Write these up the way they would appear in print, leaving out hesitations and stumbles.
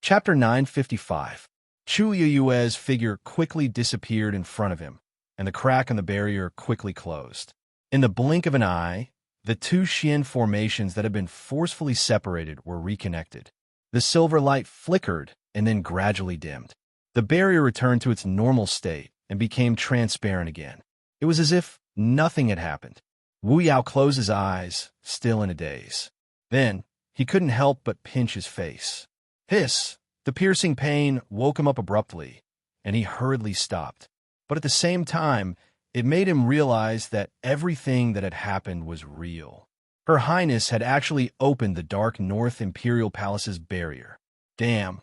Chapter 955. Chu Yue's figure quickly disappeared in front of him, and the crack in the barrier quickly closed. In the blink of an eye, the two Xian formations that had been forcefully separated were reconnected. The silver light flickered and then gradually dimmed. The barrier returned to its normal state and became transparent again. It was as if nothing had happened. Wu Yao closed his eyes, still in a daze. Then, he couldn't help but pinch his face. Hiss! The piercing pain woke him up abruptly, and he hurriedly stopped. But at the same time, it made him realize that everything that had happened was real. Her Highness had actually opened the dark North Imperial Palace's barrier. Damn!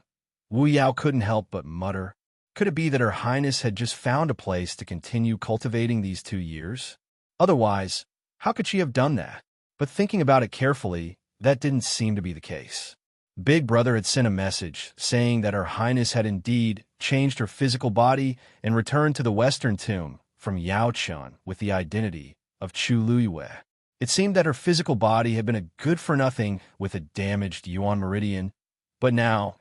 Wu Yao couldn't help but mutter. Could it be that Her Highness had just found a place to continue cultivating these 2 years? Otherwise, how could she have done that? But thinking about it carefully, that didn't seem to be the case. Big Brother had sent a message saying that Her Highness had indeed changed her physical body and returned to the Western Tomb from Yaochun with the identity of Chu Luyue. It seemed that her physical body had been a good-for-nothing with a damaged Yuan Meridian, but now,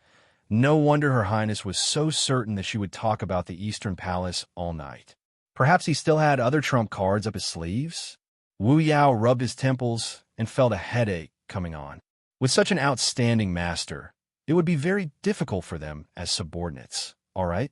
no wonder Her Highness was so certain that she would talk about the Eastern Palace all night. Perhaps he still had other trump cards up his sleeves? Wu Yao rubbed his temples and felt a headache coming on. With such an outstanding master, it would be very difficult for them as subordinates, all right?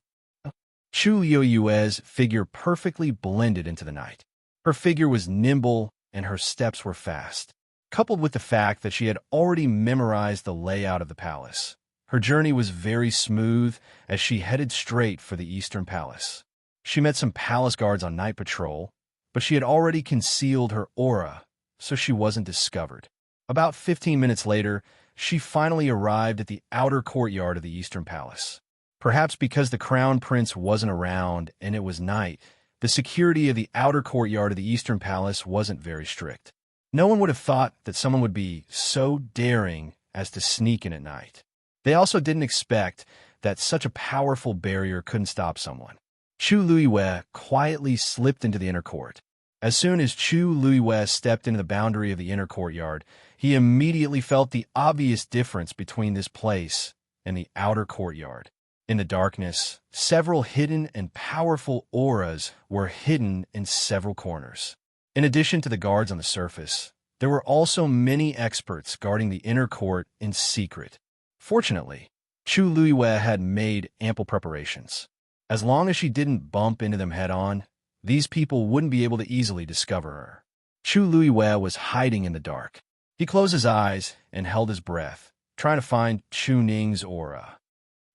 Chu Yue's figure perfectly blended into the night. Her figure was nimble and her steps were fast. Coupled with the fact that she had already memorized the layout of the palace, her journey was very smooth as she headed straight for the Eastern Palace. She met some palace guards on night patrol, but she had already concealed her aura, so she wasn't discovered. About 15 minutes later, she finally arrived at the outer courtyard of the Eastern Palace. Perhaps because the Crown Prince wasn't around and it was night, the security of the outer courtyard of the Eastern Palace wasn't very strict. No one would have thought that someone would be so daring as to sneak in at night. They also didn't expect that such a powerful barrier couldn't stop someone. Chu Luyue quietly slipped into the inner court. As soon as Chu Luyue stepped into the boundary of the inner courtyard, he immediately felt the obvious difference between this place and the outer courtyard. In the darkness, several hidden and powerful auras were hidden in several corners. In addition to the guards on the surface, there were also many experts guarding the inner court in secret. Fortunately, Chu Luyue had made ample preparations. As long as she didn't bump into them head-on, these people wouldn't be able to easily discover her. Chu Luyue was hiding in the dark. He closed his eyes and held his breath, trying to find Chu Ning's aura.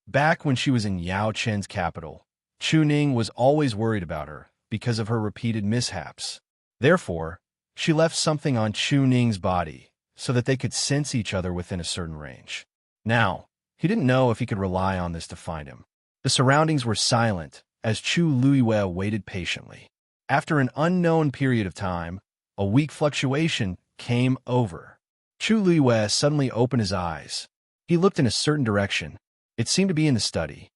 Back when she was in Yao Chen's capital, Chu Ning was always worried about her because of her repeated mishaps. Therefore, she left something on Chu Ning's body so that they could sense each other within a certain range. Now, he didn't know if he could rely on this to find him. The surroundings were silent as Chu Luyue waited patiently. After an unknown period of time, a weak fluctuation came over. Chu Luyue suddenly opened his eyes. He looked in a certain direction. It seemed to be in the study.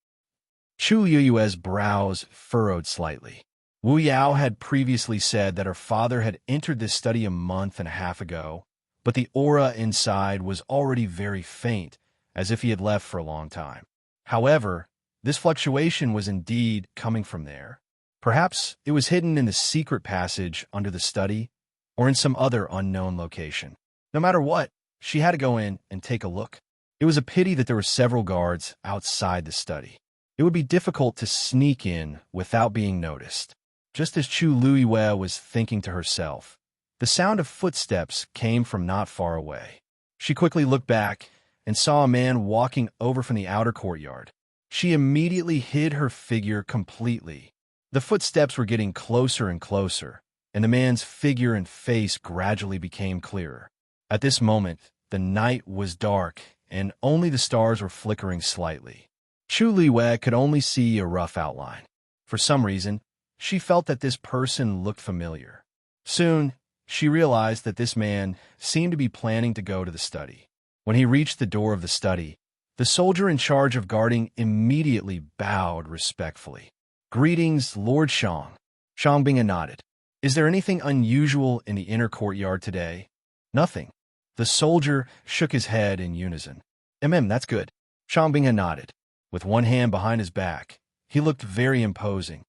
Chu Yue's brows furrowed slightly. Wu Yao had previously said that her father had entered this study a month and a half ago, but the aura inside was already very faint, as if he had left for a long time. However, this fluctuation was indeed coming from there. Perhaps it was hidden in the secret passage under the study, or in some other unknown location. No matter what, she had to go in and take a look. It was a pity that there were several guards outside the study. It would be difficult to sneak in without being noticed. Just as Chu Luyue was thinking to herself, the sound of footsteps came from not far away. She quickly looked back and saw a man walking over from the outer courtyard. She immediately hid her figure completely. The footsteps were getting closer and closer, and the man's figure and face gradually became clearer. At this moment, the night was dark, and only the stars were flickering slightly. Chu Luyue could only see a rough outline. For some reason, she felt that this person looked familiar. Soon, she realized that this man seemed to be planning to go to the study. When he reached the door of the study, the soldier in charge of guarding immediately bowed respectfully. "Greetings, Lord Shang." Shang Bing nodded. "Is there anything unusual in the inner courtyard today?" "Nothing." The soldier shook his head in unison. That's good. Shang Binghe nodded. With one hand behind his back, he looked very imposing.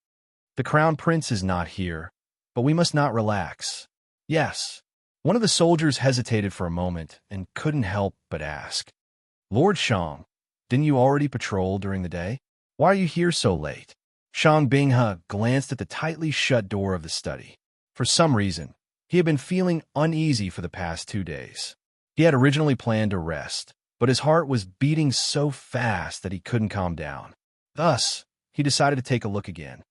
The crown prince is not here, but we must not relax. Yes. One of the soldiers hesitated for a moment and couldn't help but ask. Lord Shang, didn't you already patrol during the day? Why are you here so late? Shang Binghe glanced at the tightly shut door of the study. For some reason, he had been feeling uneasy for the past 2 days. He had originally planned to rest, but his heart was beating so fast that he couldn't calm down. Thus, he decided to take a look again.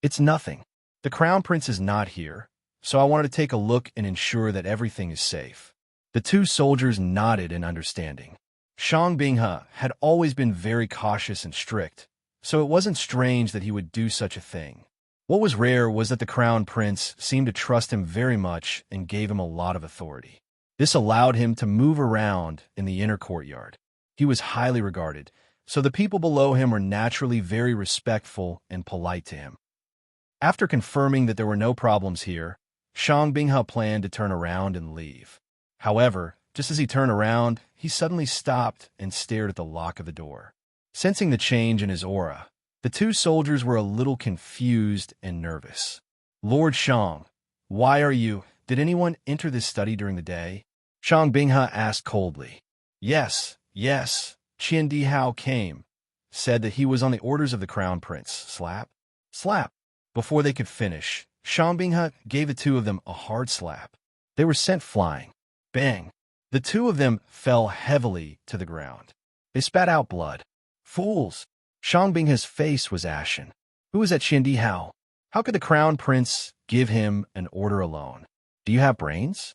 It's nothing. The crown prince is not here, so I wanted to take a look and ensure that everything is safe. The two soldiers nodded in understanding. Shang Binghe had always been very cautious and strict, so it wasn't strange that he would do such a thing. What was rare was that the crown prince seemed to trust him very much and gave him a lot of authority. This allowed him to move around in the inner courtyard. He was highly regarded, so the people below him were naturally very respectful and polite to him. After confirming that there were no problems here, Shang Binghe planned to turn around and leave. However, just as he turned around, he suddenly stopped and stared at the lock of the door. Sensing the change in his aura, the two soldiers were a little confused and nervous. Lord Shang, why are you? Did anyone enter this study during the day? Shang Binghe asked coldly. Yes. Qian Dihao came, said that he was on the orders of the crown prince. Slap. Before they could finish, Shang Binghe gave the two of them a hard slap. They were sent flying. Bang! The two of them fell heavily to the ground. They spat out blood. Fools! Shang Binghe's face was ashen. Who is that Qian Dihao? How could the crown prince give him an order alone? Do you have brains?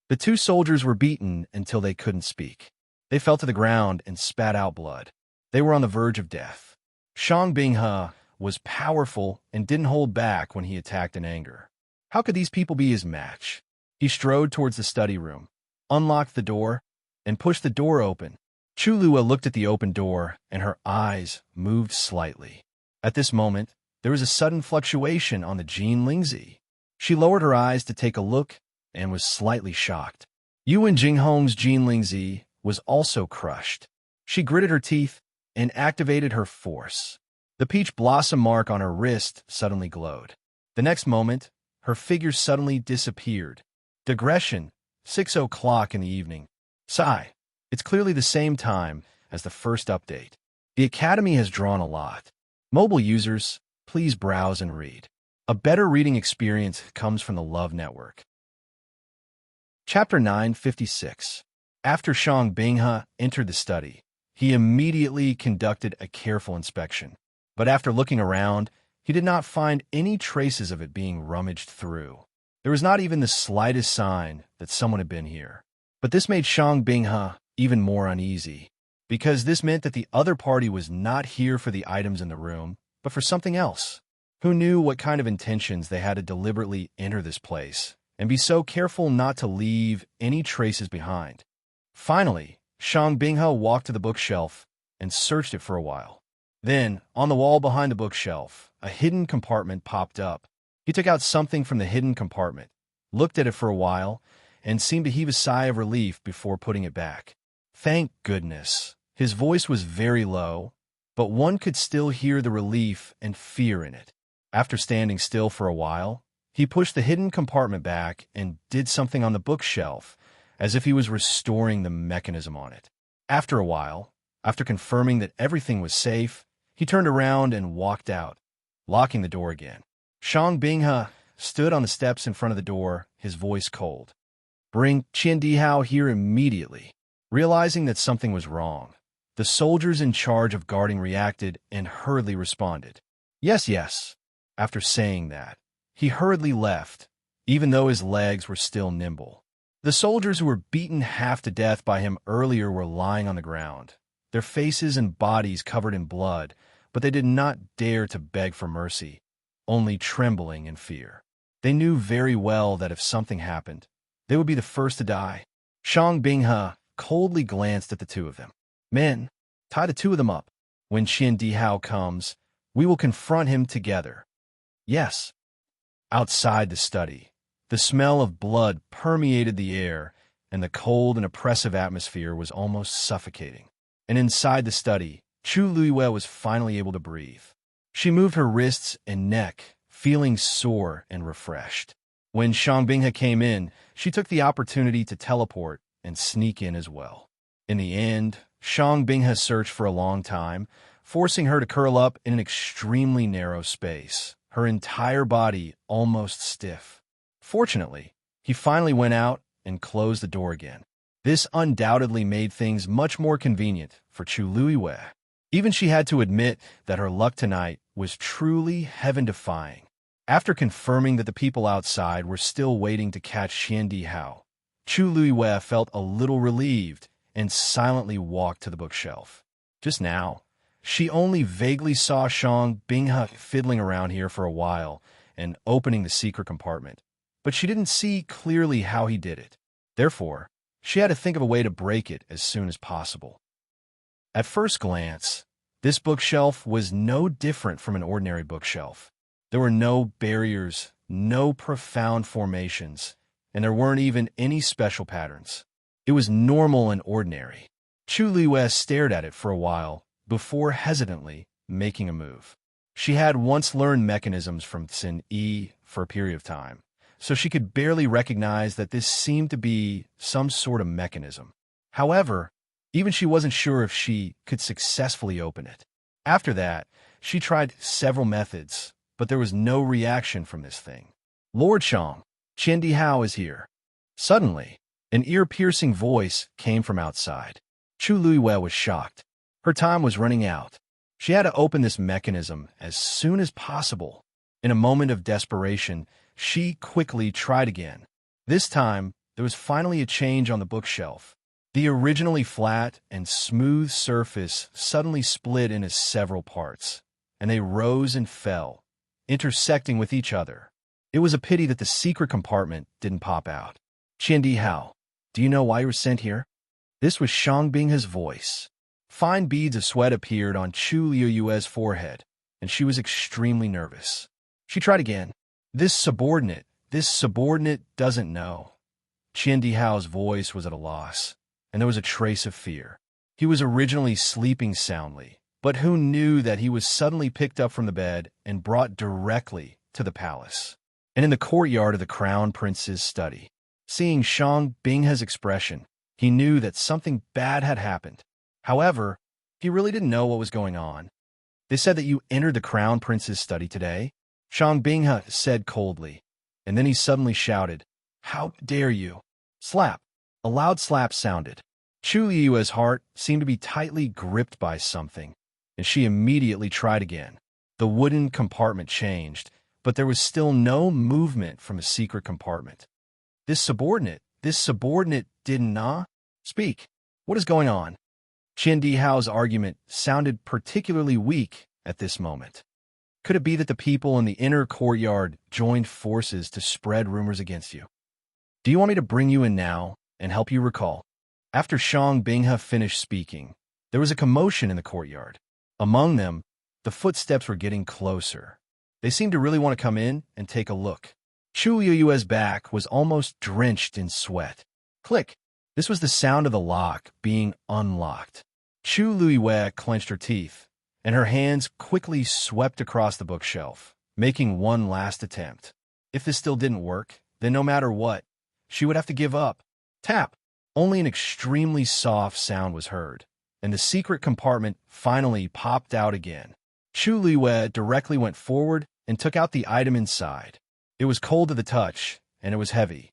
The two soldiers were beaten until they couldn't speak. They fell to the ground and spat out blood. They were on the verge of death. Shang Binghe was powerful and didn't hold back when he attacked in anger. How could these people be his match? He strode towards the study room, unlocked the door, and pushed the door open. Chu Lua looked at the open door, and her eyes moved slightly. At this moment, there was a sudden fluctuation on the Jin Lingzi. She lowered her eyes to take a look and was slightly shocked. Yuan Jinghong's Jin Lingzi was also crushed. She gritted her teeth and activated her force. The peach blossom mark on her wrist suddenly glowed. The next moment, her figure suddenly disappeared. Digression, 6 o'clock in the evening. Sigh. It's clearly the same time as the first update. The Academy has drawn a lot. Mobile users, please browse and read. A better reading experience comes from the Love Network. Chapter 956. After Shang Binghe entered the study, he immediately conducted a careful inspection. But after looking around, he did not find any traces of it being rummaged through. There was not even the slightest sign that someone had been here. But this made Shang Binghe even more uneasy, because this meant that the other party was not here for the items in the room, but for something else. Who knew what kind of intentions they had to deliberately enter this place and be so careful not to leave any traces behind? Finally, Shang Binghe walked to the bookshelf and searched it for a while. Then, on the wall behind the bookshelf, a hidden compartment popped up. He took out something from the hidden compartment, looked at it for a while, and seemed to heave a sigh of relief before putting it back. Thank goodness. His voice was very low, but one could still hear the relief and fear in it. After standing still for a while, he pushed the hidden compartment back and did something on the bookshelf, as if he was restoring the mechanism on it. After a while, after confirming that everything was safe, he turned around and walked out, locking the door again. Shang Binghe stood on the steps in front of the door, his voice cold. Bring Qian Dihao here immediately. Realizing that something was wrong, the soldiers in charge of guarding reacted and hurriedly responded. Yes. After saying that, he hurriedly left, even though his legs were still nimble. The soldiers who were beaten half to death by him earlier were lying on the ground, their faces and bodies covered in blood, but they did not dare to beg for mercy, only trembling in fear. They knew very well that if something happened, they would be the first to die. Shang Binghe coldly glanced at the two of them. Men, tie the two of them up. When Qian Dihao comes, we will confront him together. Yes. Outside the study, the smell of blood permeated the air, and the cold and oppressive atmosphere was almost suffocating. and inside the study, Chu Luiyue was finally able to breathe. She moved her wrists and neck, feeling sore and refreshed. When Shang Binghe came in, she took the opportunity to teleport and sneak in as well. In the end, Shang Binghe searched for a long time, forcing her to curl up in an extremely narrow space, her entire body almost stiff. Fortunately, he finally went out and closed the door again. This undoubtedly made things much more convenient for Chu Luiyue. Even she had to admit that her luck tonight was truly heaven-defying. After confirming that the people outside were still waiting to catch Xiandi Hao, Chu Luiyue felt a little relieved and silently walked to the bookshelf. Just now, she only vaguely saw Shang Binghe fiddling around here for a while and opening the secret compartment, but she didn't see clearly how he did it. Therefore, she had to think of a way to break it as soon as possible. At first glance, this bookshelf was no different from an ordinary bookshelf. There were no barriers, no profound formations, and there weren't even any special patterns. It was normal and ordinary. Chu Luiyue stared at it for a while before hesitantly making a move. She had once learned mechanisms from Xin Yi for a period of time, so she could barely recognize that this seemed to be some sort of mechanism. However, even she wasn't sure if she could successfully open it. After that, she tried several methods, but there was no reaction from this thing. Lord Shang, Xiandi Hao is here. Suddenly, an ear-piercing voice came from outside. Chu Luiyue was shocked. Her time was running out. She had to open this mechanism as soon as possible. In a moment of desperation, she quickly tried again. This time, there was finally a change on the bookshelf. The originally flat and smooth surface suddenly split into several parts, and they rose and fell, intersecting with each other. It was a pity that the secret compartment didn't pop out. Xiandi Hao, do you know why you were sent here? This was Shang Binghe's voice. Fine beads of sweat appeared on Chu Luiyue's forehead, and she was extremely nervous. She tried again. This subordinate doesn't know. Xiandi Hao's voice was at a loss, and there was a trace of fear. He was originally sleeping soundly, but who knew that he was suddenly picked up from the bed and brought directly to the palace, and in the courtyard of the crown prince's study. Seeing Shang Binghe's expression, he knew that something bad had happened. However, he really didn't know what was going on. They said that you entered the crown prince's study today, Shang Binghe said coldly, and then he suddenly shouted, "How dare you!" Slap! A loud slap sounded. Chu Luiyue's heart seemed to be tightly gripped by something, and she immediately tried again. The wooden compartment changed, but there was still no movement from the secret compartment. This subordinate didn't speak. What is going on? Xiandi Hao's argument sounded particularly weak at this moment. Could it be that the people in the inner courtyard joined forces to spread rumors against you? Do you want me to bring you in now and help you recall? After Shang Binghe finished speaking, there was a commotion in the courtyard. Among them, the footsteps were getting closer. They seemed to really want to come in and take a look. Chu Luiyue's back was almost drenched in sweat. Click! This was the sound of the lock being unlocked. Chu Luiyue clenched her teeth, and her hands quickly swept across the bookshelf, making one last attempt. If this still didn't work, then no matter what, she would have to give up. Tap! Only an extremely soft sound was heard, and the secret compartment finally popped out again. Chu Luiyue directly went forward and took out the item inside. It was cold to the touch, and it was heavy.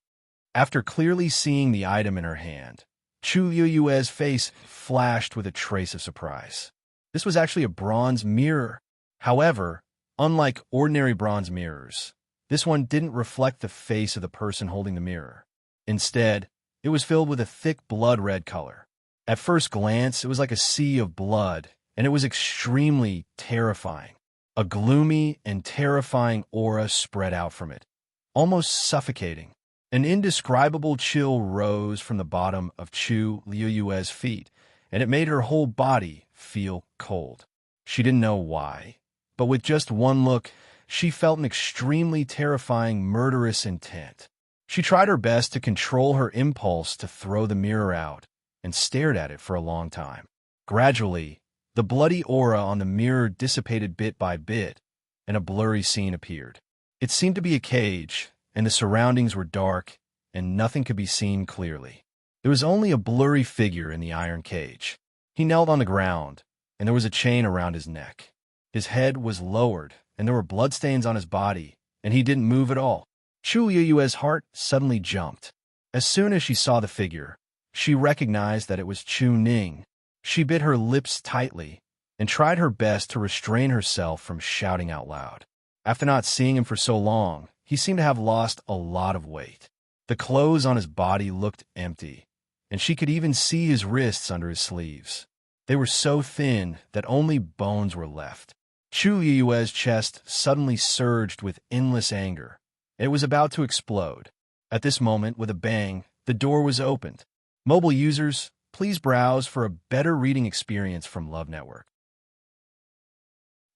After clearly seeing the item in her hand, Chu Luiyue's face flashed with a trace of surprise. This was actually a bronze mirror. However, unlike ordinary bronze mirrors, this one didn't reflect the face of the person holding the mirror. Instead, it was filled with a thick blood-red color. At first glance, it was like a sea of blood, and it was extremely terrifying. A gloomy and terrifying aura spread out from it, almost suffocating. An indescribable chill rose from the bottom of Chu Luiyue's feet, and it made her whole body feel cold. She didn't know why, but with just one look, she felt an extremely terrifying, murderous intent. She tried her best to control her impulse to throw the mirror out, and stared at it for a long time. Gradually, the bloody aura on the mirror dissipated bit by bit, and a blurry scene appeared. It seemed to be a cage, and the surroundings were dark, and nothing could be seen clearly. There was only a blurry figure in the iron cage. He knelt on the ground, and there was a chain around his neck. His head was lowered, and there were bloodstains on his body, and he didn't move at all. Chu Yue's heart suddenly jumped. As soon as she saw the figure, she recognized that it was Chu Ning. She bit her lips tightly and tried her best to restrain herself from shouting out loud. After not seeing him for so long, he seemed to have lost a lot of weight. The clothes on his body looked empty, and she could even see his wrists under his sleeves. They were so thin that only bones were left. Chu Yue's chest suddenly surged with endless anger. It was about to explode. At this moment, with a bang, the door was opened. Mobile users, please browse for a better reading experience from Love Network.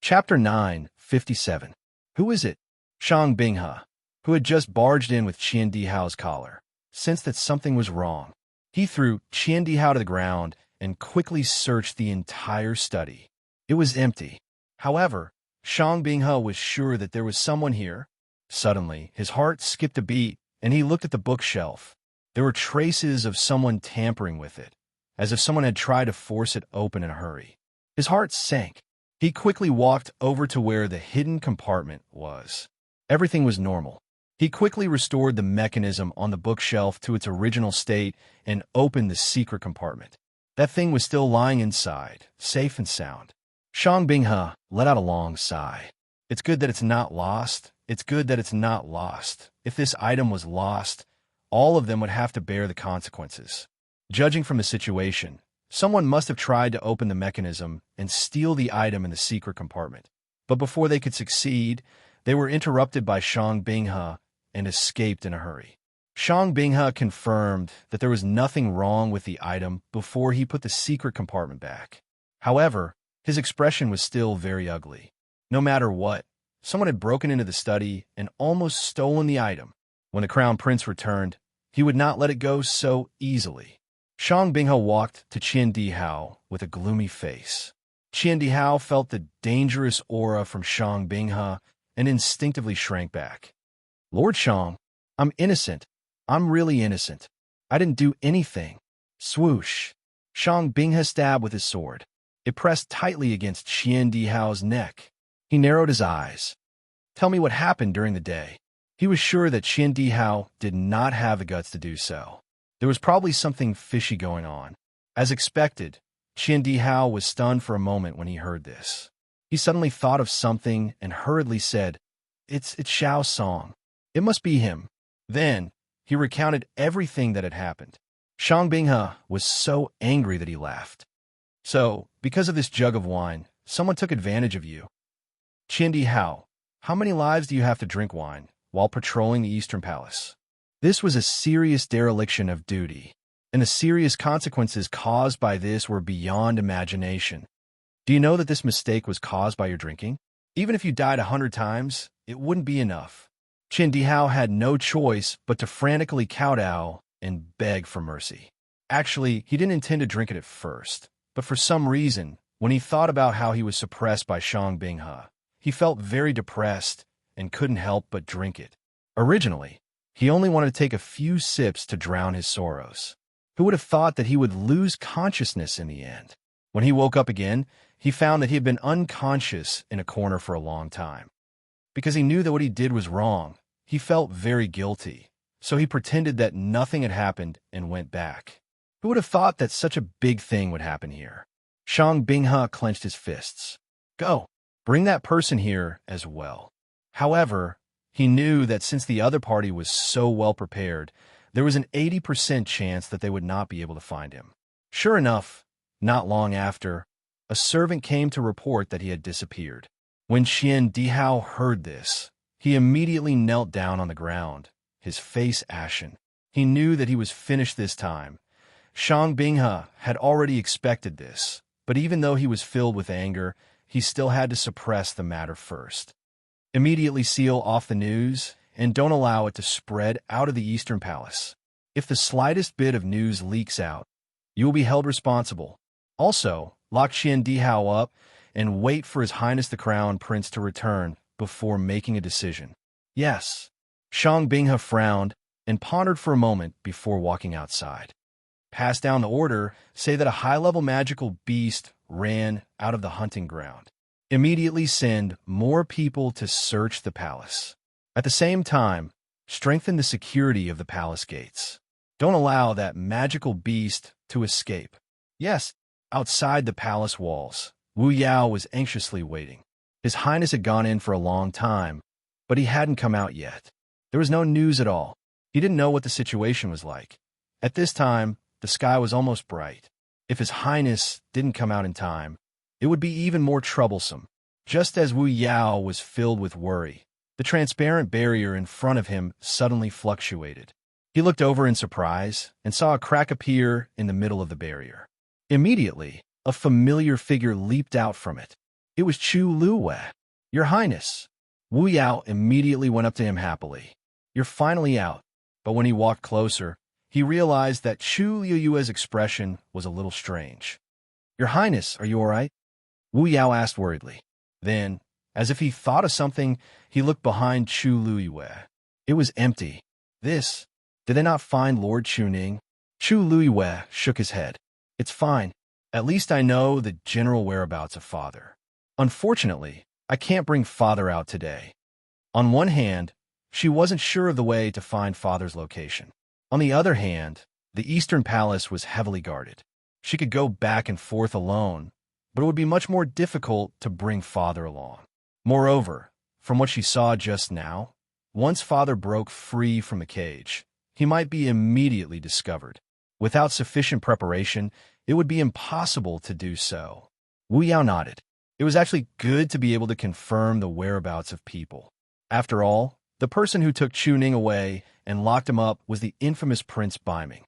Chapter 9:57. Who is it? Shang Binghe, who had just barged in with Qian Dihao's collar, sensed that something was wrong. He threw Qian Dihao to the ground and quickly searched the entire study. It was empty. However, Shang Binghe was sure that there was someone here. Suddenly, his heart skipped a beat, and he looked at the bookshelf. There were traces of someone tampering with it, as if someone had tried to force it open in a hurry. His heart sank. He quickly walked over to where the hidden compartment was. Everything was normal. He quickly restored the mechanism on the bookshelf to its original state and opened the secret compartment. That thing was still lying inside, safe and sound. Shang Binghe let out a long sigh. It's good that it's not lost. It's good that it's not lost. If this item was lost, all of them would have to bear the consequences. Judging from the situation, someone must have tried to open the mechanism and steal the item in the secret compartment. But before they could succeed, they were interrupted by Shang Binghe and escaped in a hurry. Shang Binghe confirmed that there was nothing wrong with the item before he put the secret compartment back. However, his expression was still very ugly. No matter what, someone had broken into the study and almost stolen the item. When the Crown Prince returned, he would not let it go so easily. Shang Binghe walked to Qian Dihao with a gloomy face. Qian Dihao felt the dangerous aura from Shang Binghe and instinctively shrank back. Lord Shang, I'm innocent. I'm really innocent. I didn't do anything. Swoosh. Shang Binghe stabbed with his sword. It pressed tightly against Qian Dihao's neck. He narrowed his eyes. Tell me what happened during the day. He was sure that Qian Dihao did not have the guts to do so. There was probably something fishy going on. As expected, Qian Dihao was stunned for a moment when he heard this. He suddenly thought of something and hurriedly said, It's Xiao's song. It must be him. Then, he recounted everything that had happened. Shang Binghe was so angry that he laughed. So, because of this jug of wine, someone took advantage of you. Qian Dihao, how many lives do you have to drink wine while patrolling the Eastern Palace? This was a serious dereliction of duty, and the serious consequences caused by this were beyond imagination. Do you know that this mistake was caused by your drinking? Even if you died 100 times, it wouldn't be enough. Qian Dihao had no choice but to frantically kowtow and beg for mercy. Actually, he didn't intend to drink it at first, but for some reason, when he thought about how he was suppressed by Shang Binghe, he felt very depressed and couldn't help but drink it. Originally, he only wanted to take a few sips to drown his sorrows. Who would have thought that he would lose consciousness in the end? When he woke up again, he found that he had been unconscious in a corner for a long time. Because he knew that what he did was wrong, he felt very guilty, so he pretended that nothing had happened and went back. Who would have thought that such a big thing would happen here? Shang Binghe clenched his fists. Go, bring that person here as well. However, he knew that since the other party was so well prepared, there was an 80% chance that they would not be able to find him. Sure enough, not long after, a servant came to report that he had disappeared. When Qian Dihao heard this, he immediately knelt down on the ground, his face ashen. He knew that he was finished this time. Shang Binghe had already expected this, but even though he was filled with anger, he still had to suppress the matter first. Immediately seal off the news and don't allow it to spread out of the Eastern Palace. If the slightest bit of news leaks out, you will be held responsible. Also, lock Qian Dihao up, and wait for His Highness the Crown Prince to return before making a decision. Yes. Shang Binghe frowned and pondered for a moment before walking outside. Pass down the order, say that a high-level magical beast ran out of the hunting ground. Immediately send more people to search the palace. At the same time, strengthen the security of the palace gates. Don't allow that magical beast to escape. Yes, outside the palace walls, Wu Yao was anxiously waiting. His Highness had gone in for a long time, but he hadn't come out yet. There was no news at all. He didn't know what the situation was like. At this time, the sky was almost bright. If His Highness didn't come out in time, it would be even more troublesome. Just as Wu Yao was filled with worry, the transparent barrier in front of him suddenly fluctuated. He looked over in surprise and saw a crack appear in the middle of the barrier. Immediately, a familiar figure leaped out from it. It was Chu Luwei. Your Highness. Wu Yao immediately went up to him happily. You're finally out. But when he walked closer, he realized that Chu Luwei's expression was a little strange. Your Highness, are you all right? Wu Yao asked worriedly. Then, as if he thought of something, he looked behind Chu Luwei. It was empty. Did they not find Lord Chuning? Chu Luwei shook his head. It's fine. At least I know the general whereabouts of Father. Unfortunately, I can't bring Father out today. On one hand, she wasn't sure of the way to find Father's location. On the other hand, the Eastern Palace was heavily guarded. She could go back and forth alone, but it would be much more difficult to bring Father along. Moreover, from what she saw just now, once Father broke free from the cage, he might be immediately discovered. Without sufficient preparation, it would be impossible to do so. Wu Yao nodded. It was actually good to be able to confirm the whereabouts of people. After all, the person who took Chuning away and locked him up was the infamous Prince Baiming.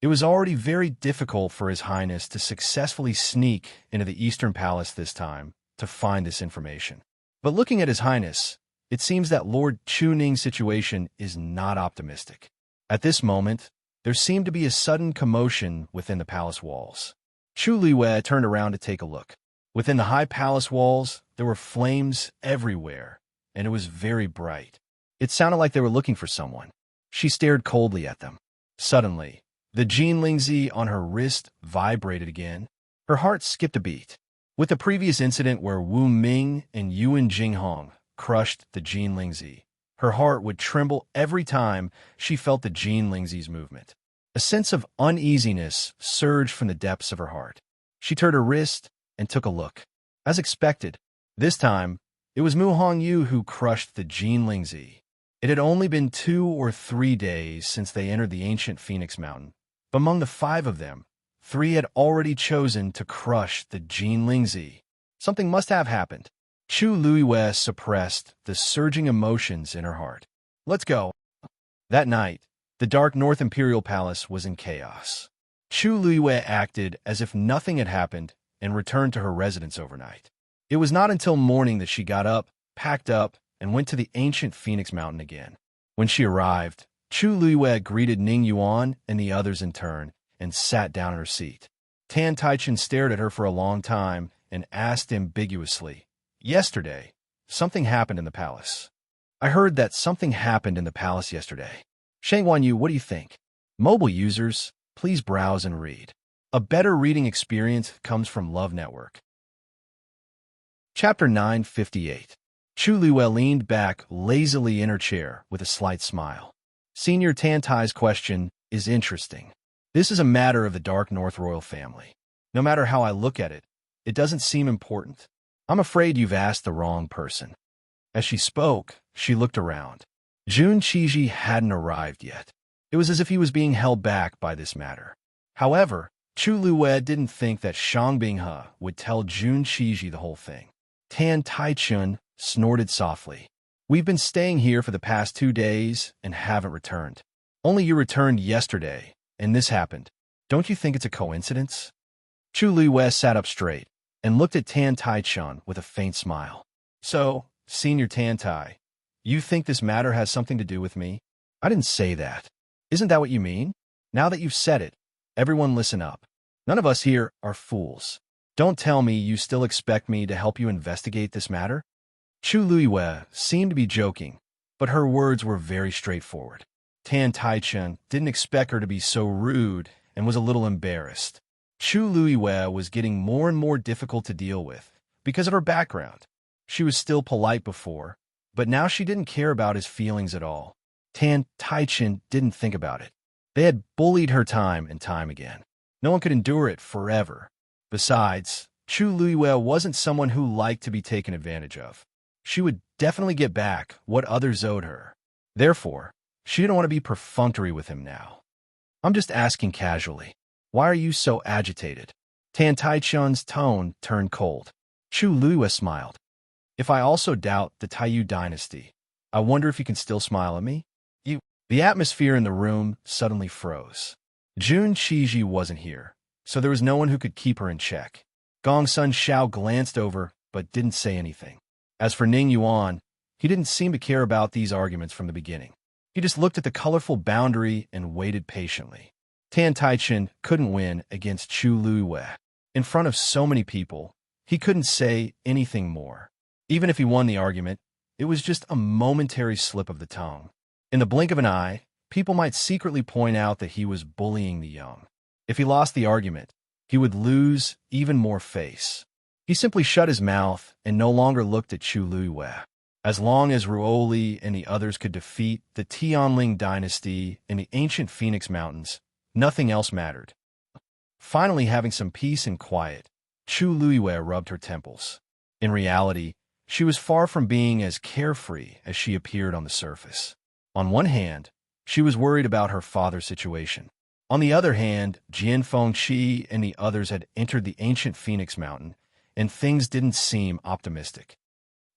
It was already very difficult for His Highness to successfully sneak into the Eastern Palace this time to find this information. But looking at His Highness, it seems that Lord Chuning's situation is not optimistic. At this moment, there seemed to be a sudden commotion within the palace walls. Chu Luwei turned around to take a look. Within the high palace walls, there were flames everywhere, and it was very bright. It sounded like they were looking for someone. She stared coldly at them. Suddenly, the Jinlingzi on her wrist vibrated again. Her heart skipped a beat. With the previous incident where Wu Ming and Yuan Jinghong crushed the Jinlingzi, her heart would tremble every time she felt the Jinlingzi's movement. A sense of uneasiness surged from the depths of her heart. She turned her wrist and took a look. As expected, this time, it was Mu Hongyu who crushed the Jinlingzi. It had only been 2 or 3 days since they entered the ancient Phoenix Mountain, but among the 5 of them, 3 had already chosen to crush the Jinlingzi. Something must have happened. Chu Luwei suppressed the surging emotions in her heart. Let's go. That night, the dark North Imperial Palace was in chaos. Chu Luwei acted as if nothing had happened and returned to her residence overnight. It was not until morning that she got up, packed up, and went to the ancient Phoenix Mountain again. When she arrived, Chu Luwei greeted Ning Yuan and the others in turn and sat down in her seat. Tan Taichun stared at her for a long time and asked ambiguously, Yesterday, something happened in the palace. I heard that something happened in the palace yesterday. Shang Wanyu, what do you think? Mobile users, please browse and read. A better reading experience comes from Love Network. Chapter 958. Chu Luwei leaned back lazily in her chair with a slight smile. Senior Tan Tai's question is interesting. This is a matter of the Dark North royal family. No matter how I look at it, it doesn't seem important. I'm afraid you've asked the wrong person. As she spoke, she looked around. Jun Qiji hadn't arrived yet. It was as if he was being held back by this matter. However, Chu Luwei didn't think that Shang Binghe would tell Jun Qiji the whole thing. Tan Taichun snorted softly. We've been staying here for the past 2 days and haven't returned. Only you returned yesterday, and this happened. Don't you think it's a coincidence? Chu Luwei sat up straight and looked at Tan Taichun with a faint smile. So, Senior Tan Tai, you think this matter has something to do with me? I didn't say that. Isn't that what you mean? Now that you've said it, everyone listen up. None of us here are fools. Don't tell me you still expect me to help you investigate this matter? Chu Luiyue seemed to be joking, but her words were very straightforward. Tan Taichun didn't expect her to be so rude and was a little embarrassed. Chu Luiyue was getting more and more difficult to deal with because of her background. She was still polite before, but now she didn't care about his feelings at all. Tan Taichun didn't think about it. They had bullied her time and time again. No one could endure it forever. Besides, Chu Luiyue wasn't someone who liked to be taken advantage of. She would definitely get back what others owed her. Therefore, she didn't want to be perfunctory with him now. I'm just asking casually. Why are you so agitated? Tan Taichun's tone turned cold. Chu Luiyue smiled. If I also doubt the Taiyu dynasty, I wonder if you can still smile at me? The atmosphere in the room suddenly froze. Jun Qiji wasn't here, so there was no one who could keep her in check. Gong Sun Xiao glanced over, but didn't say anything. As for Ning Yuan, he didn't seem to care about these arguments from the beginning. He just looked at the colorful boundary and waited patiently. Tan Taichun couldn't win against Chu Luiyue. In front of so many people, he couldn't say anything more. Even if he won the argument, it was just a momentary slip of the tongue. In the blink of an eye, people might secretly point out that he was bullying the young. If he lost the argument, he would lose even more face. He simply shut his mouth and no longer looked at Chu Luiyue. As long as Ruoli and the others could defeat the Tianling dynasty in the ancient Phoenix Mountains, nothing else mattered. Finally having some peace and quiet, Chu Luiyue rubbed her temples. In reality, she was far from being as carefree as she appeared on the surface. On one hand, she was worried about her father's situation. On the other hand, Jian Fengqi and the others had entered the ancient Phoenix Mountain, and things didn't seem optimistic.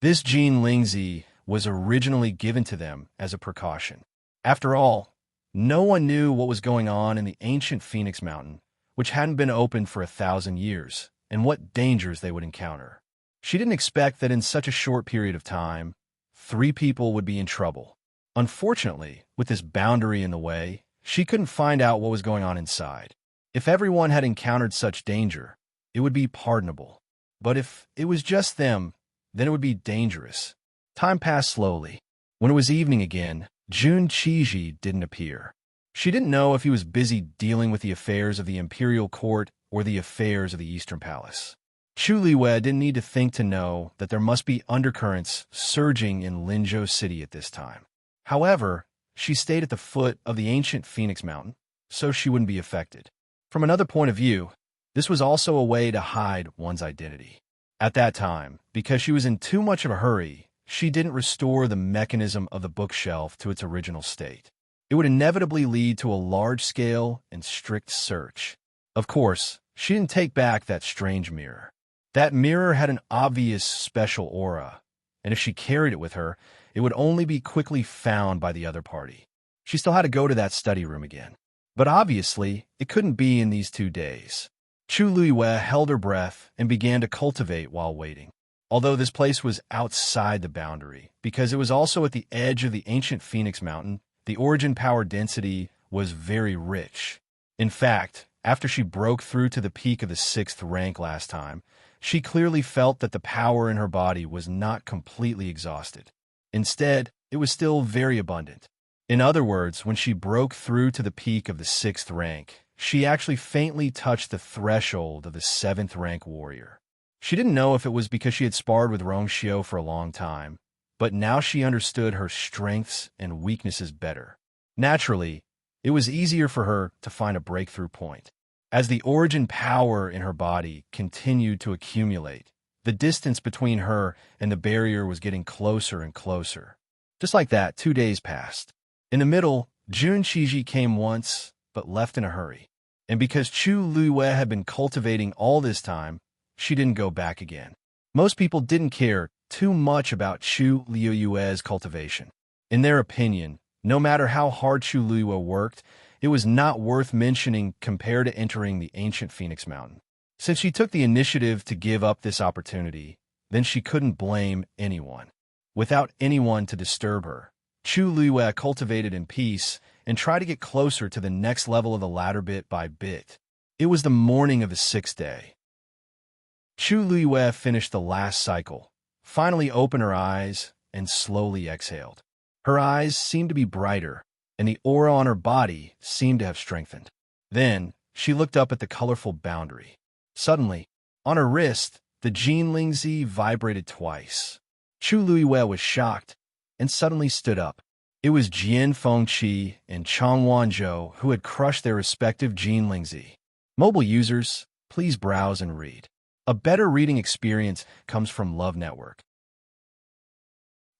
This Jin Lingzi was originally given to them as a precaution. After all, no one knew what was going on in the ancient Phoenix Mountain, which hadn't been opened for 1,000 years, and what dangers they would encounter. She didn't expect that in such a short period of time, 3 people would be in trouble. Unfortunately, with this boundary in the way, she couldn't find out what was going on inside. If everyone had encountered such danger, it would be pardonable. But if it was just them, then it would be dangerous. Time passed slowly. When it was evening again, Jun Qiji didn't appear. She didn't know if he was busy dealing with the affairs of the Imperial court or the affairs of the Eastern Palace. Chu Luiyue didn't need to think to know that there must be undercurrents surging in Linzhou City at this time. However, she stayed at the foot of the ancient Phoenix Mountain, so she wouldn't be affected. From another point of view, this was also a way to hide one's identity. At that time, because she was in too much of a hurry, she didn't restore the mechanism of the bookshelf to its original state. It would inevitably lead to a large-scale and strict search. Of course, she didn't take back that strange mirror. That mirror had an obvious special aura, and if she carried it with her, it would only be quickly found by the other party. She still had to go to that study room again. But obviously, it couldn't be in these 2 days. Chu Luiyue held her breath and began to cultivate while waiting. Although this place was outside the boundary, because it was also at the edge of the ancient Phoenix Mountain, the origin power density was very rich. In fact, after she broke through to the peak of the 6th rank last time, she clearly felt that the power in her body was not completely exhausted. Instead, it was still very abundant. In other words, when she broke through to the peak of the 6th rank, she actually faintly touched the threshold of the 7th rank warrior. She didn't know if it was because she had sparred with Rongxiu for a long time, but now she understood her strengths and weaknesses better. Naturally, it was easier for her to find a breakthrough point. As the origin power in her body continued to accumulate, the distance between her and the barrier was getting closer and closer. Just like that, 2 days passed. In the middle, Jun Qiji came once, but left in a hurry. And because Chu Luiyue had been cultivating all this time, she didn't go back again. Most people didn't care too much about Chu Luiyue's cultivation. In their opinion, no matter how hard Chu Luiyue worked, it was not worth mentioning compared to entering the ancient Phoenix Mountain. Since she took the initiative to give up this opportunity, then she couldn't blame anyone. Without anyone to disturb her, Chu Luiyue cultivated in peace and tried to get closer to the next level of the ladder bit by bit. It was the morning of the 6th day. Chu Liyue finished the last cycle, finally opened her eyes, and slowly exhaled. Her eyes seemed to be brighter, and the aura on her body seemed to have strengthened. Then, she looked up at the colorful boundary. Suddenly, on her wrist, the Jinlingzi vibrated twice. Chu Liyue was shocked, and suddenly stood up. It was Jian Fengqi and Chang Wanzhou who had crushed their respective Jinlingzi. Mobile users, please browse and read. A better reading experience comes from Love Network.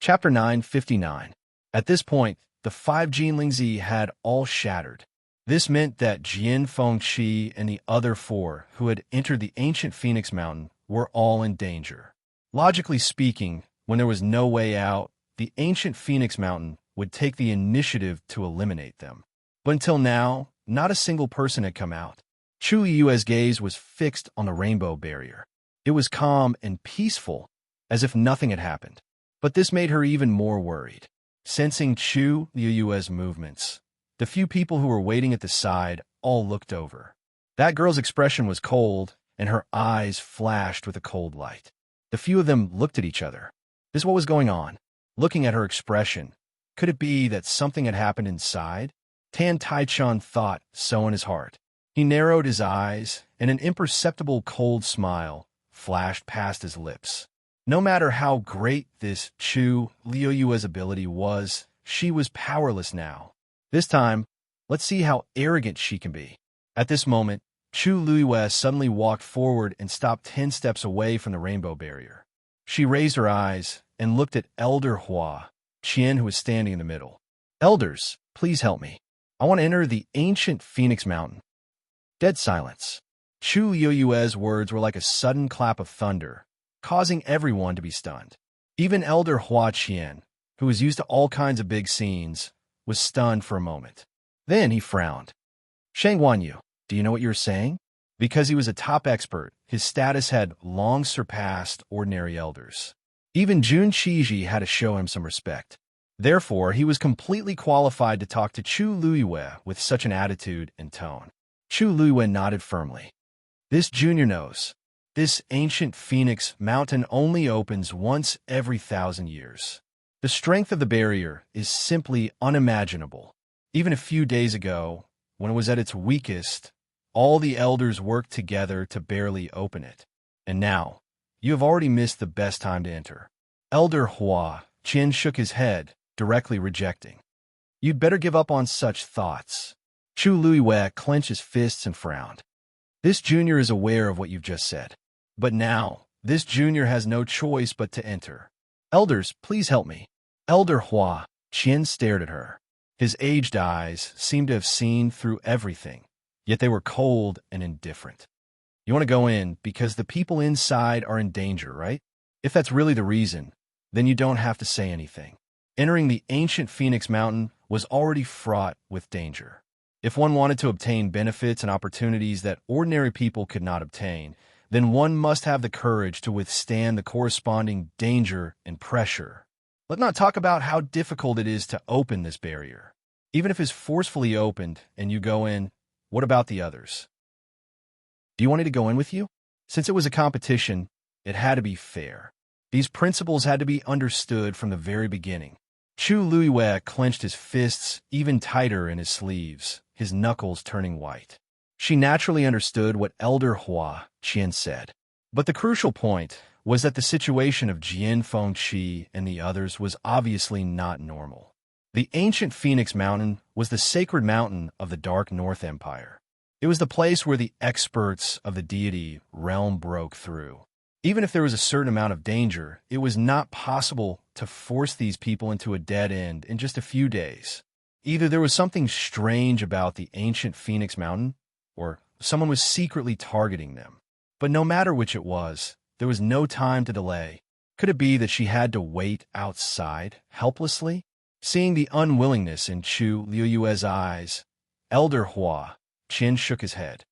Chapter 959. At this point, the 5 Jinlingzi had all shattered. This meant that Jian Fengqi and the other 4 who had entered the ancient Phoenix Mountain were all in danger. Logically speaking, when there was no way out, the ancient Phoenix Mountain would take the initiative to eliminate them. But until now, not a single person had come out. Chu Liyue's gaze was fixed on the rainbow barrier. It was calm and peaceful, as if nothing had happened. But this made her even more worried. Sensing Chu Liyue's movements, the few people who were waiting at the side all looked over. That girl's expression was cold, and her eyes flashed with a cold light. The few of them looked at each other. This is what was going on. Looking at her expression, could it be that something had happened inside? Tan Taichun thought so in his heart. He narrowed his eyes, and an imperceptible cold smile flashed past his lips. No matter how great this Chu Liyue's ability was, she was powerless now. This time, let's see how arrogant she can be. At this moment, Chu Liyue suddenly walked forward and stopped 10 steps away from the rainbow barrier. She raised her eyes and looked at Elder Hua Qian, who was standing in the middle. Elders, please help me. I want to enter the ancient Phoenix Mountain. Dead silence. Chu Liyue's words were like a sudden clap of thunder, causing everyone to be stunned. Even Elder Hua Qian, who was used to all kinds of big scenes, was stunned for a moment. Then he frowned. Shang Wanyu, do you know what you're saying? Because he was a top expert, his status had long surpassed ordinary elders. Even Jun Qiji had to show him some respect. Therefore, he was completely qualified to talk to Chu Liyue with such an attitude and tone. Chu Liyue nodded firmly. This junior knows. This ancient Phoenix Mountain only opens once every 1,000 years. The strength of the barrier is simply unimaginable. Even a few days ago, when it was at its weakest, all the elders worked together to barely open it. And now, you have already missed the best time to enter. Elder Hua Qian shook his head, directly rejecting. You'd better give up on such thoughts. Chu Liyue clenched his fists and frowned. This junior is aware of what you've just said. But now, this junior has no choice but to enter. Elders, please help me. Elder Hua Qian stared at her. His aged eyes seemed to have seen through everything, yet they were cold and indifferent. You want to go in because the people inside are in danger, right? If that's really the reason, then you don't have to say anything. Entering the ancient Phoenix Mountain was already fraught with danger. If one wanted to obtain benefits and opportunities that ordinary people could not obtain, then one must have the courage to withstand the corresponding danger and pressure. Let's not talk about how difficult it is to open this barrier. Even if it's forcefully opened and you go in, what about the others? Do you want me to go in with you? Since it was a competition, it had to be fair. These principles had to be understood from the very beginning. Chu Liyue clenched his fists even tighter in his sleeves, his knuckles turning white. She naturally understood what Elder Hua Qian said. But the crucial point was that the situation of Jian Fengqi and the others was obviously not normal. The ancient Phoenix Mountain was the sacred mountain of the Dark North Empire. It was the place where the experts of the deity realm broke through. Even if there was a certain amount of danger, it was not possible to force these people into a dead end in just a few days. Either there was something strange about the ancient Phoenix Mountain, or someone was secretly targeting them. But no matter which it was, there was no time to delay. Could it be that she had to wait outside, helplessly? Seeing the unwillingness in Chu Liyue's eyes, Elder Hua Qian shook his head.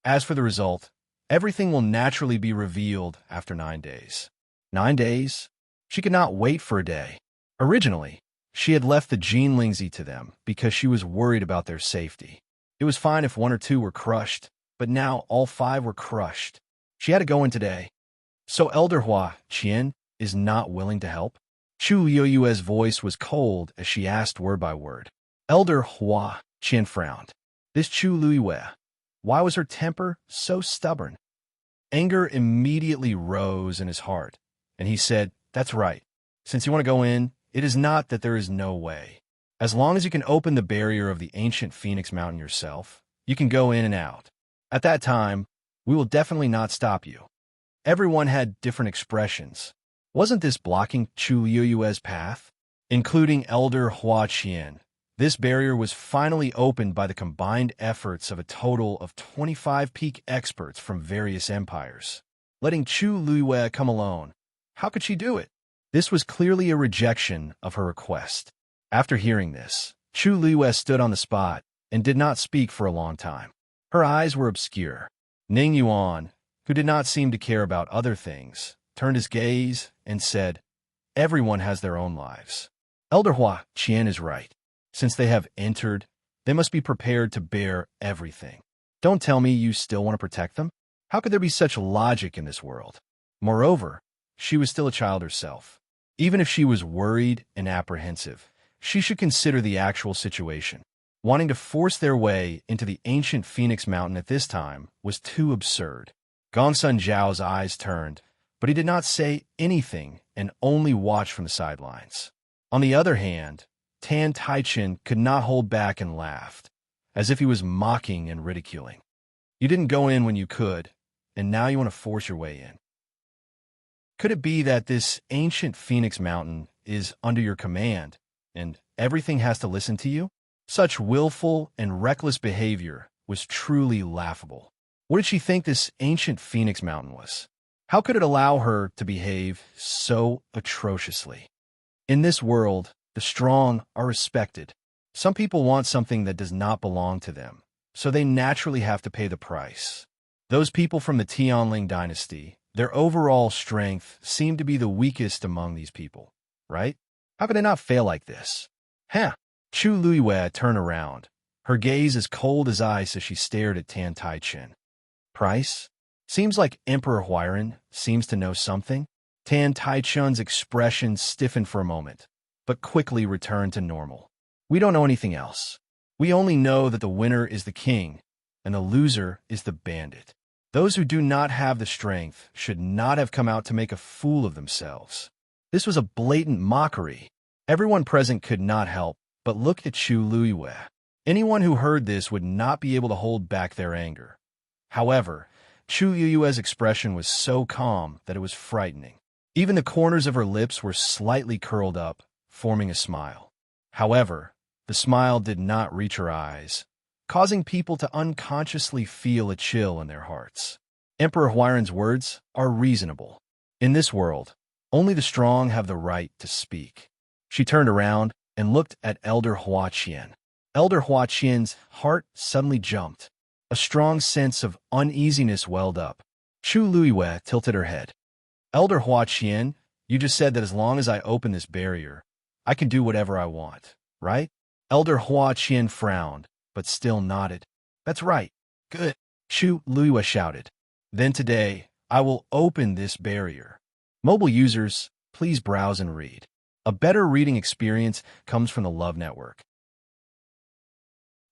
As for the result, everything will naturally be revealed after 9 days. 9 days? She could not wait for a day. Originally, she had left the Jinlingzi to them because she was worried about their safety. It was fine if 1 or 2 were crushed, but now all 5 were crushed. She had to go in today. So Elder Hua Qian is not willing to help? Chu Yueyue's voice was cold as she asked word by word. Elder Hua Qian frowned. This Chu Luiyue, why was her temper so stubborn? Anger immediately rose in his heart, and he said, "That's right. Since you want to go in, it is not that there is no way. As long as you can open the barrier of the ancient Phoenix Mountain yourself, you can go in and out. At that time, we will definitely not stop you." Everyone had different expressions. Wasn't this blocking Chu Yueyue's path? Including Elder Hua Qian. This barrier was finally opened by the combined efforts of a total of 25 peak experts from various empires. Letting Chu Luiyue come alone. How could she do it? This was clearly a rejection of her request. After hearing this, Chu Luiyue stood on the spot and did not speak for a long time. Her eyes were obscure. Ning Yuan, who did not seem to care about other things, turned his gaze and said, "Everyone has their own lives. Elder Hua Qian is right. Since they have entered, they must be prepared to bear everything. Don't tell me you still want to protect them? How could there be such logic in this world?" Moreover, she was still a child herself. Even if she was worried and apprehensive, she should consider the actual situation. Wanting to force their way into the ancient Phoenix Mountain at this time was too absurd. Gongsun Zhao's eyes turned, but he did not say anything and only watched from the sidelines. On the other hand, Tan Taichen could not hold back and laughed, as if he was mocking and ridiculing. You didn't go in when you could, and now you want to force your way in. Could it be that this ancient Phoenix Mountain is under your command, and everything has to listen to you? Such willful and reckless behavior was truly laughable. What did she think this ancient Phoenix Mountain was? How could it allow her to behave so atrociously? In this world, the strong are respected. Some people want something that does not belong to them, so they naturally have to pay the price. Those people from the Tianling dynasty, their overall strength seemed to be the weakest among these people, right? How could they not fail like this? Huh? Chu Luiyue turned around, her gaze as cold as ice as she stared at Tan Taichen. Price? Seems like Emperor Huairan seems to know something. Tan Taichen's expression stiffened for a moment, but quickly returned to normal. We don't know anything else. We only know that the winner is the king, and the loser is the bandit. Those who do not have the strength should not have come out to make a fool of themselves. This was a blatant mockery. Everyone present could not help but look at Chu Luiyue. Anyone who heard this would not be able to hold back their anger. However, Chu Yueyue's expression was so calm that it was frightening. Even the corners of her lips were slightly curled up, forming a smile. However, the smile did not reach her eyes, causing people to unconsciously feel a chill in their hearts. Emperor Huairan's words are reasonable. In this world, only the strong have the right to speak. She turned around and looked at Elder Hua Qian. Elder Hua Qian's heart suddenly jumped. A strong sense of uneasiness welled up. Chu Luiyue tilted her head. Elder Hua Qian, you just said that as long as I open this barrier, I can do whatever I want, right? Elder Hua Qian frowned, but still nodded. That's right. Good. Chu Luiyue shouted. Then today, I will open this barrier. Mobile users, please browse and read. A better reading experience comes from the Love Network.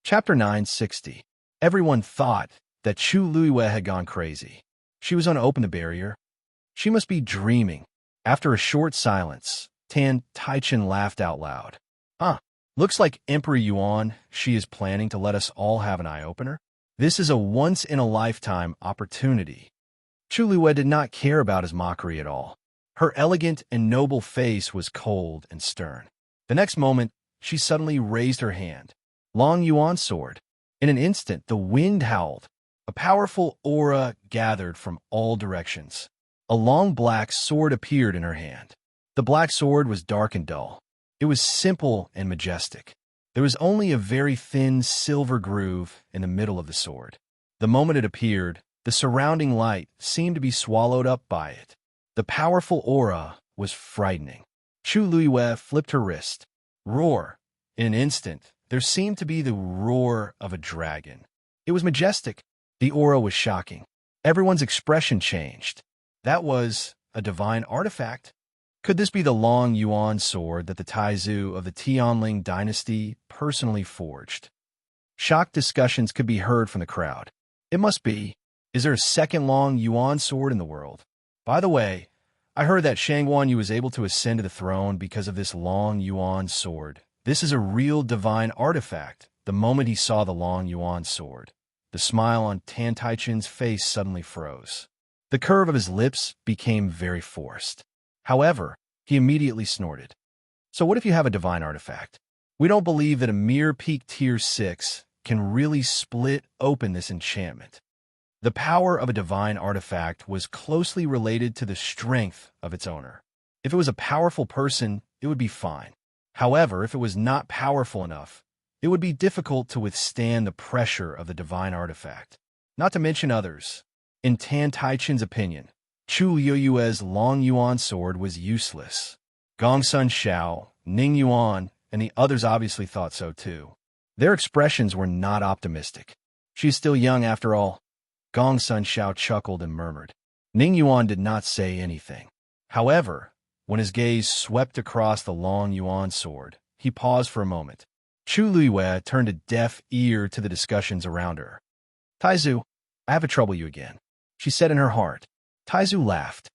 Chapter 960. Everyone thought that Chu Luiyue had gone crazy. She was going to open the barrier. She must be dreaming. After a short silence, Tan Taichen laughed out loud. Looks like Emperor Yuan, she is planning to let us all have an eye-opener. This is a once-in-a-lifetime opportunity. Chu Luiyue did not care about his mockery at all. Her elegant and noble face was cold and stern. The next moment, she suddenly raised her hand. Long Yuan's sword. In an instant, the wind howled. A powerful aura gathered from all directions. A long black sword appeared in her hand. The black sword was dark and dull. It was simple and majestic. There was only a very thin silver groove in the middle of the sword. The moment it appeared, the surrounding light seemed to be swallowed up by it. The powerful aura was frightening. Chu Luiyue flipped her wrist. Roar. In an instant, there seemed to be the roar of a dragon. It was majestic. The aura was shocking. Everyone's expression changed. That was a divine artifact. Could this be the Long Yuan sword that the Taizu of the Tianling dynasty personally forged? Shocked discussions could be heard from the crowd. It must be. Is there a second Long Yuan sword in the world? By the way, I heard that Shangguan Yu was able to ascend to the throne because of this Long Yuan sword. This is a real divine artifact. The moment he saw the Long Yuan sword, the smile on Tan Taichin's face suddenly froze. The curve of his lips became very forced. However, he immediately snorted. So what if you have a divine artifact? We don't believe that a mere peak tier 6 can really split open this enchantment. The power of a divine artifact was closely related to the strength of its owner. If it was a powerful person, it would be fine. However, if it was not powerful enough, it would be difficult to withstand the pressure of the divine artifact. Not to mention others. In Tan Taichin's opinion, Chu Liyue's Long Yuan sword was useless. Gongsun Xiao, Ning Yuan, and the others obviously thought so too. Their expressions were not optimistic. She's still young after all. Gongsun Xiao chuckled and murmured. Ning Yuan did not say anything. However, when his gaze swept across the Long Yuan sword, he paused for a moment. Chu Liyue turned a deaf ear to the discussions around her. Taizu, I have to trouble you again, she said in her heart. Taizu laughed.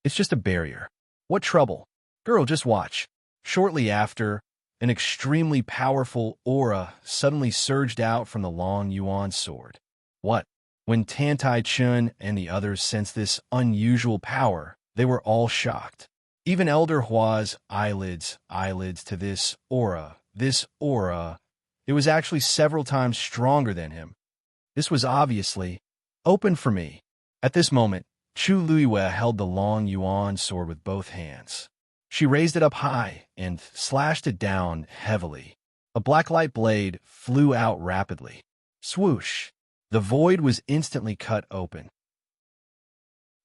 It's just a barrier. What trouble? Girl, just watch. Shortly after, an extremely powerful aura suddenly surged out from the Long Yuan sword. What? When Tan Taichun and the others sensed this unusual power, they were all shocked. Even Elder Hua's eyelids to this aura, it was actually several times stronger than him. This was obviously open for me. At this moment, Chu Liyue held the Long Yuan sword with both hands. She raised it up high and slashed it down heavily. A black light blade flew out rapidly. Swoosh! The void was instantly cut open.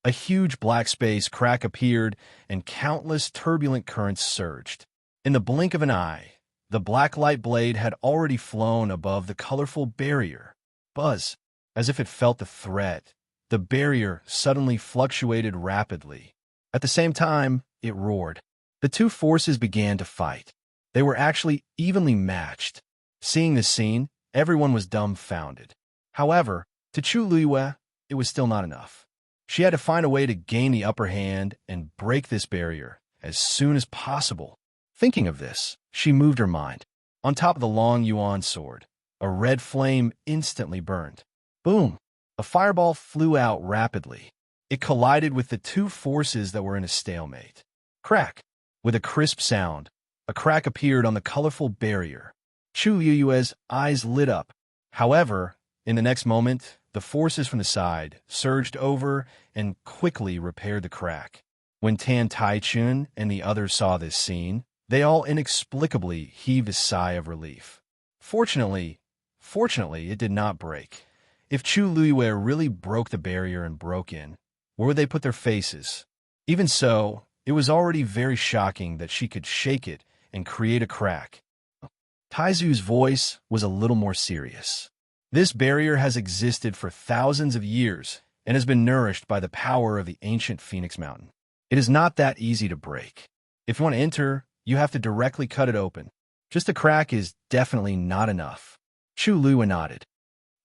A huge black space crack appeared, and countless turbulent currents surged. In the blink of an eye, the black light blade had already flown above the colorful barrier. Buzz! As if it felt the threat, the barrier suddenly fluctuated rapidly. At the same time, it roared. The two forces began to fight. They were actually evenly matched. Seeing this scene, everyone was dumbfounded. However, to Chu Liyue, it was still not enough. She had to find a way to gain the upper hand and break this barrier as soon as possible. Thinking of this, she moved her mind. On top of the Long Yuan sword, a red flame instantly burned. Boom! A fireball flew out rapidly. It collided with the two forces that were in a stalemate. Crack! With a crisp sound, a crack appeared on the colorful barrier. Chu Liyue's eyes lit up. However, in the next moment, the forces from the side surged over and quickly repaired the crack. When Tan Taichun and the others saw this scene, they all inexplicably heaved a sigh of relief. Fortunately, it did not break. If Chu Liyue really broke the barrier and broke in, where would they put their faces? Even so, it was already very shocking that she could shake it and create a crack. Taizu's voice was a little more serious. This barrier has existed for thousands of years and has been nourished by the power of the ancient Phoenix Mountain. It is not that easy to break. If you want to enter, you have to directly cut it open. Just a crack is definitely not enough. Chu Liyue nodded.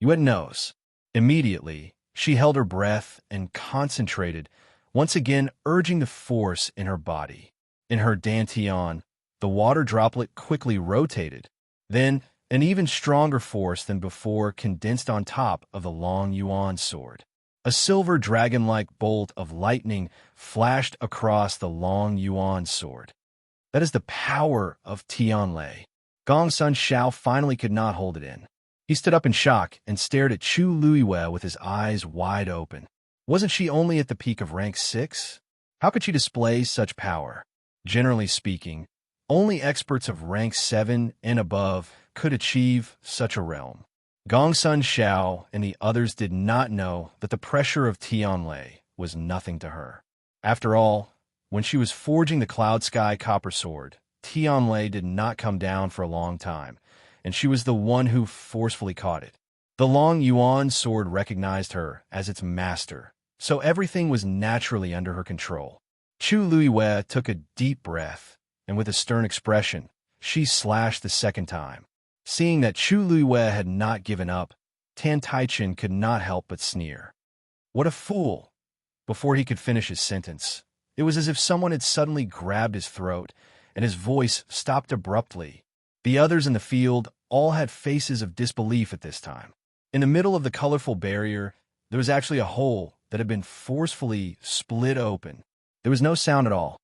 Yue knows. Immediately, she held her breath and concentrated, once again urging the force in her body. In her dantian, the water droplet quickly rotated. Then, an even stronger force than before condensed on top of the Long Yuan sword. A silver dragon-like bolt of lightning flashed across the Long Yuan sword. That is the power of Tianlei. Gongsun Xiao finally could not hold it in. He stood up in shock and stared at Chu Liyue with his eyes wide open. Wasn't she only at the peak of rank 6? How could she display such power? Generally speaking, only experts of rank 7 and above could achieve such a realm. Gongsun Xiao and the others did not know that the pressure of Tianlei was nothing to her. After all, when she was forging the Cloud Sky Copper Sword, Tianlei did not come down for a long time, and she was the one who forcefully caught it. The Long Yuan sword recognized her as its master, so everything was naturally under her control. Chu Luiwei took a deep breath, and with a stern expression, she slashed the second time. Seeing that Chu Luiwei had not given up, Tan Taichen could not help but sneer. What a fool! Before he could finish his sentence, it was as if someone had suddenly grabbed his throat, and his voice stopped abruptly. The others in the field all had faces of disbelief at this time. In the middle of the colorful barrier, there was actually a hole that had been forcefully split open. There was no sound at all.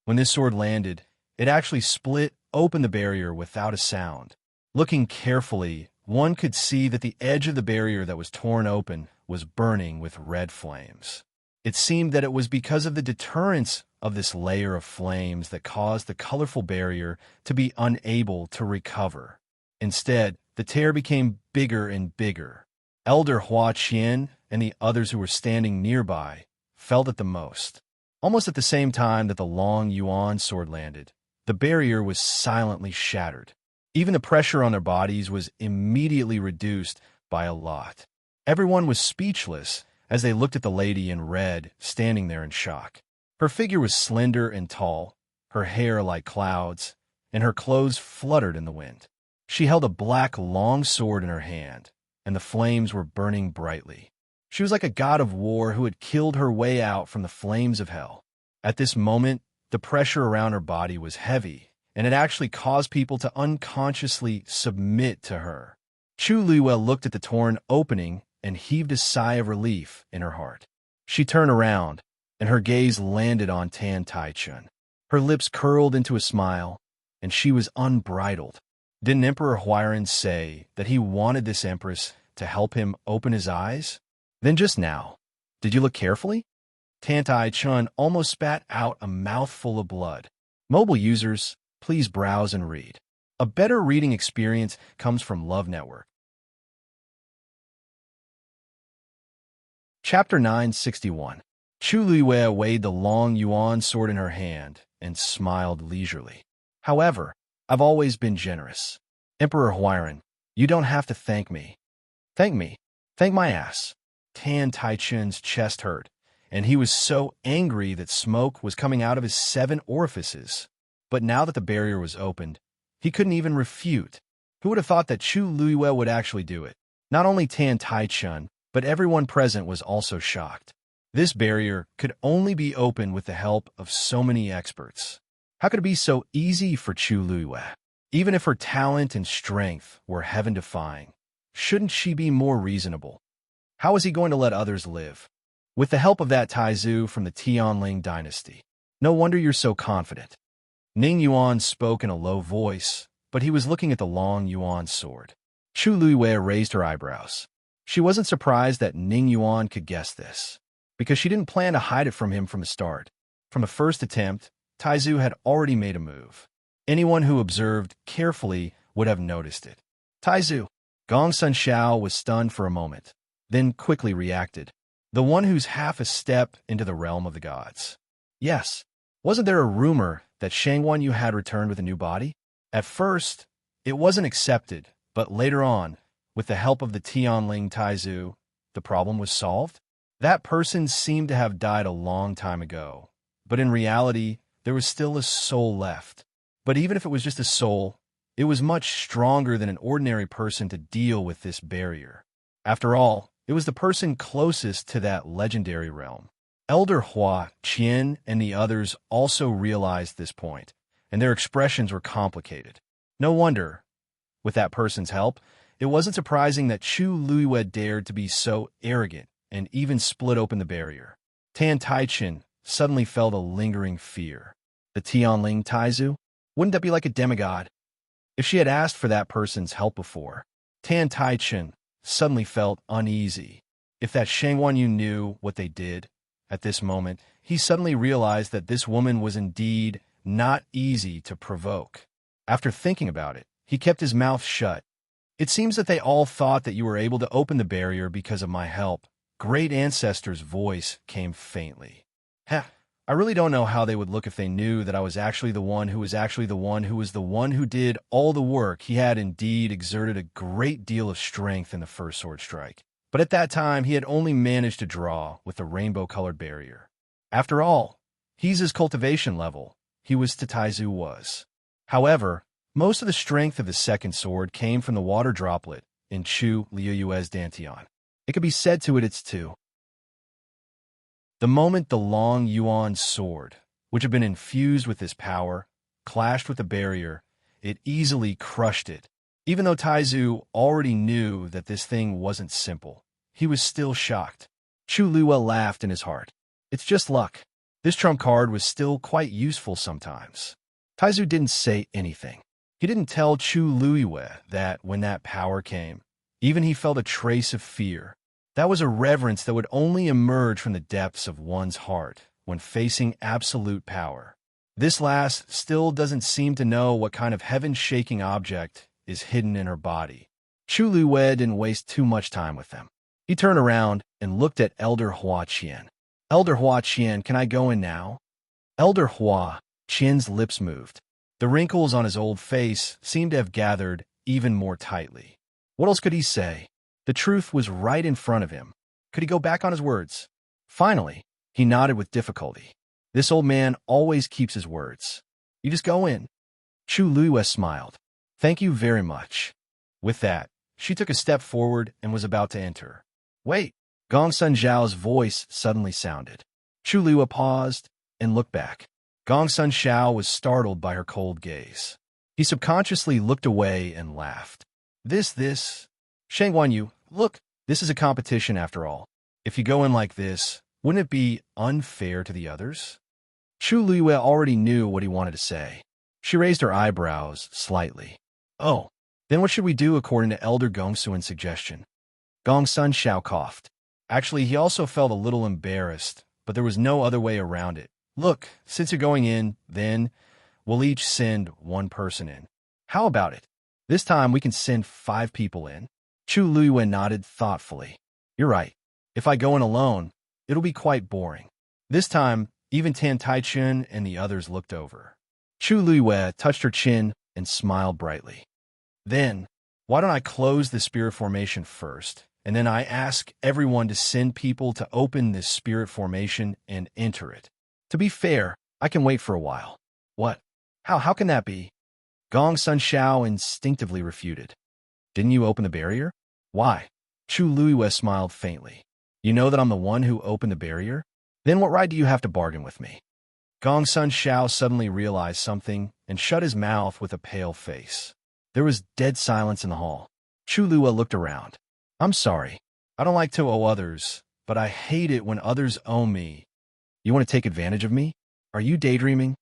When this sword landed, it actually split open the barrier without a sound. Looking carefully, one could see that the edge of the barrier that was torn open was burning with red flames. It seemed that it was because of the deterrence of this layer of flames that caused the colorful barrier to be unable to recover. Instead, the tear became bigger and bigger. Elder Hua Qian and the others who were standing nearby felt it the most. Almost at the same time that the long yuan sword landed, the barrier was silently shattered. Even the pressure on their bodies was immediately reduced by a lot. Everyone was speechless as they looked at the lady in red standing there in shock. Her figure was slender and tall, her hair like clouds, and her clothes fluttered in the wind. She held a black long sword in her hand, and the flames were burning brightly. She was like a god of war who had killed her way out from the flames of hell. At this moment, the pressure around her body was heavy, and it actually caused people to unconsciously submit to her. Chu Luiwei looked at the torn opening and heaved a sigh of relief in her heart. She turned around, and her gaze landed on Tan Taichen. Her lips curled into a smile, and she was unbridled. Didn't Emperor Huairan say that he wanted this empress to help him open his eyes? Then just now, did you look carefully? Tan Taichen almost spat out a mouthful of blood. Mobile users, please browse and read. A better reading experience comes from Love Network. Chapter 961. Chu Luiwei weighed the long yuan sword in her hand and smiled leisurely. However, I've always been generous. Emperor Huairan, you don't have to thank me. Thank me. Thank my ass. Tan Taichen's chest hurt, and he was so angry that smoke was coming out of his 7 orifices. But now that the barrier was opened, he couldn't even refute. Who would have thought that Chu Luiwei would actually do it? Not only Tan Taichen, but everyone present was also shocked. This barrier could only be opened with the help of so many experts. How could it be so easy for Chu Luiwei? Even if her talent and strength were heaven-defying, shouldn't she be more reasonable? How was he going to let others live? With the help of that Taizu from the Tianling dynasty. No wonder you're so confident. Ning Yuan spoke in a low voice, but he was looking at the long yuan sword. Chu Luiwei raised her eyebrows. She wasn't surprised that Ning Yuan could guess this, because she didn't plan to hide it from him from the start. From the first attempt, Taizu had already made a move. Anyone who observed carefully would have noticed it. Taizu. Gong Sun Xiao was stunned for a moment, then quickly reacted. The one who's half a step into the realm of the gods. Yes. Wasn't there a rumor that Shangguan Yu had returned with a new body? At first, it wasn't accepted, but later on, with the help of the Tianling Taizu, the problem was solved. That person seemed to have died a long time ago, but in reality, there was still a soul left. But even if it was just a soul, it was much stronger than an ordinary person to deal with this barrier. After all, it was the person closest to that legendary realm. Elder Hua Qian and the others also realized this point, and their expressions were complicated. No wonder, with that person's help, it wasn't surprising that Chu Luiwei dared to be so arrogant and even split open the barrier. Tan Taichen suddenly felt a lingering fear. The Tianling Taizu? Wouldn't that be like a demigod? If she had asked for that person's help before, Tan Taichen suddenly felt uneasy. If that Shangguan Yu knew what they did, at this moment, he suddenly realized that this woman was indeed not easy to provoke. After thinking about it, he kept his mouth shut. It seems that they all thought that you were able to open the barrier because of my help. Great Ancestor's voice came faintly. Heh, I really don't know how they would look if they knew that I was actually the one who was actually the one who was the one who did all the work. He had indeed exerted a great deal of strength in the first sword strike. But at that time, he had only managed to draw with the rainbow-colored barrier. After all, he's his cultivation level. He was to Taizu was. However, most of the strength of his second sword came from the water droplet in Chu Liuyue's Dantian. It could be said to it it's two. The moment the long Yuan sword, which had been infused with this power, clashed with the barrier, it easily crushed it. Even though Taizu already knew that this thing wasn't simple, he was still shocked. Chu Liyue laughed in his heart. It's just luck. This trump card was still quite useful sometimes. Taizu didn't say anything. He didn't tell Chu Liyue that when that power came, even he felt a trace of fear. That was a reverence that would only emerge from the depths of one's heart when facing absolute power. This last still doesn't seem to know what kind of heaven-shaking object is hidden in her body. Chu Liyue didn't waste too much time with them. He turned around and looked at Elder Hua Qian. Elder Hua Qian, can I go in now? Elder Hua Qian's lips moved. The wrinkles on his old face seemed to have gathered even more tightly. What else could he say? The truth was right in front of him. Could he go back on his words? Finally, he nodded with difficulty. This old man always keeps his words. You just go in. Chu Liyue smiled. Thank you very much. With that, she took a step forward and was about to enter. Wait! Gong Sun Zhao's voice suddenly sounded. Chu Liyue paused and looked back. Gong Sun Zhao was startled by her cold gaze. He subconsciously looked away and laughed. This. Shang Guanyu, look, this is a competition after all. If you go in like this, wouldn't it be unfair to the others? Chu Liyue already knew what he wanted to say. She raised her eyebrows slightly. Oh, then what should we do according to Elder Gongsuan's suggestion? Gong Sun Zhao coughed. Actually, he also felt a little embarrassed, but there was no other way around it. Look, since you're going in, then we'll each send one person in. How about it? This time we can send 5 people in. Chu Liyue nodded thoughtfully. You're right. If I go in alone, it'll be quite boring. This time, even Tan Taichun and the others looked over. Chu Liyue touched her chin and smiled brightly. Then, why don't I close the spirit formation first, and then I ask everyone to send people to open this spirit formation and enter it. To be fair, I can wait for a while. What? How can that be? Gong Sun Zhao instinctively refuted. Didn't you open the barrier? Why? Chu Liyue smiled faintly. You know that I'm the one who opened the barrier? Then what right do you have to bargain with me? Gong Sun Zhao suddenly realized something and shut his mouth with a pale face. There was dead silence in the hall. Chu Liyue looked around. I'm sorry. I don't like to owe others, but I hate it when others owe me. You want to take advantage of me? Are you daydreaming?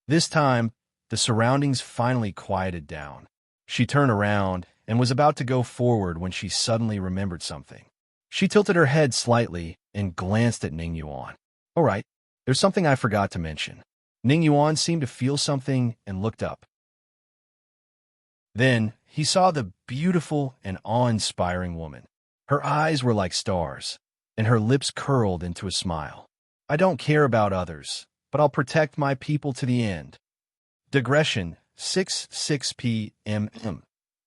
This time, the surroundings finally quieted down. She turned around and was about to go forward when she suddenly remembered something. She tilted her head slightly and glanced at Ning Yuan. All right, there's something I forgot to mention. Ning Yuan seemed to feel something and looked up. Then he saw the beautiful and awe-inspiring woman. Her eyes were like stars, and her lips curled into a smile. I don't care about others, but I'll protect my people to the end. Digression 66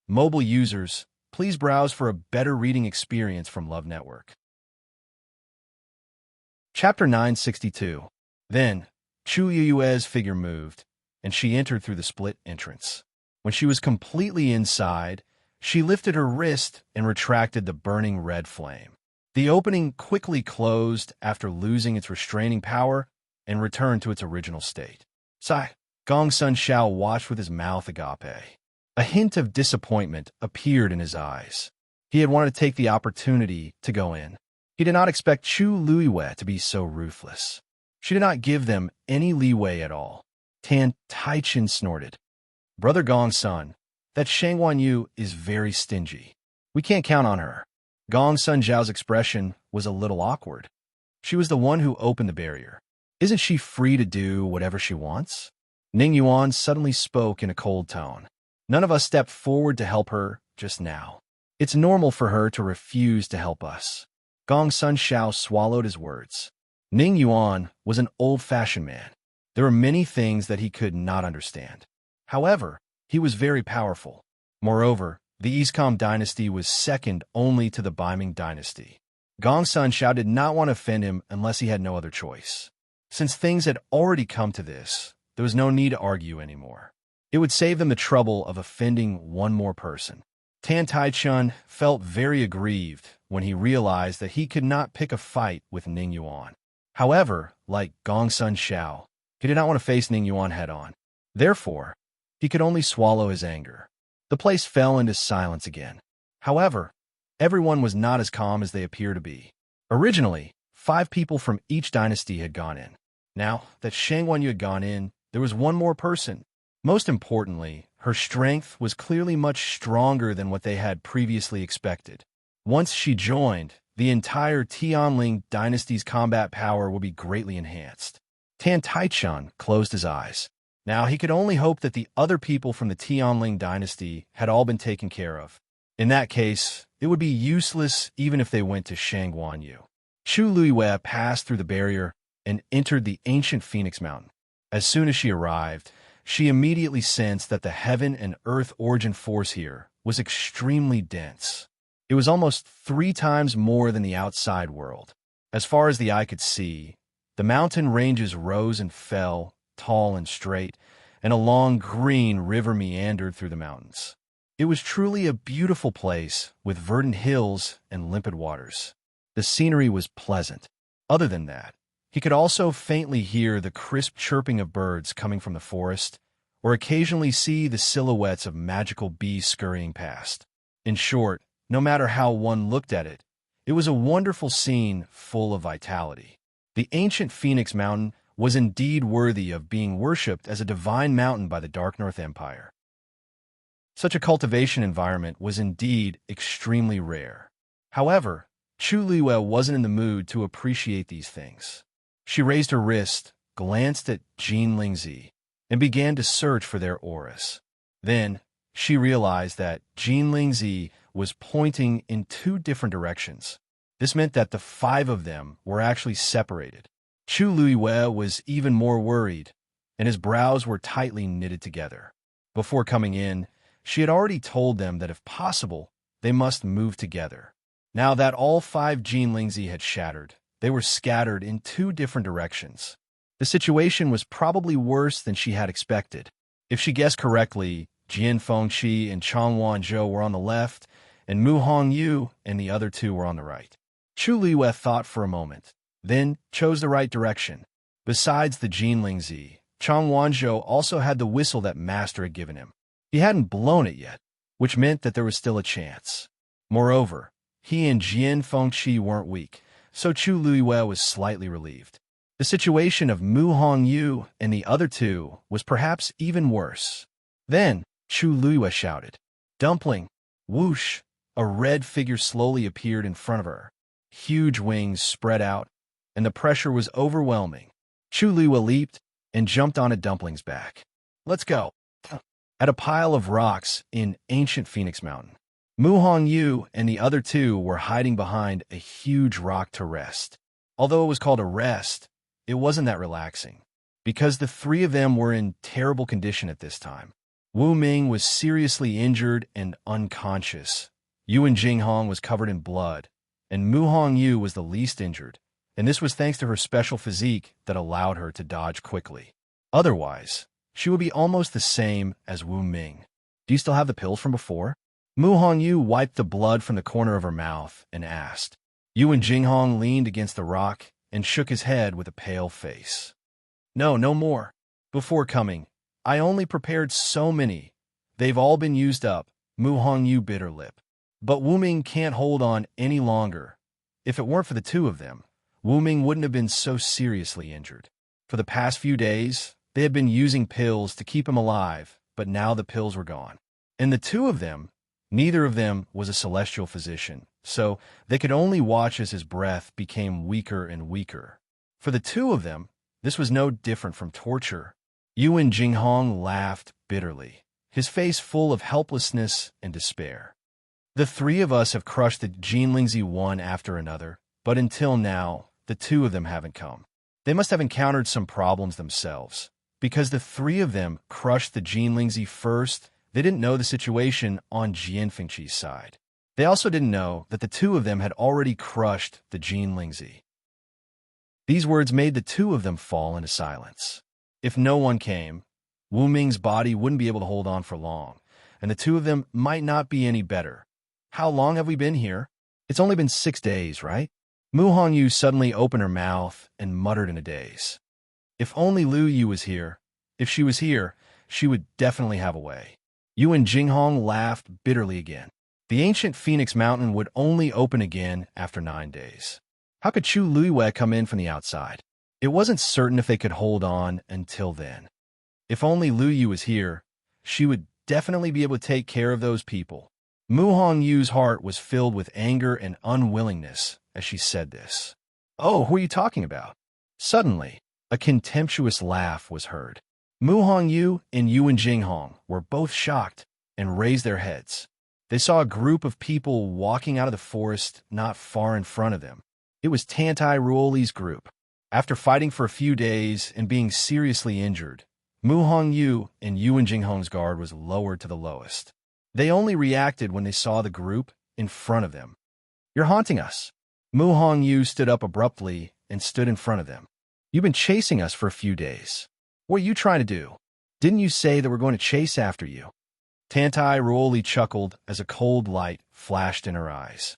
Mobile users, please browse for a better reading experience from Love Network. Chapter 962. Then, Chu Liyue's figure moved, and she entered through the split entrance. When she was completely inside, she lifted her wrist and retracted the burning red flame. The opening quickly closed after losing its restraining power and returned to its original state. Sigh. Gong Sun Zhao watched with his mouth agape. A hint of disappointment appeared in his eyes. He had wanted to take the opportunity to go in. He did not expect Chu Liyue to be so ruthless. She did not give them any leeway at all. Tan Taichun snorted. Brother Gong Sun, that Shang Guanyu is very stingy. We can't count on her. Gong Sun Zhao's expression was a little awkward. She was the one who opened the barrier. Isn't she free to do whatever she wants? Ning Yuan suddenly spoke in a cold tone. None of us stepped forward to help her just now. It's normal for her to refuse to help us. Gong Sun Zhao swallowed his words. Ning Yuan was an old-fashioned man. There were many things that he could not understand. However, he was very powerful. Moreover, The Eastcom dynasty was second only to the Biming dynasty. Gongsun Xiao did not want to offend him unless he had no other choice. Since things had already come to this, there was no need to argue anymore. It would save them the trouble of offending one more person. Tan Taichun felt very aggrieved when he realized that he could not pick a fight with Ning Yuan. However, like Gongsun Xiao, he did not want to face Ning Yuan head-on. Therefore, he could only swallow his anger. The place fell into silence again. However, everyone was not as calm as they appear to be. Originally, 5 people from each dynasty had gone in. Now that Shang Wanyu had gone in, there was one more person. Most importantly, her strength was clearly much stronger than what they had previously expected. Once she joined, the entire Tianling dynasty's combat power would be greatly enhanced. Tan Taichun closed his eyes. Now he could only hope that the other people from the Tianling dynasty had all been taken care of. In that case, it would be useless even if they went to Shang Wanyu. Chu Luiwei passed through the barrier and entered the ancient Phoenix Mountain. As soon as she arrived, she immediately sensed that the heaven and earth origin force here was extremely dense. It was almost 3 times more than the outside world. As far as the eye could see, the mountain ranges rose and fell, tall and straight, and a long green river meandered through the mountains. It was truly a beautiful place with verdant hills and limpid waters. The scenery was pleasant. Other than that, he could also faintly hear the crisp chirping of birds coming from the forest, or occasionally see the silhouettes of magical bees scurrying past. In short, no matter how one looked at it, it was a wonderful scene full of vitality. The ancient Phoenix Mountain was indeed worthy of being worshipped as a divine mountain by the Dark North Empire. Such a cultivation environment was indeed extremely rare. However, Chu Luiwei wasn't in the mood to appreciate these things. She raised her wrist, glanced at Jin Lingzi, and began to search for their auras. Then, she realized that Jin Lingzi was pointing in 2 different directions. This meant that the 5 of them were actually separated. Chu Luiwei was even more worried, and his brows were tightly knitted together. Before coming in, she had already told them that if possible, they must move together. Now that all 5 Jin Lingzi had shattered, they were scattered in 2 different directions. The situation was probably worse than she had expected. If she guessed correctly, Jian Fengqi and Chang Wanzhou were on the left, and Mu Hongyu and the other 2 were on the right. Chu Luiwei thought for a moment, then chose the right direction. Besides the Jin Lingzi, Chang Wanzhou also had the whistle that Master had given him. He hadn't blown it yet, which meant that there was still a chance. Moreover, he and Jian Fengqi weren't weak, so Chu Luiwei was slightly relieved. The situation of Mu Hongyu and the other 2 was perhaps even worse. Then, Chu Luiwei shouted, "Dumpling!" Whoosh! A red figure slowly appeared in front of her. Huge wings spread out, and the pressure was overwhelming. Chu Luiwei leaped and jumped onto Dumpling's back. "Let's go!" At a pile of rocks in ancient Phoenix Mountain, Mu Hongyu and the other 2 were hiding behind a huge rock to rest. Although it was called a rest, it wasn't that relaxing, because the 3 of them were in terrible condition at this time. Wu Ming was seriously injured and unconscious. Yuan Jinghong was covered in blood, and Mu Hongyu was the least injured, and this was thanks to her special physique that allowed her to dodge quickly. Otherwise, she would be almost the same as Wu Ming. "Do you still have the pills from before?" Mu Hongyu wiped the blood from the corner of her mouth and asked. Yuan Jinghong leaned against the rock and shook his head with a pale face. "No, no more. Before coming, I only prepared so many. They've all been used up," Mu Hongyu bit her lip. "But Wu Ming can't hold on any longer. If it weren't for the 2 of them, Wu Ming wouldn't have been so seriously injured. For the past few days, they had been using pills to keep him alive, but now the pills were gone. And the 2 of them, neither of them was a celestial physician, so they could only watch as his breath became weaker and weaker. For the 2 of them, this was no different from torture." Yuan Jinghong laughed bitterly, his face full of helplessness and despair. "The 3 of us have crushed the Jin Lingzi one after another, but until now, the 2 of them haven't come. They must have encountered some problems themselves, because the 3 of them crushed the Jin Lingzi first They didn't know the situation on Jian Fengqi's side. They also didn't know that the two of them had already crushed the Jin Lingzi. These words made the two of them fall into silence. If no one came, Wu Ming's body wouldn't be able to hold on for long, and the two of them might not be any better. How long have we been here? It's only been 6 days, right? Mu Hongyu suddenly opened her mouth and muttered in a daze. If only Lu Yu was here. If she was here, she would definitely have a way. Yu and Jinghong laughed bitterly again. The ancient Phoenix Mountain would only open again after 9 days. How could Chu Luiyue come in from the outside? It wasn't certain if they could hold on until then. If only Lu Yu was here, she would definitely be able to take care of those people. Mu Hongyu's heart was filled with anger and unwillingness as she said this. Oh, who are you talking about? Suddenly, a contemptuous laugh was heard. Mu Hongyu and Yuan Jinghong were both shocked and raised their heads. They saw a group of people walking out of the forest not far in front of them. It was Tantai Ruoli's group. After fighting for a few days and being seriously injured, Mu Hongyu and Yuan Jinghong's guard was lowered to the lowest. They only reacted when they saw the group in front of them. You're haunting us. Mu Hongyu stood up abruptly and stood in front of them. You've been chasing us for a few days. What are you trying to do? Didn't you say that we're going to chase after you? Tantai Ruoli chuckled as a cold light flashed in her eyes.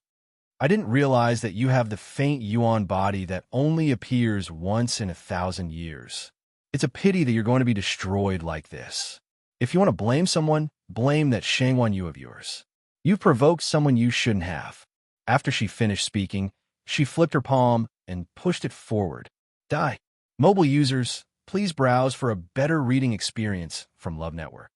I didn't realize that you have the faint Yuan body that only appears once in 1,000 years. It's a pity that you're going to be destroyed like this. If you want to blame someone, blame that Shangwan Yu of yours. You've provoked someone you shouldn't have. After she finished speaking, she flipped her palm and pushed it forward. Die. Mobile users, please browse for a better reading experience from Love Network.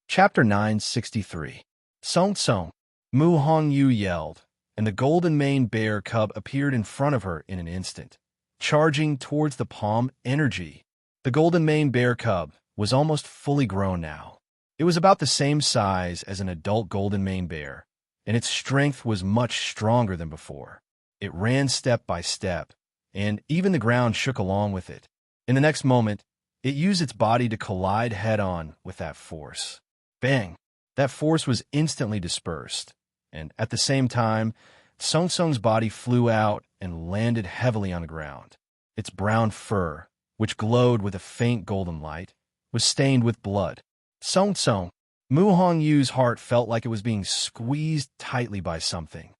Chapter 963. Song Song. Mu Hongyu yelled, and the golden-maned bear cub appeared in front of her in an instant, charging towards the palm energy. The golden-maned bear cub was almost fully grown now. It was about the same size as an adult golden-maned bear, and its strength was much stronger than before. It ran step by step, and even the ground shook along with it. In the next moment, it used its body to collide head-on with that force. Bang! That force was instantly dispersed, and at the same time, Song Song's body flew out and landed heavily on the ground. Its brown fur, which glowed with a faint golden light, was stained with blood. Song Song. Mu Hongyu's heart felt like it was being squeezed tightly by something.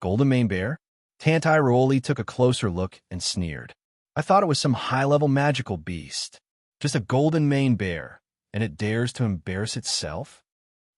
Golden Mane Bear? Tantai Ruoli took a closer look and sneered. I thought it was some high-level magical beast. Just a golden mane bear, and it dares to embarrass itself?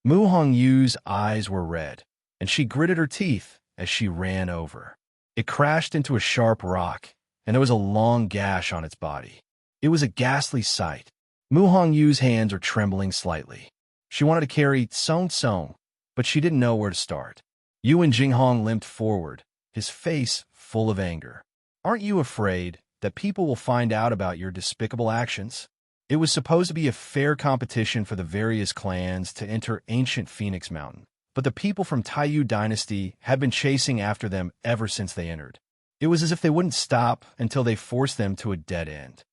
Mu Hongyu's eyes were red, and she gritted her teeth as she ran over. It crashed into a sharp rock, and there was a long gash on its body. It was a ghastly sight. Mu Hongyu's hands were trembling slightly. She wanted to carry Song Song, but she didn't know where to start. Yuan Jinghong limped forward, his face full of anger. Aren't you afraid that people will find out about your despicable actions? It was supposed to be a fair competition for the various clans to enter ancient Phoenix Mountain, but the people from Taiyu Dynasty had been chasing after them ever since they entered. It was as if they wouldn't stop until they forced them to a dead end.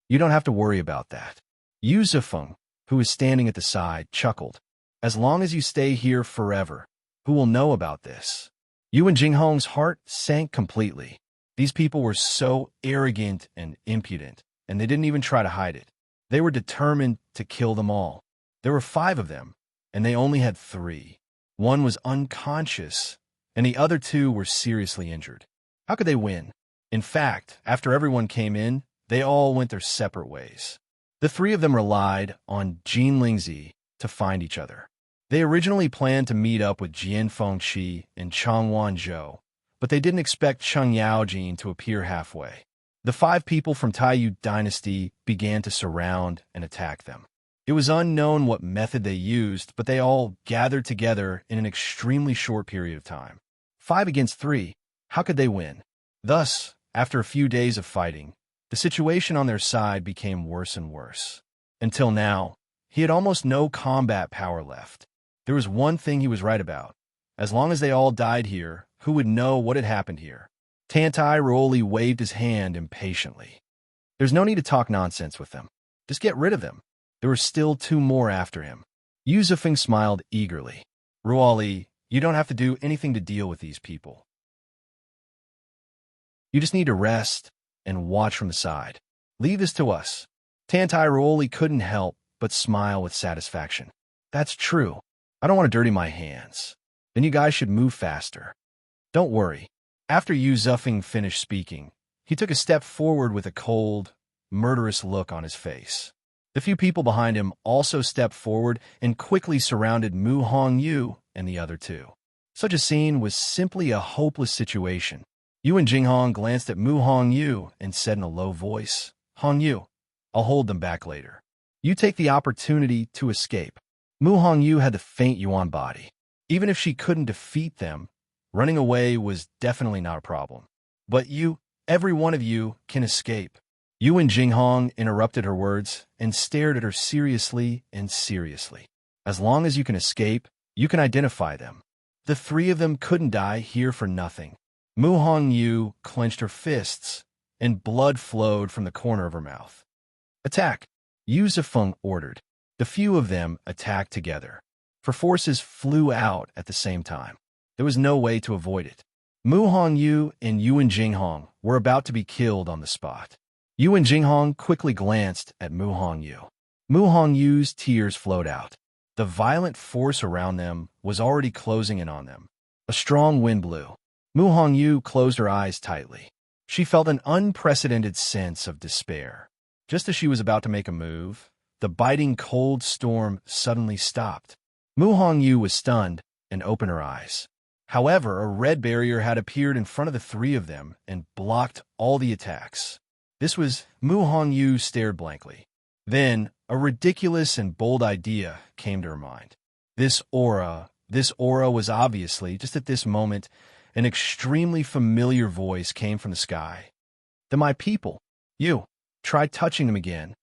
You don't have to worry about that. Yu Zifeng, who was standing at the side, chuckled. As long as you stay here forever, who will know about this? Yuan Jinghong's heart sank completely. These people were so arrogant and impudent, and they didn't even try to hide it. They were determined to kill them all. There were 5 of them, and they only had 3. One was unconscious, and the other 2 were seriously injured. How could they win? In fact, after everyone came in, they all went their separate ways. The 3 of them relied on Jin Lingzi to find each other. They originally planned to meet up with Jian Fengqi and Changwan Zhou, but they didn't expect Cheng Yaojin to appear halfway. The 5 people from Taiyu Dynasty began to surround and attack them. It was unknown what method they used, but they all gathered together in an extremely short period of time. 5 against 3, how could they win? Thus, after a few days of fighting, the situation on their side became worse and worse. Until now, he had almost no combat power left. There was one thing he was right about. As long as they all died here, who would know what had happened here? Tantai Ruoli waved his hand impatiently. There's no need to talk nonsense with them. Just get rid of them. There were still 2 more after him. Yu Zifeng smiled eagerly. Ruoli, you don't have to do anything to deal with these people. You just need to rest and watch from the side. Leave this to us. Tantai Ruoli couldn't help but smile with satisfaction. That's true. I don't want to dirty my hands. Then you guys should move faster. Don't worry. After Yu Zifeng finished speaking, he took a step forward with a cold, murderous look on his face. The few people behind him also stepped forward and quickly surrounded Mu Hongyu and the other 2. Such a scene was simply a hopeless situation. Yu and Jinghong glanced at Mu Hongyu and said in a low voice, Hongyu, I'll hold them back later. You take the opportunity to escape. Mu Hongyu had the faint Yuan body. Even if she couldn't defeat them, running away was definitely not a problem. But you, every one of you, can escape. Yu and Jinghong interrupted her words and stared at her seriously and seriously. As long as you can escape, you can identify them. The 3 of them couldn't die here for nothing. Mu Hongyu clenched her fists, and blood flowed from the corner of her mouth. Attack! Yu Zifeng ordered. The few of them attacked together. For forces flew out at the same time. There was no way to avoid it. Mu Hongyu and Yu and Jinghong were about to be killed on the spot. Yu and Jinghong quickly glanced at Mu Hongyu. Mu Hongyu's tears flowed out. The violent force around them was already closing in on them. A strong wind blew. Mu Hongyu closed her eyes tightly. She felt an unprecedented sense of despair. Just as she was about to make a move, the biting cold storm suddenly stopped. Mu Hongyu was stunned and opened her eyes. However, a red barrier had appeared in front of the 3 of them and blocked all the attacks. This was Mu Hongyu stared blankly. Then, a ridiculous and bold idea came to her mind. This aura was obviously, just at this moment, an extremely familiar voice came from the sky. They're my people. You, try touching them again.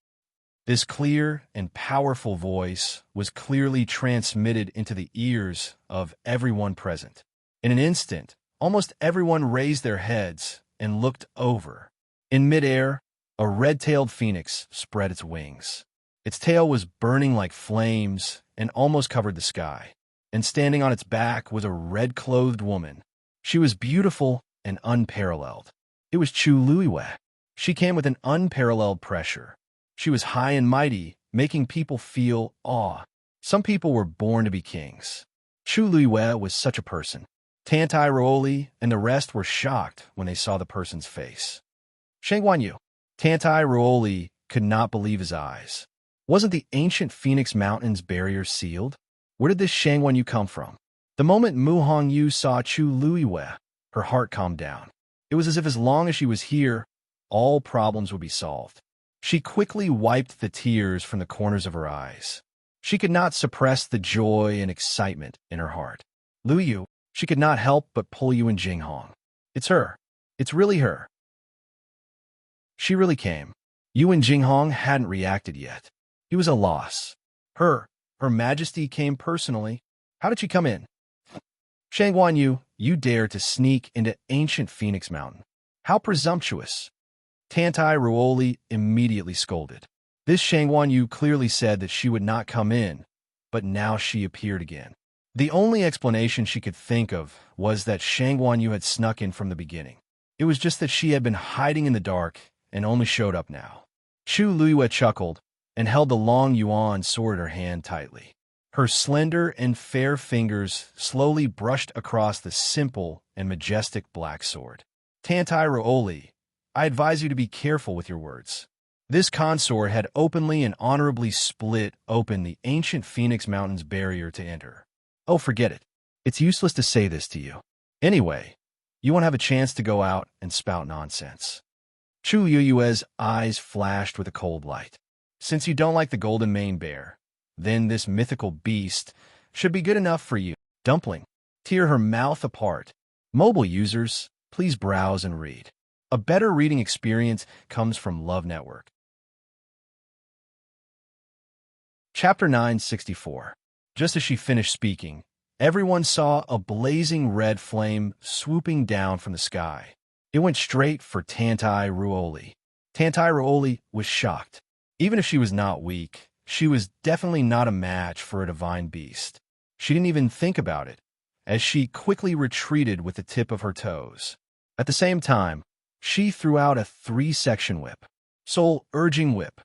This clear and powerful voice was clearly transmitted into the ears of everyone present. In an instant, almost everyone raised their heads and looked over. In midair, a red-tailed phoenix spread its wings. Its tail was burning like flames and almost covered the sky. And standing on its back was a red-clothed woman. She was beautiful and unparalleled. It was Chu Luiwe. She came with an unparalleled pressure. She was high and mighty, making people feel awe. Some people were born to be kings. Chu Luiwe was such a person. Tantai Ruoli and the rest were shocked when they saw the person's face. Shangguanyu. Tantai Ruoli could not believe his eyes. Wasn't the ancient Phoenix Mountains barrier sealed? Where did this Shangguanyu come from? The moment Mu Hongyu saw Chu Luiwe, her heart calmed down. It was as if as long as she was here, all problems would be solved. She quickly wiped the tears from the corners of her eyes. She could not suppress the joy and excitement in her heart. Lu Yu, she could not help but pull Yu and Jinghong. It's her. It's really her. She really came. Yu and Jinghong hadn't reacted yet. He was a loss. Her Majesty came personally. How did she come in? Shangguanyu, you dare to sneak into ancient Phoenix Mountain. How presumptuous. Tantai Ruoli immediately scolded. This Shangguanyu clearly said that she would not come in, but now she appeared again. The only explanation she could think of was that Shangguanyu had snuck in from the beginning. It was just that she had been hiding in the dark and only showed up now. Chu Luiwe chuckled and held the long yuan sword in her hand tightly. Her slender and fair fingers slowly brushed across the simple and majestic black sword. Tantai Ruoli, I advise you to be careful with your words. This consort had openly and honorably split open the ancient Phoenix Mountains barrier to enter. Oh, forget it. It's useless to say this to you. Anyway, you won't have a chance to go out and spout nonsense. Chu Yuyue's eyes flashed with a cold light. Since you don't like the golden mane bear, then this mythical beast should be good enough for you. Dumpling. Tear her mouth apart. Mobile users, please browse and read. A better reading experience comes from Love Network. Chapter 964. Just as she finished speaking, everyone saw a blazing red flame swooping down from the sky. It went straight for Tantai Ruoli. Tantai Ruoli was shocked. Even if she was not weak, She was definitely not a match for a divine beast. She didn't even think about it, as she quickly retreated with the tip of her toes. At the same time, she threw out a 3-section whip. Soul-urging whip.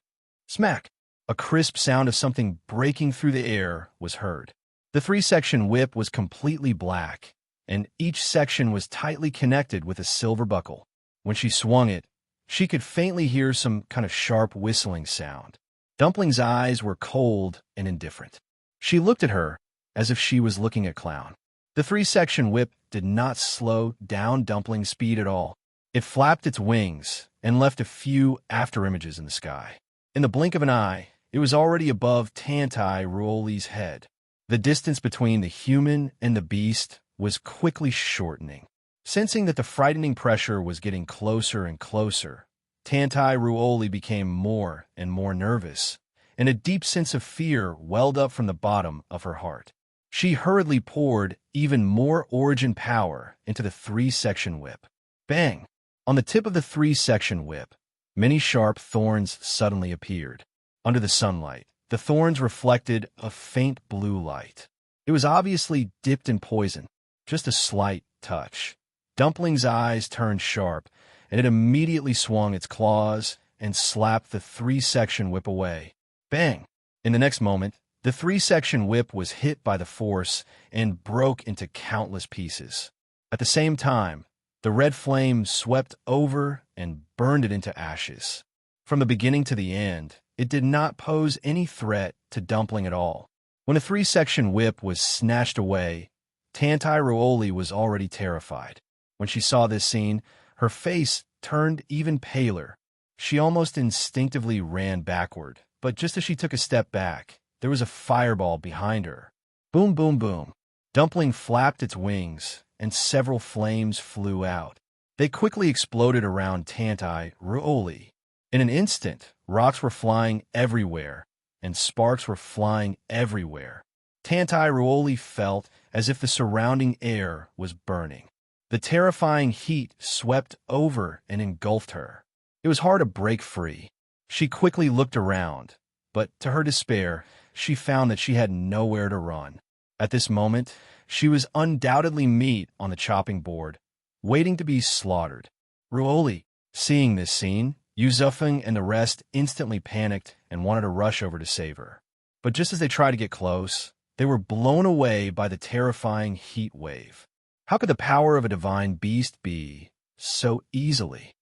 Smack! A crisp sound of something breaking through the air was heard. The 3-section whip was completely black, and each section was tightly connected with a silver buckle. When she swung it, she could faintly hear some kind of sharp whistling sound. Dumpling's eyes were cold and indifferent. She looked at her as if she was looking at Clown. The 3-section whip did not slow down Dumpling's speed at all. It flapped its wings and left a few afterimages in the sky. In the blink of an eye, it was already above Tantai Ruoli's head. The distance between the human and the beast was quickly shortening. Sensing that the frightening pressure was getting closer and closer, Tantai Ruoli became more and more nervous, and a deep sense of fear welled up from the bottom of her heart. She hurriedly poured even more origin power into the 3-section whip. Bang! On the tip of the 3-section whip, many sharp thorns suddenly appeared. Under the sunlight, the thorns reflected a faint blue light. It was obviously dipped in poison, just a slight touch. Dumpling's eyes turned sharp, and it immediately swung its claws and slapped the 3-section whip away. Bang! In the next moment, the 3-section whip was hit by the force and broke into countless pieces. At the same time, the red flame swept over and burned it into ashes. From the beginning to the end, it did not pose any threat to Dumpling at all. When the 3-section whip was snatched away, Tantai Ruoli was already terrified. When she saw this scene, her face turned even paler. She almost instinctively ran backward, but just as she took a step back, there was a fireball behind her. Boom, boom, boom. Dumpling flapped its wings, and several flames flew out. They quickly exploded around Tantai Ruoli. In an instant, rocks were flying everywhere, and sparks were flying everywhere. Tantai Ruoli felt as if the surrounding air was burning. The terrifying heat swept over and engulfed her. It was hard to break free. She quickly looked around, but to her despair, she found that she had nowhere to run. At this moment, she was undoubtedly meat on the chopping board, waiting to be slaughtered. Ruoli, seeing this scene, Yuzufeng and the rest instantly panicked and wanted to rush over to save her. But just as they tried to get close, they were blown away by the terrifying heat wave. How could the power of a divine beast be so easily?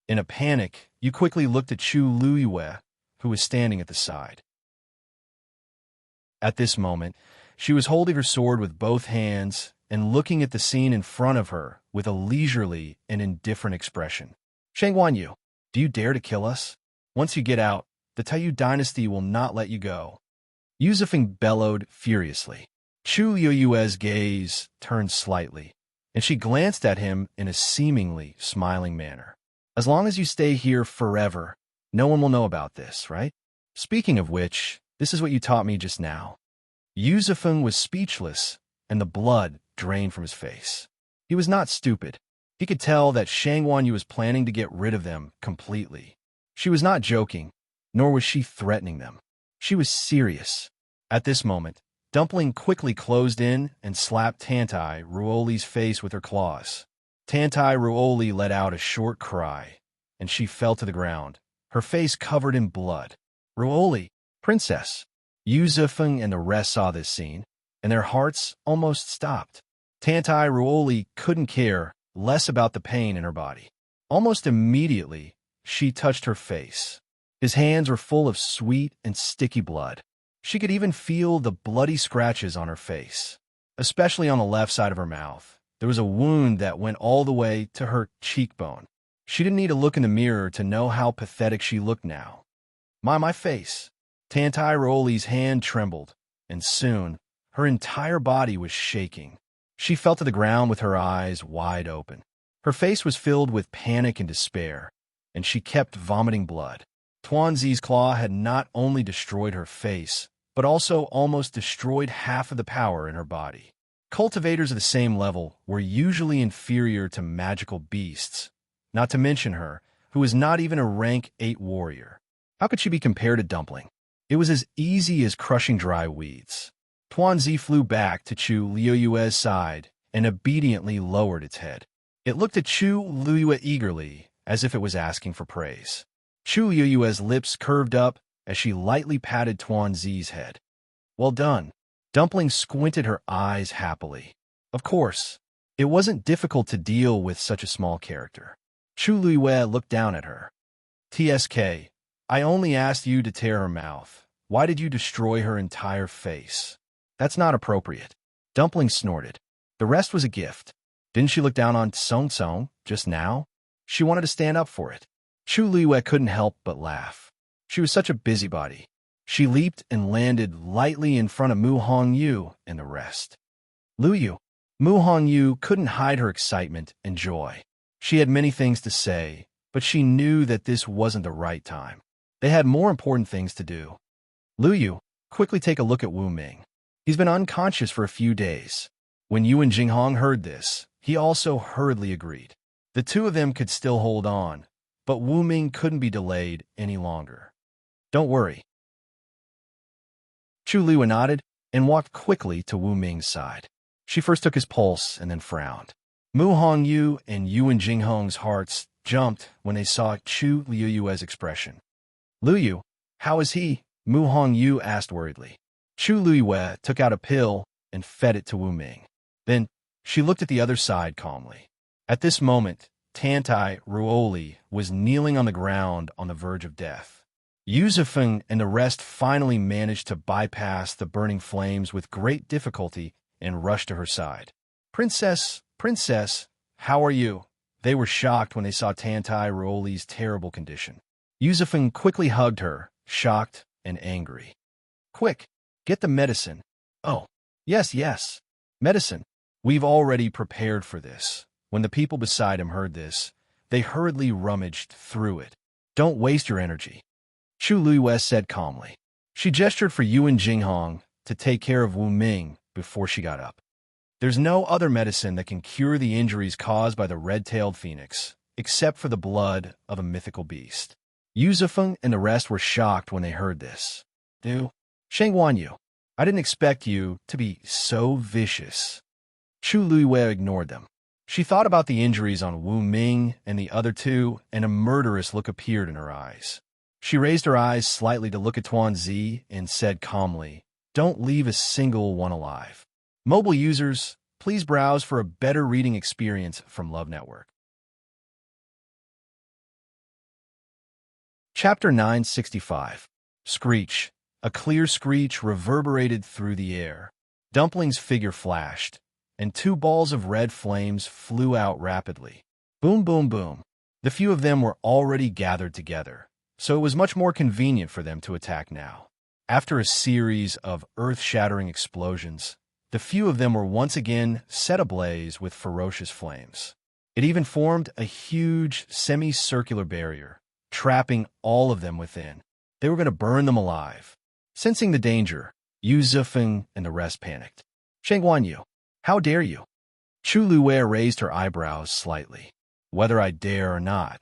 In a panic, you quickly looked at Chu Luiyue, who was standing at the side. At this moment, she was holding her sword with both hands and looking at the scene in front of her with a leisurely and indifferent expression. Shangguanyu, do you dare to kill us? Once you get out, the Taiyu dynasty will not let you go. Yuzufeng bellowed furiously. Chu Yueyue's gaze turned slightly, and she glanced at him in a seemingly smiling manner. As long as you stay here forever, no one will know about this, right? Speaking of which, this is what you taught me just now. Yuzufeng was speechless, and the blood drained from his face. He was not stupid. He could tell that Shangguanyu was planning to get rid of them completely. She was not joking, nor was she threatening them. She was serious. At this moment, Dumpling quickly closed in and slapped Tantai Ruoli's face with her claws. Tantai Ruoli let out a short cry, and she fell to the ground, her face covered in blood. Ruoli, princess! Yuzufeng and the rest saw this scene, and their hearts almost stopped. Tantai Ruoli couldn't care less about the pain in her body. Almost immediately, she touched her face. His hands were full of sweet and sticky blood. She could even feel the bloody scratches on her face. Especially on the left side of her mouth, there was a wound that went all the way to her cheekbone. She didn't need to look in the mirror to know how pathetic she looked now. My face. Tantai Ruoli's hand trembled, and soon, her entire body was shaking. She fell to the ground with her eyes wide open. Her face was filled with panic and despair, and she kept vomiting blood. Tuanzi's claw had not only destroyed her face, but also almost destroyed half of the power in her body. Cultivators of the same level were usually inferior to magical beasts, not to mention her, who was not even a rank 8 warrior. How could she be compared to Dumpling? It was as easy as crushing dry weeds. Tuanzi flew back to Chu Liuyue's side and obediently lowered its head. It looked at Chu Liuyue eagerly, as if it was asking for praise. Chu Liuyue's lips curved up as she lightly patted Tuanzi's head. "Well done." Dumpling squinted her eyes happily. Of course, it wasn't difficult to deal with such a small character. Chu Liuyue looked down at her. "TSK, I only asked you to tear her mouth. Why did you destroy her entire face? That's not appropriate." Dumpling snorted. "The rest was a gift. Didn't she look down on Song Song just now? She wanted to stand up for it." Chu Liuyue couldn't help but laugh. She was such a busybody. She leaped and landed lightly in front of Mu Hongyu and the rest. Liu. Mu Hongyu couldn't hide her excitement and joy. She had many things to say, but she knew that this wasn't the right time. They had more important things to do. "Liu, quickly take a look at Wu Ming. He's been unconscious for a few days." When Yuan Jinghong heard this, he also hurriedly agreed. The two of them could still hold on, but Wu Ming couldn't be delayed any longer. "Don't worry." Chu Liu nodded and walked quickly to Wu Ming's side. She first took his pulse and then frowned. Mu Hongyu and Yuan Jinghong's hearts jumped when they saw Chu Liuyue's expression. "Liu, how is he?" Mu Hongyu asked worriedly. Chu Liuyue took out a pill and fed it to Wu Ming. Then she looked at the other side calmly. At this moment, Tantai Ruoli was kneeling on the ground on the verge of death. Yu Zifeng and the rest finally managed to bypass the burning flames with great difficulty and rushed to her side. Princess, how are you?" They were shocked when they saw Tantai Ruoli's terrible condition. Yu Zifeng quickly hugged her, shocked and angry. "Quick, get the medicine." "Oh, yes. Medicine. We've already prepared for this." When the people beside him heard this, they hurriedly rummaged through it. "Don't waste your energy," Chu Liuyue said calmly. She gestured for Yuan Jinghong to take care of Wu Ming before she got up. "There's no other medicine that can cure the injuries caused by the red-tailed phoenix, except for the blood of a mythical beast." Yu Zifeng and the rest were shocked when they heard this. Sheng Wanyu, I didn't expect you to be so vicious." Chu Liuyue ignored them. She thought about the injuries on Wu Ming and the other two, and a murderous look appeared in her eyes. She raised her eyes slightly to look at Tuanzi and said calmly, "Don't leave a single one alive." Mobile users, please browse for a better reading experience from Love Network. Chapter 965. Screech. A clear screech reverberated through the air. Dumpling's figure flashed, and two balls of red flames flew out rapidly. Boom, boom, boom. The few of them were already gathered together, so it was much more convenient for them to attack now. After a series of earth-shattering explosions, the few of them were once again set ablaze with ferocious flames. It even formed a huge semicircular barrier, trapping all of them within. They were going to burn them alive. Sensing the danger, Yu Zifeng and the rest panicked. "Sheng Wanyu, how dare you?" Chu Liuyue raised her eyebrows slightly. "Whether I dare or not,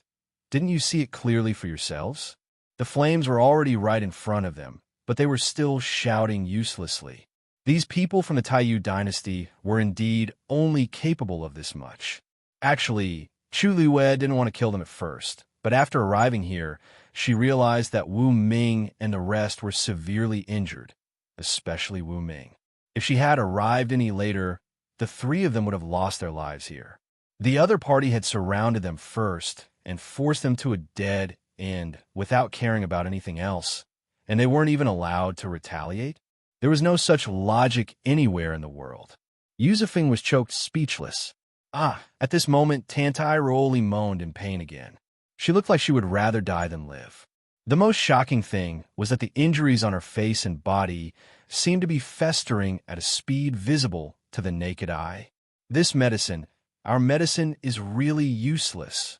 didn't you see it clearly for yourselves?" The flames were already right in front of them, but they were still shouting uselessly. These people from the Taiyu dynasty were indeed only capable of this much. Actually, Chu Liuyue didn't want to kill them at first, but after arriving here, she realized that Wu Ming and the rest were severely injured, especially Wu Ming. If she had arrived any later, the three of them would have lost their lives here. The other party had surrounded them first and forced them to a dead end without caring about anything else, and they weren't even allowed to retaliate. There was no such logic anywhere in the world. Yu Zifeng was choked speechless. At this moment, Tantai Ruoli moaned in pain again. She looked like she would rather die than live. The most shocking thing was that the injuries on her face and body seemed to be festering at a speed visible to the naked eye. This medicine, our medicine, is really useless.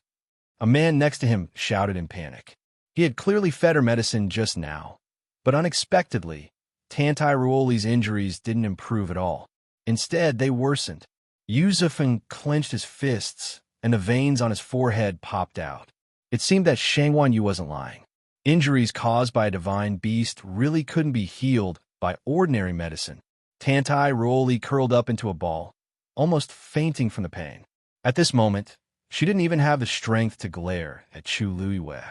A man next to him shouted in panic. He had clearly fed her medicine just now, but unexpectedly, Tantai Ruoli's injuries didn't improve at all. Instead, they worsened. Yu Zifeng clenched his fists, and the veins on his forehead popped out. It seemed that Sheng Wanyu wasn't lying. Injuries caused by a divine beast really couldn't be healed by ordinary medicine. Tantai Roly curled up into a ball, almost fainting from the pain. At this moment, she didn't even have the strength to glare at Chu Luiwei.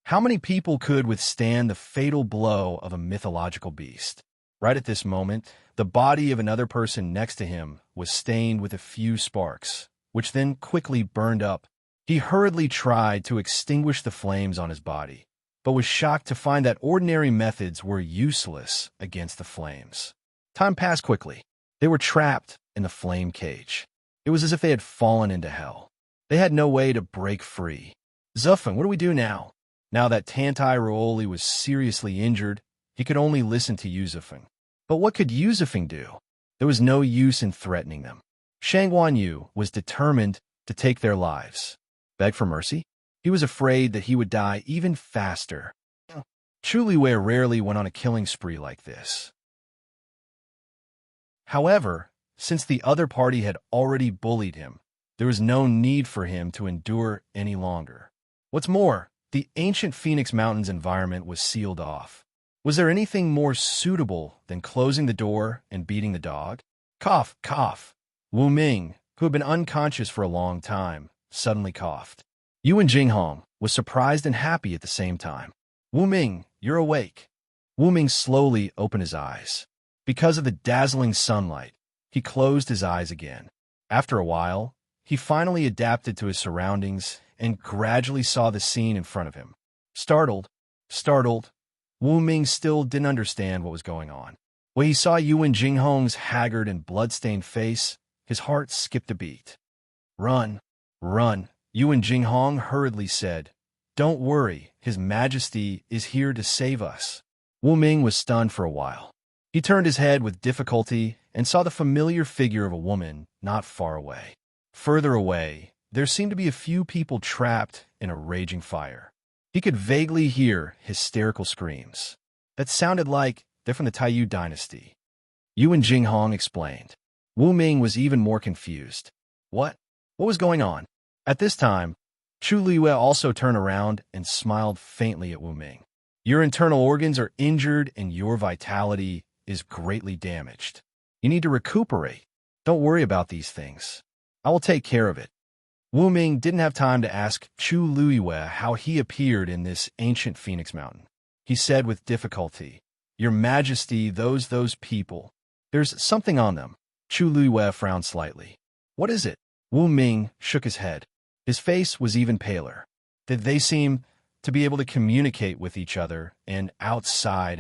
How many people could withstand the fatal blow of a mythological beast? Right at this moment, the body of another person next to him was stained with a few sparks, which then quickly burned up. He hurriedly tried to extinguish the flames on his body, but was shocked to find that ordinary methods were useless against the flames. Time passed quickly. They were trapped in the flame cage. It was as if they had fallen into hell. They had no way to break free. Zufeng, what do we do now? Now that Tantai Rooli was seriously injured, he could only listen to Yuzufeng. But what could Yuzufeng do? There was no use in threatening them. Shangguan Yu was determined to take their lives. Beg for mercy? He was afraid that he would die even faster. Chu Liwei rarely went on a killing spree like this. However, since the other party had already bullied him, there was no need for him to endure any longer. What's more, the ancient Phoenix Mountains environment was sealed off. Was there anything more suitable than closing the door and beating the dog? Cough, cough. Wu Ming, who had been unconscious for a long time, suddenly coughed. Yuan Jinghong was surprised and happy at the same time. Wu Ming, you're awake. Wu Ming slowly opened his eyes. Because of the dazzling sunlight, he closed his eyes again. After a while, he finally adapted to his surroundings and gradually saw the scene in front of him. Startled, Wu Ming still didn't understand what was going on. When he saw Yuan Jinghong's haggard and blood-stained face, his heart skipped a beat. Run, run, Yuan Jinghong hurriedly said. Don't worry, His Majesty is here to save us. Wu Ming was stunned for a while. He turned his head with difficulty and saw the familiar figure of a woman not far away. Further away, there seemed to be a few people trapped in a raging fire. He could vaguely hear hysterical screams. That sounded like they're from the Taiyu dynasty. Yuan Jinghong explained. Wu Ming was even more confused. What? What was going on? At this time, Chu Liwei also turned around and smiled faintly at Wu Ming. Your internal organs are injured and your vitality is greatly damaged. You need to recuperate. Don't worry about these things. I will take care of it. Wu Ming didn't have time to ask Chu Liwei how he appeared in this ancient Phoenix Mountain. He said with difficulty, Your Majesty, those people. There's something on them. Chu Liwei frowned slightly. What is it? Wu Ming shook his head. His face was even paler. Did they seem to be able to communicate with each other, and outside,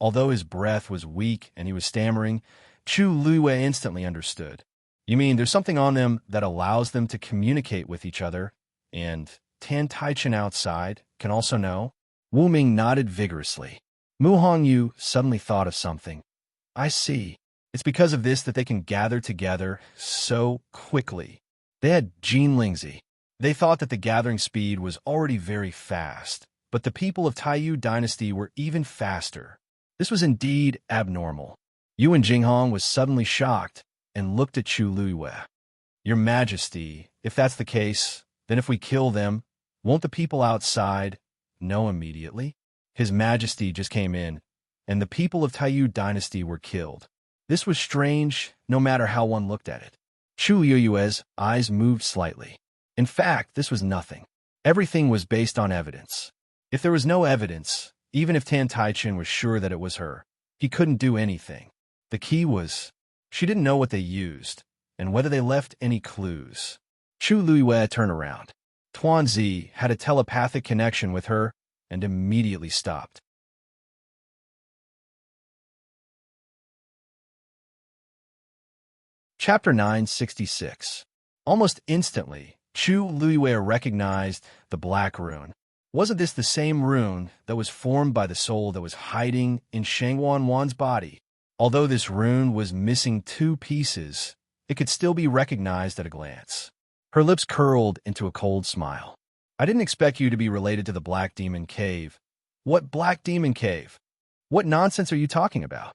although his breath was weak and he was stammering, Chu Liwei instantly understood. You mean there's something on them that allows them to communicate with each other, and Tan Taichen outside can also know? Wu Ming nodded vigorously. Mu Hongyu suddenly thought of something. I see. It's because of this that they can gather together so quickly. They had Jin Lingzi. They thought that the gathering speed was already very fast, but the people of Taiyu dynasty were even faster. This was indeed abnormal. Yuan Jinghong was suddenly shocked and looked at Chu Liwei. Your Majesty, if that's the case, then if we kill them, won't the people outside know immediately? His Majesty just came in, and the people of Taiyu dynasty were killed. This was strange, no matter how one looked at it. Chu Liwei's eyes moved slightly. In fact, this was nothing. Everything was based on evidence. If there was no evidence, even if Tan Taichen was sure that it was her, he couldn't do anything. The key was, she didn't know what they used, and whether they left any clues. Chu Liwei turned around. Tuanzi had a telepathic connection with her and immediately stopped. Chapter 966. Almost instantly, Chu Liwei recognized the black rune. Wasn't this the same rune that was formed by the soul that was hiding in Shangguan Wan's body? Although this rune was missing 2 pieces, it could still be recognized at a glance. Her lips curled into a cold smile. I didn't expect you to be related to the Black Demon Cave. What Black Demon Cave? What nonsense are you talking about?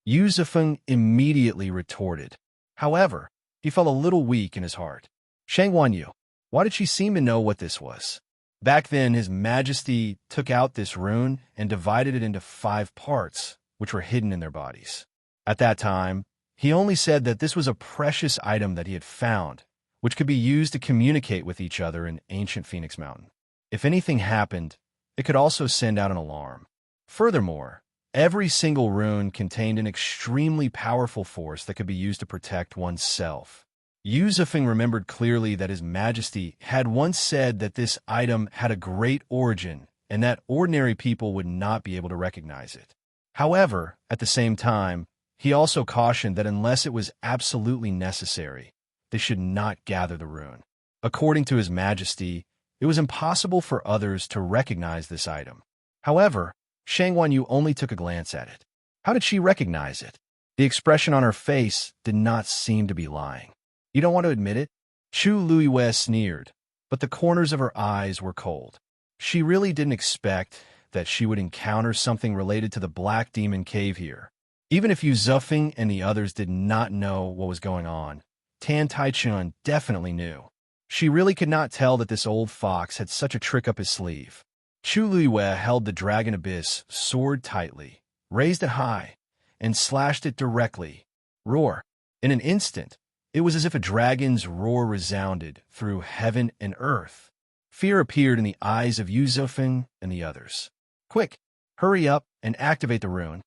Yu Zifeng immediately retorted. However, he felt a little weak in his heart. Shangguan Yu, why did she seem to know what this was? Back then, His Majesty took out this rune and divided it into 5 parts, which were hidden in their bodies. At that time, he only said that this was a precious item that he had found, which could be used to communicate with each other in ancient Phoenix Mountain. If anything happened, it could also send out an alarm. Furthermore, every single rune contained an extremely powerful force that could be used to protect oneself. Yuzefeng remembered clearly that His Majesty had once said that this item had a great origin and that ordinary people would not be able to recognize it. However, at the same time, he also cautioned that unless it was absolutely necessary, they should not gather the rune. According to His Majesty, it was impossible for others to recognize this item. However, Shangguanyu only took a glance at it. How did she recognize it? The expression on her face did not seem to be lying. You don't want to admit it? Chu Luiyue sneered, but the corners of her eyes were cold. She really didn't expect that she would encounter something related to the Black Demon Cave here. Even if Yu Zufeng and the others did not know what was going on, Tan Taichun definitely knew. She really could not tell that this old fox had such a trick up his sleeve. Chu Luiyue held the Dragon Abyss sword tightly, raised it high, and slashed it directly. Roar! In an instant, it was as if a dragon's roar resounded through heaven and earth. Fear appeared in the eyes of Yu Zufeng and the others. Quick, hurry up and activate the rune.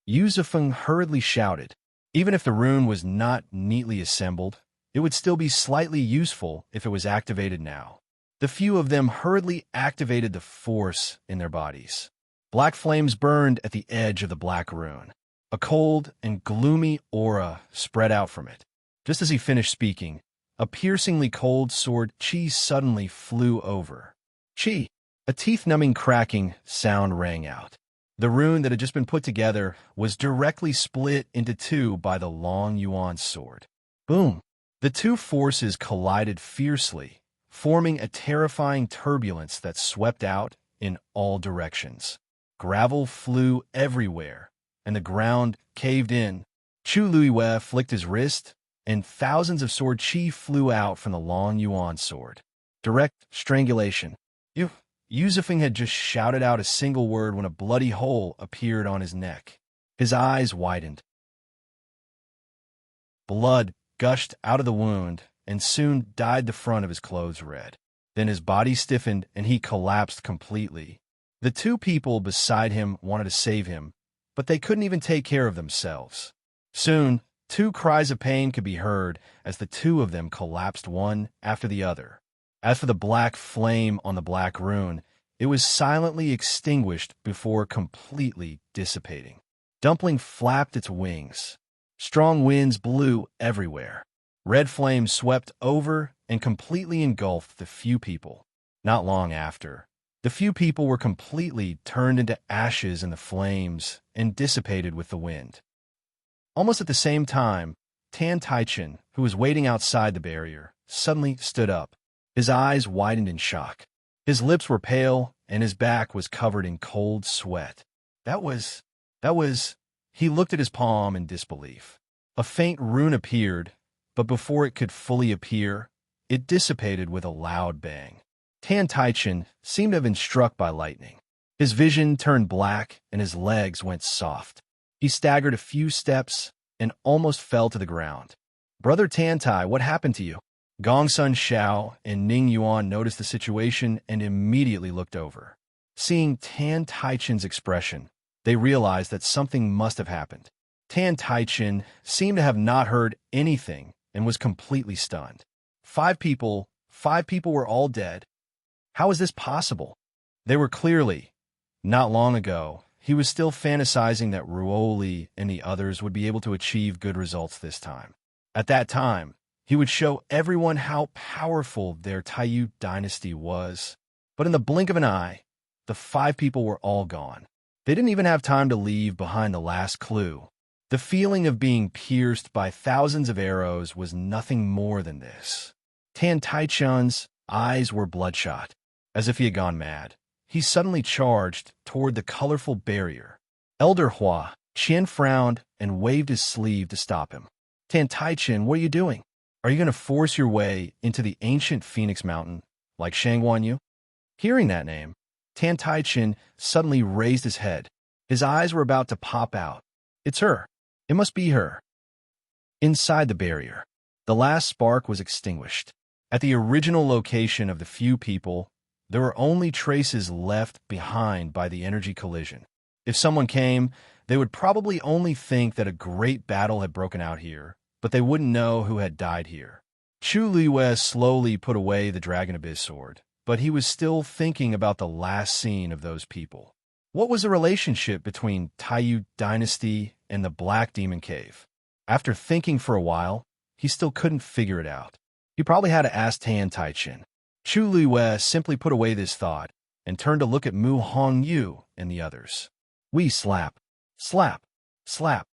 Yu Zufeng hurriedly shouted. Even if the rune was not neatly assembled, it would still be slightly useful if it was activated now. The few of them hurriedly activated the force in their bodies. Black flames burned at the edge of the black rune. A cold and gloomy aura spread out from it. Just as he finished speaking, a piercingly cold sword chi suddenly flew over. Chi! A teeth-numbing cracking sound rang out. The rune that had just been put together was directly split into 2 by the long yuan sword. Boom! The 2 forces collided fiercely, forming a terrifying turbulence that swept out in all directions. Gravel flew everywhere, and the ground caved in. Chu Luiyue flicked his wrist, and thousands of sword chi flew out from the long yuan sword. Direct strangulation. Yu Zufeng had just shouted out a single word when a bloody hole appeared on his neck. His eyes widened. Blood gushed out of the wound and soon dyed the front of his clothes red. Then his body stiffened and he collapsed completely. The 2 people beside him wanted to save him, but they couldn't even take care of themselves. Soon, 2 cries of pain could be heard as the 2 of them collapsed one after the other. As for the black flame on the black rune, it was silently extinguished before completely dissipating. Dumpling flapped its wings. Strong winds blew everywhere. Red flames swept over and completely engulfed the few people. Not long after, the few people were completely turned into ashes in the flames and dissipated with the wind. Almost at the same time, Tan Taichun, who was waiting outside the barrier, suddenly stood up. His eyes widened in shock. His lips were pale, and his back was covered in cold sweat. That was... He looked at his palm in disbelief. A faint rune appeared, but before it could fully appear, it dissipated with a loud bang. Tan Taichun seemed to have been struck by lightning. His vision turned black, and his legs went soft. He staggered a few steps and almost fell to the ground. Brother Tantai, what happened to you? Gongsun Xiao and Ning Yuan noticed the situation and immediately looked over. Seeing Tan Taichun's expression, they realized that something must have happened. Tan Taichun seemed to have not heard anything and was completely stunned. 5 people were all dead. How is this possible? They were clearly, not long ago, he was still fantasizing that Ruoli and the others would be able to achieve good results this time. At that time, he would show everyone how powerful their Taiyu dynasty was. But in the blink of an eye, the 5 people were all gone. They didn't even have time to leave behind the last clue. The feeling of being pierced by thousands of arrows was nothing more than this. Tan Taichun's eyes were bloodshot. As if he had gone mad, he suddenly charged toward the colorful barrier. Elder Hua, Qian frowned and waved his sleeve to stop him. Tan Taichun, what are you doing? Are you going to force your way into the ancient Phoenix Mountain, like Shangguanyu? Hearing that name, Tan Tai-chin suddenly raised his head. His eyes were about to pop out. It's her. It must be her. Inside the barrier, the last spark was extinguished. At the original location of the few people, there were only traces left behind by the energy collision. If someone came, they would probably only think that a great battle had broken out here, but they wouldn't know who had died here. Chu Liyue slowly put away the Dragon Abyss sword, but he was still thinking about the last scene of those people. What was the relationship between Taiyu Dynasty and the Black Demon Cave? After thinking for a while, he still couldn't figure it out. He probably had to ask Tan Tai-chin. Chu Liyue simply put away this thought and turned to look at Mu Hongyu and the others. We slap, slap, slap.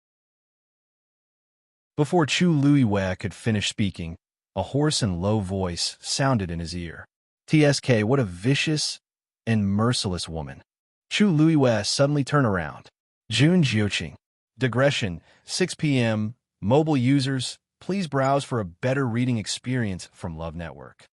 Before Chu Liyue could finish speaking, a hoarse and low voice sounded in his ear. TSK, what a vicious and merciless woman. Chu Liyue suddenly turned around. Jun Jiuqing. Digression, 6 p.m. Mobile users, please browse for a better reading experience from Love Network.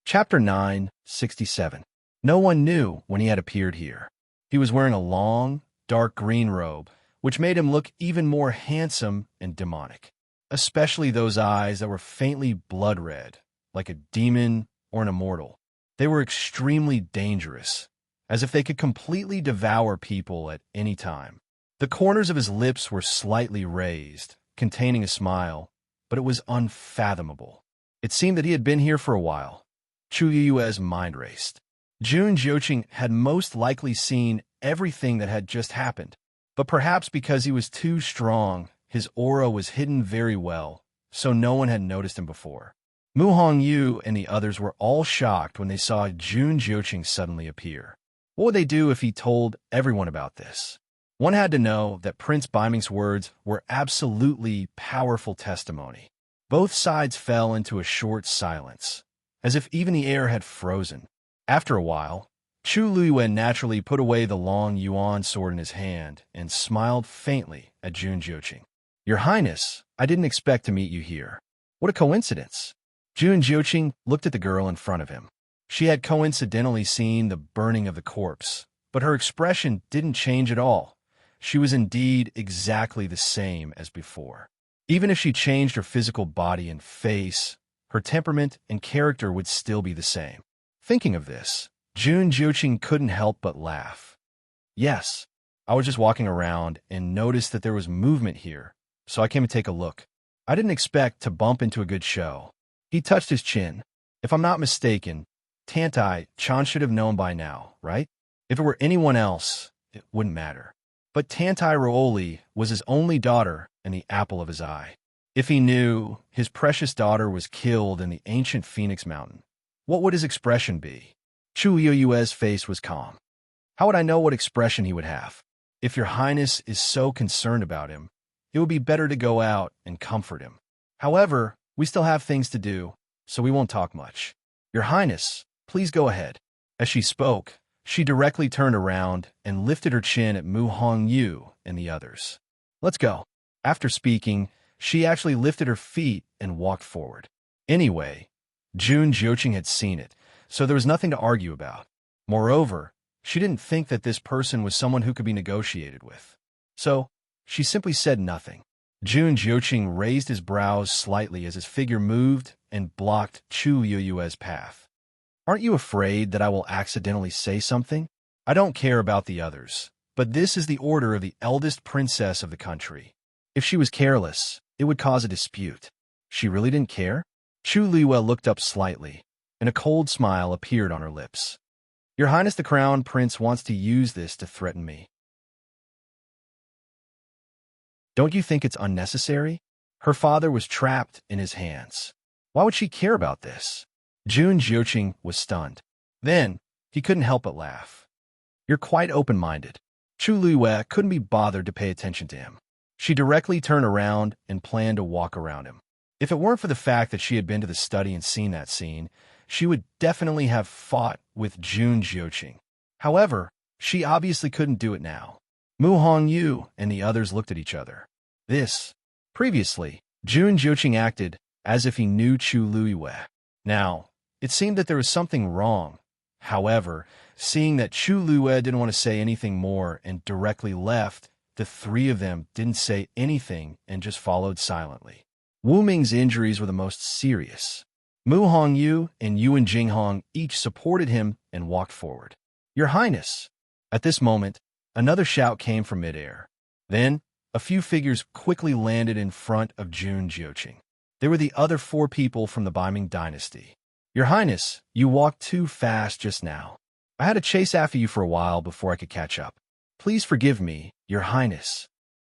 Chapter 967. No one knew when he had appeared here. He was wearing a long, dark green robe, which made him look even more handsome and demonic, especially those eyes that were faintly blood red, like a demon or an immortal. They were extremely dangerous, as if they could completely devour people at any time. The corners of his lips were slightly raised, containing a smile, but it was unfathomable. It seemed that he had been here for a while. Chu Liyue's mind raced. Jun Jiuqing had most likely seen everything that had just happened, but perhaps because he was too strong, his aura was hidden very well, so no one had noticed him before. Mu Hongyu and the others were all shocked when they saw Jun Jiuqing suddenly appear. What would they do if he told everyone about this? One had to know that Prince Baiming's words were absolutely powerful testimony. Both sides fell into a short silence, as if even the air had frozen. After a while, Chu Liyue naturally put away the long yuan sword in his hand and smiled faintly at Jun Jiuqing. Your Highness, I didn't expect to meet you here. What a coincidence. Jun Jiuqing looked at the girl in front of him. She had coincidentally seen the burning of the corpse, but her expression didn't change at all. She was indeed exactly the same as before. Even if she changed her physical body and face, her temperament and character would still be the same. Thinking of this, Jun Jiuqing couldn't help but laugh. Yes, I was just walking around and noticed that there was movement here, so I came to take a look. I didn't expect to bump into a good show. He touched his chin. If I'm not mistaken, Tan Tai-chin should have known by now, right? If it were anyone else, it wouldn't matter. But Tan Tai was his only daughter and the apple of his eye. If he knew his precious daughter was killed in the ancient Phoenix Mountain, what would his expression be? Chu Liyue's face was calm. How would I know what expression he would have? If your Highness is so concerned about him, it would be better to go out and comfort him. However, we still have things to do, so we won't talk much. Your Highness, please go ahead. As she spoke, she directly turned around and lifted her chin at Mu Hongyu and the others. Let's go. After speaking, she actually lifted her feet and walked forward. Anyway, Jun Jiuqing had seen it, so there was nothing to argue about. Moreover, she didn't think that this person was someone who could be negotiated with. So, she simply said nothing. Jun Jiuqing raised his brows slightly as his figure moved and blocked Chu Liyue's path. Aren't you afraid that I will accidentally say something? I don't care about the others, but this is the order of the eldest princess of the country. If she was careless, it would cause a dispute. She really didn't care? Chu Liyue looked up slightly, and a cold smile appeared on her lips. Your Highness the Crown Prince wants to use this to threaten me. Don't you think it's unnecessary? Her father was trapped in his hands. Why would she care about this? Jun Jiuqing was stunned. Then, he couldn't help but laugh. You're quite open-minded. Chu Liyue couldn't be bothered to pay attention to him. She directly turned around and planned to walk around him. If it weren't for the fact that she had been to the study and seen that scene, she would definitely have fought with Jun Jiuqing. However, she obviously couldn't do it now. Mu Hongyu and the others looked at each other. Previously, Jun Jiuqing acted as if he knew Chu Liyue. Now, it seemed that there was something wrong. However, seeing that Chu Lue didn't want to say anything more and directly left, the three of them didn't say anything and just followed silently. Wu Ming's injuries were the most serious. Mu Hongyu and Yuan Jinghong each supported him and walked forward. Your Highness! At this moment, another shout came from midair. Then, a few figures quickly landed in front of Jun Jiuqing. They were the other four people from the Baiming dynasty. Your Highness, you walked too fast just now. I had to chase after you for a while before I could catch up. Please forgive me, Your Highness.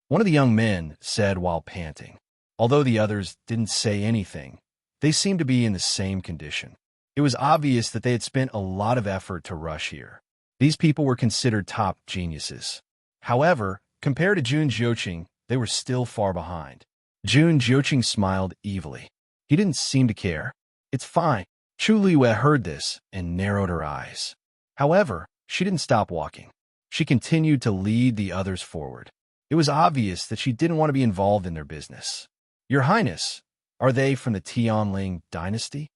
One of the young men said while panting. Although the others didn't say anything, they seemed to be in the same condition. It was obvious that they had spent a lot of effort to rush here. These people were considered top geniuses. However, compared to Jun Jiuqing, they were still far behind. Jun Jiuqing smiled evilly. He didn't seem to care. It's fine. Chu Lue heard this and narrowed her eyes. However, she didn't stop walking. She continued to lead the others forward. It was obvious that she didn't want to be involved in their business. Your Highness, are they from the Tianling dynasty?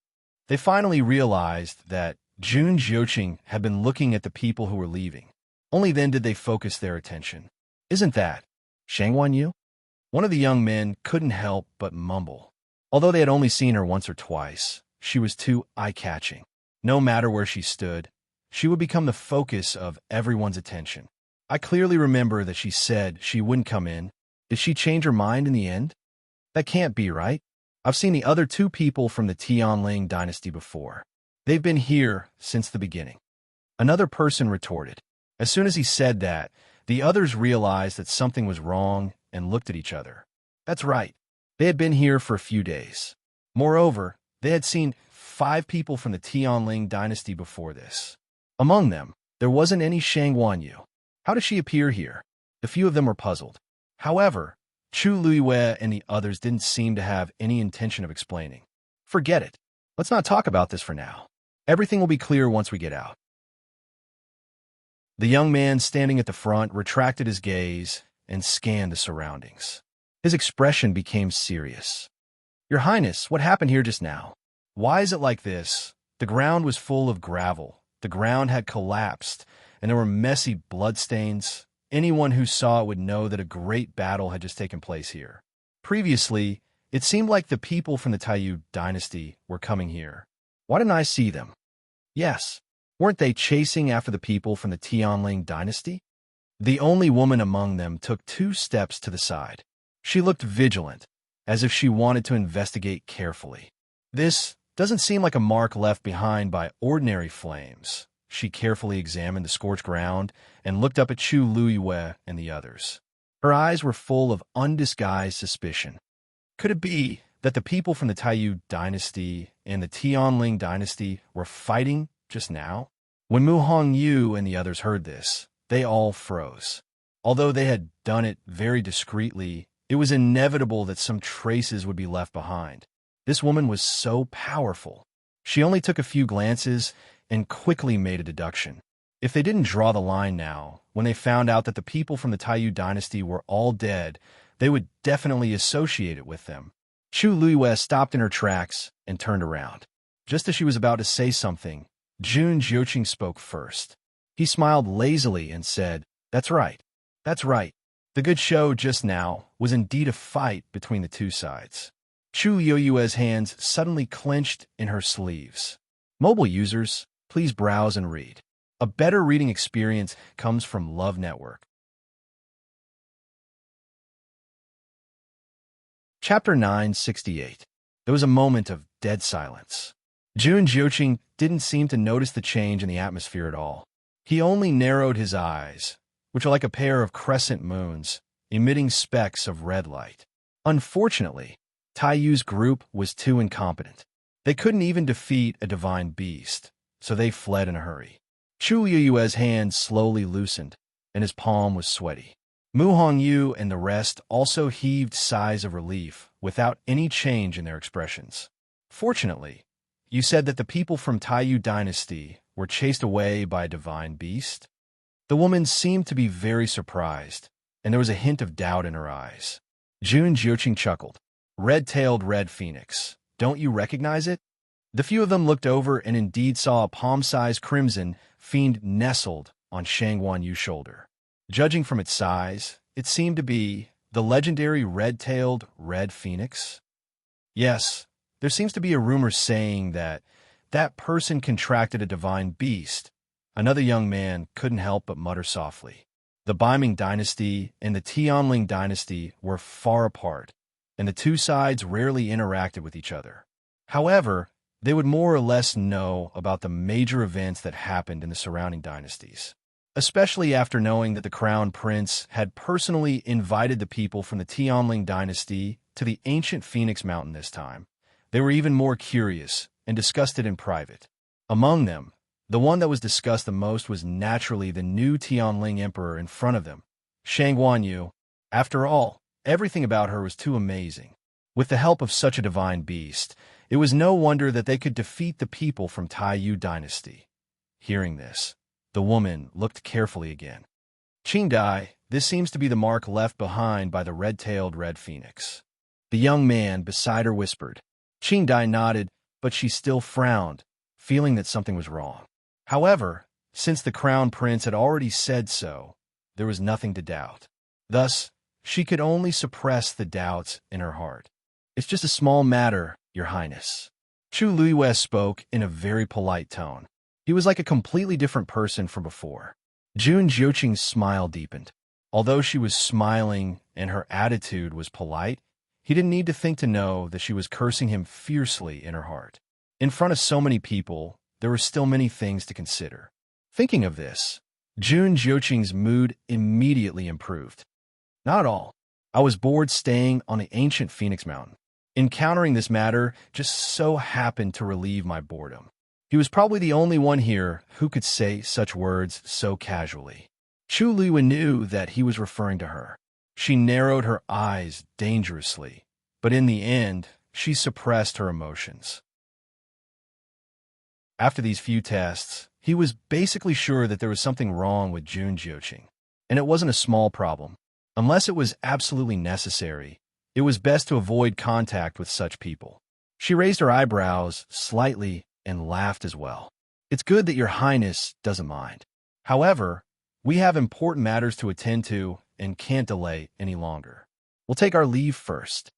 They finally realized that Jun Jiuqing had been looking at the people who were leaving. Only then did they focus their attention. Isn't that Shang Wanyu? One of the young men couldn't help but mumble. Although they had only seen her once or twice, she was too eye-catching. No matter where she stood, she would become the focus of everyone's attention. I clearly remember that she said she wouldn't come in. Did she change her mind in the end? That can't be right. I've seen the other two people from the Tianling dynasty before. They've been here since the beginning. Another person retorted. As soon as he said that, the others realized that something was wrong and looked at each other. That's right. They had been here for a few days. Moreover, they had seen 5 people from the Tianling dynasty before this. Among them, there wasn't any Shang Wanyu. How does she appear here? A few of them were puzzled. However, Chu Lue and the others didn't seem to have any intention of explaining. Forget it. Let's not talk about this for now. Everything will be clear once we get out. The young man standing at the front retracted his gaze and scanned the surroundings. His expression became serious. Your Highness, what happened here just now? Why is it like this? The ground was full of gravel. The ground had collapsed, and there were messy bloodstains. Anyone who saw it would know that a great battle had just taken place here. Previously, it seemed like the people from the Taiyu dynasty were coming here. Why didn't I see them? Yes, weren't they chasing after the people from the Tianling dynasty? The only woman among them took 2 steps to the side. She looked vigilant, as if she wanted to investigate carefully. This doesn't seem like a mark left behind by ordinary flames. She carefully examined the scorched ground and looked up at Chu Lue and the others. Her eyes were full of undisguised suspicion. Could it be that the people from the Taiyu dynasty and the Tianling dynasty were fighting just now? When Mu Hongyu and the others heard this, they all froze. Although they had done it very discreetly, it was inevitable that some traces would be left behind. This woman was so powerful. She only took a few glances and quickly made a deduction. If they didn't draw the line now, when they found out that the people from the Taiyu dynasty were all dead, they would definitely associate it with them. Chu Lue stopped in her tracks and turned around. Just as she was about to say something, Jun Jiuqing spoke first. He smiled lazily and said, That's right. That's right. The good show just now was indeed a fight between the two sides. Chu Yoyue's hands suddenly clenched in her sleeves. Mobile users, please browse and read. A better reading experience comes from Love Network. Chapter 968. There was a moment of dead silence. Jun Jiuqing didn't seem to notice the change in the atmosphere at all. He only narrowed his eyes, which are like a pair of crescent moons, emitting specks of red light. Unfortunately, Taiyu's group was too incompetent. They couldn't even defeat a divine beast, so they fled in a hurry. Chu Yue's hand slowly loosened, and his palm was sweaty. Mu Hongyu and the rest also heaved sighs of relief without any change in their expressions. Fortunately, you said that the people from Taiyu dynasty were chased away by a divine beast? The woman seemed to be very surprised, and there was a hint of doubt in her eyes. Jun Jiuqing chuckled. Red-tailed red phoenix. Don't you recognize it? The few of them looked over and indeed saw a palm-sized crimson fiend nestled on Shang Yu's shoulder. Judging from its size, it seemed to be the legendary red-tailed red phoenix. Yes, there seems to be a rumor saying that that person contracted a divine beast. Another young man couldn't help but mutter softly. The Biming dynasty and the Tianling dynasty were far apart, and the two sides rarely interacted with each other. However, they would more or less know about the major events that happened in the surrounding dynasties, especially after knowing that the crown prince had personally invited the people from the Tianling dynasty to the ancient Phoenix Mountain this time. They were even more curious and discussed it in private. Among them, the one that was discussed the most was naturally the new Tianling emperor in front of them, Shang Yu. After all, everything about her was too amazing. With the help of such a divine beast, it was no wonder that they could defeat the people from Taiyu dynasty. Hearing this, the woman looked carefully again. Qing Dai, this seems to be the mark left behind by the red-tailed red phoenix. The young man beside her whispered. Qing Dai nodded, but she still frowned, feeling that something was wrong. However, since the crown prince had already said so, there was nothing to doubt. Thus, she could only suppress the doubts in her heart. It's just a small matter, Your Highness. Chu Luiyue spoke in a very polite tone. He was like a completely different person from before. Jun Jiuqing's smile deepened. Although she was smiling and her attitude was polite, he didn't need to think to know that she was cursing him fiercely in her heart. In front of so many people, there were still many things to consider. Thinking of this, Jun Jiuqing's mood immediately improved. Not at all. I was bored staying on the ancient Phoenix Mountain. Encountering this matter just so happened to relieve my boredom. He was probably the only one here who could say such words so casually. Chu Liu knew that he was referring to her. She narrowed her eyes dangerously, but in the end, she suppressed her emotions. After these few tests, he was basically sure that there was something wrong with Jun Jiuqing, and it wasn't a small problem. Unless it was absolutely necessary, it was best to avoid contact with such people. She raised her eyebrows slightly and laughed as well. It's good that Your Highness doesn't mind. However, we have important matters to attend to and can't delay any longer. We'll take our leave first.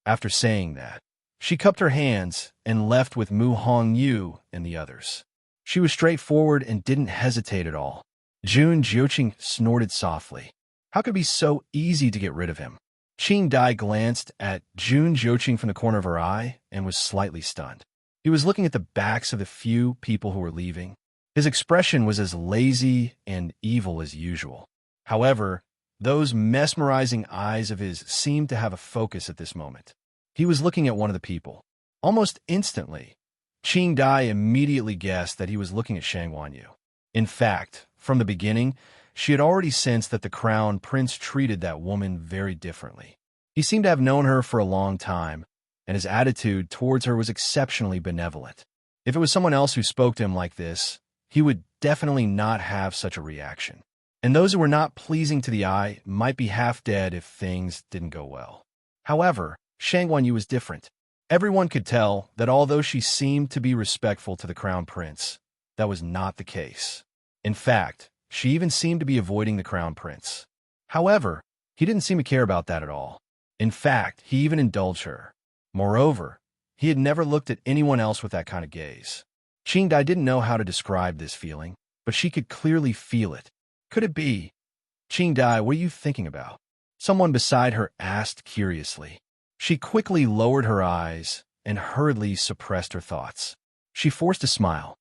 After saying that, she cupped her hands and left with Mu Hongyu and the others. She was straightforward and didn't hesitate at all. Jun Jiuqing snorted softly. How could it be so easy to get rid of him? Qing Dai glanced at Jun Jiuqing from the corner of her eye and was slightly stunned. He was looking at the backs of the few people who were leaving. His expression was as lazy and evil as usual. However, those mesmerizing eyes of his seemed to have a focus at this moment. He was looking at one of the people. Almost instantly, Qing Dai immediately guessed that he was looking at Shang Yu. In fact, from the beginning, she had already sensed that the crown prince treated that woman very differently. He seemed to have known her for a long time, and his attitude towards her was exceptionally benevolent. If it was someone else who spoke to him like this, he would definitely not have such a reaction. And those who were not pleasing to the eye might be half dead if things didn't go well. However, Shang Yu was different. Everyone could tell that although she seemed to be respectful to the crown prince, that was not the case. In fact, she even seemed to be avoiding the crown prince. However, he didn't seem to care about that at all. In fact, he even indulged her. Moreover, he had never looked at anyone else with that kind of gaze. Qing Dai didn't know how to describe this feeling, but she could clearly feel it. Could it be? Qing Dai, what are you thinking about? Someone beside her asked curiously. She quickly lowered her eyes and hurriedly suppressed her thoughts. She forced a smile.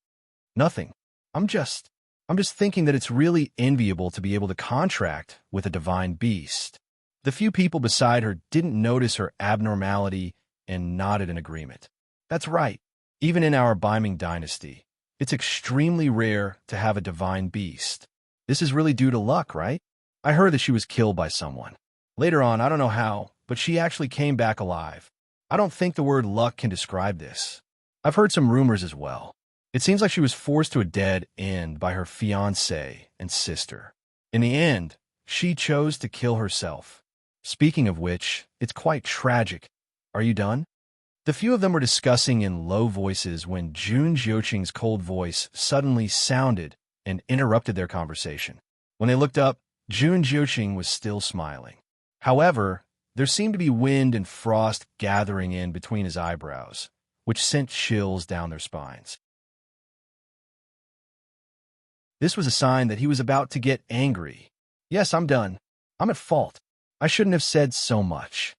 Nothing. I'm just thinking that it's really enviable to be able to contract with a divine beast. The few people beside her didn't notice her abnormality and nodded in agreement. That's right. Even in our Biming dynasty, it's extremely rare to have a divine beast. This is really due to luck, right? I heard that she was killed by someone. Later on, I don't know how, but she actually came back alive. I don't think the word luck can describe this. I've heard some rumors as well. It seems like she was forced to a dead end by her fiancé and sister. In the end, she chose to kill herself. Speaking of which, it's quite tragic. Are you done? The few of them were discussing in low voices when Jun Jiuqing's cold voice suddenly sounded and interrupted their conversation. When they looked up, Jun Jiuqing was still smiling. However, there seemed to be wind and frost gathering in between his eyebrows, which sent chills down their spines. This was a sign that he was about to get angry. "Yes, I'm done. I'm at fault. I shouldn't have said so much.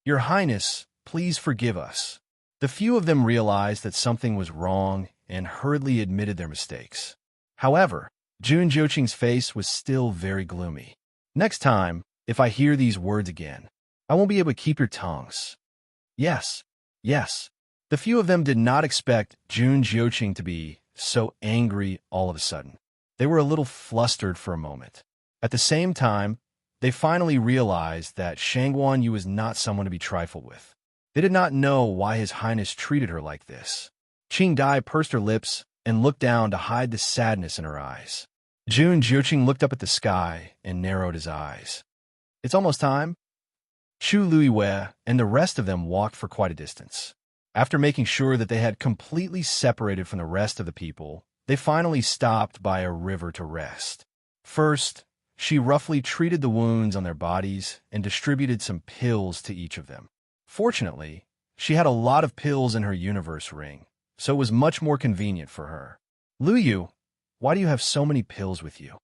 Your Highness, please forgive us." The few of them realized that something was wrong and hurriedly admitted their mistakes. However, Jun Jiuqing's face was still very gloomy. "Next time, if I hear these words again, I won't be able to keep your tongues." Yes, yes. The few of them did not expect Jun Jiuqing to be so angry all of a sudden. They were a little flustered for a moment. At the same time, they finally realized that Shangguan Yu was not someone to be trifled with. They did not know why His Highness treated her like this. Qing Dai pursed her lips and looked down to hide the sadness in her eyes. Jun Jiuqing looked up at the sky and narrowed his eyes. "It's almost time." Chu Luiwei and the rest of them walked for quite a distance. After making sure that they had completely separated from the rest of the people, they finally stopped by a river to rest. First, she roughly treated the wounds on their bodies and distributed some pills to each of them. Fortunately, she had a lot of pills in her universe ring, so it was much more convenient for her. "Lu Yu, why do you have so many pills with you?"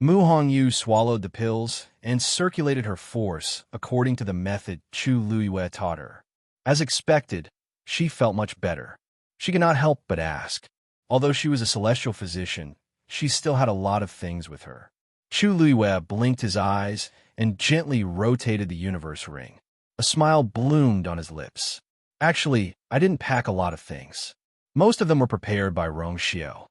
Mu Hongyu swallowed the pills and circulated her force according to the method Chu Luiwei taught her. As expected, she felt much better. She could not help but ask. Although she was a celestial physician, she still had a lot of things with her. Chu Luiwei blinked his eyes and gently rotated the universe ring. A smile bloomed on his lips. "Actually, I didn't pack a lot of things. Most of them were prepared by Rong Xiao."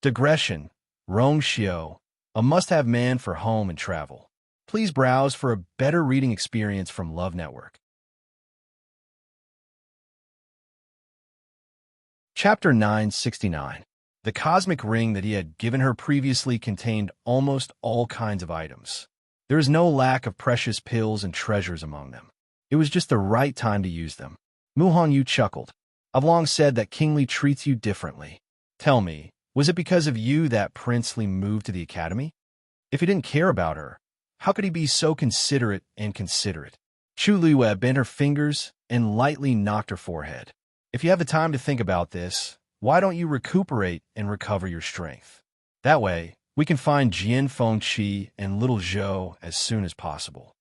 Digression. Rong Xiao, a must-have man for home and travel. Please browse for a better reading experience from Love Network. Chapter 969. The cosmic ring that he had given her previously contained almost all kinds of items. There is no lack of precious pills and treasures among them. It was just the right time to use them. Mu Hongyu chuckled. "I've long said that King Li treats you differently. Tell me, was it because of you that Prince Li moved to the academy? If he didn't care about her, how could he be so considerate and considerate?" Chu Luiwei bent her fingers and lightly knocked her forehead. "If you have the time to think about this, why don't you recuperate and recover your strength? That way, we can find Jian Fengqi and little Zhou as soon as possible."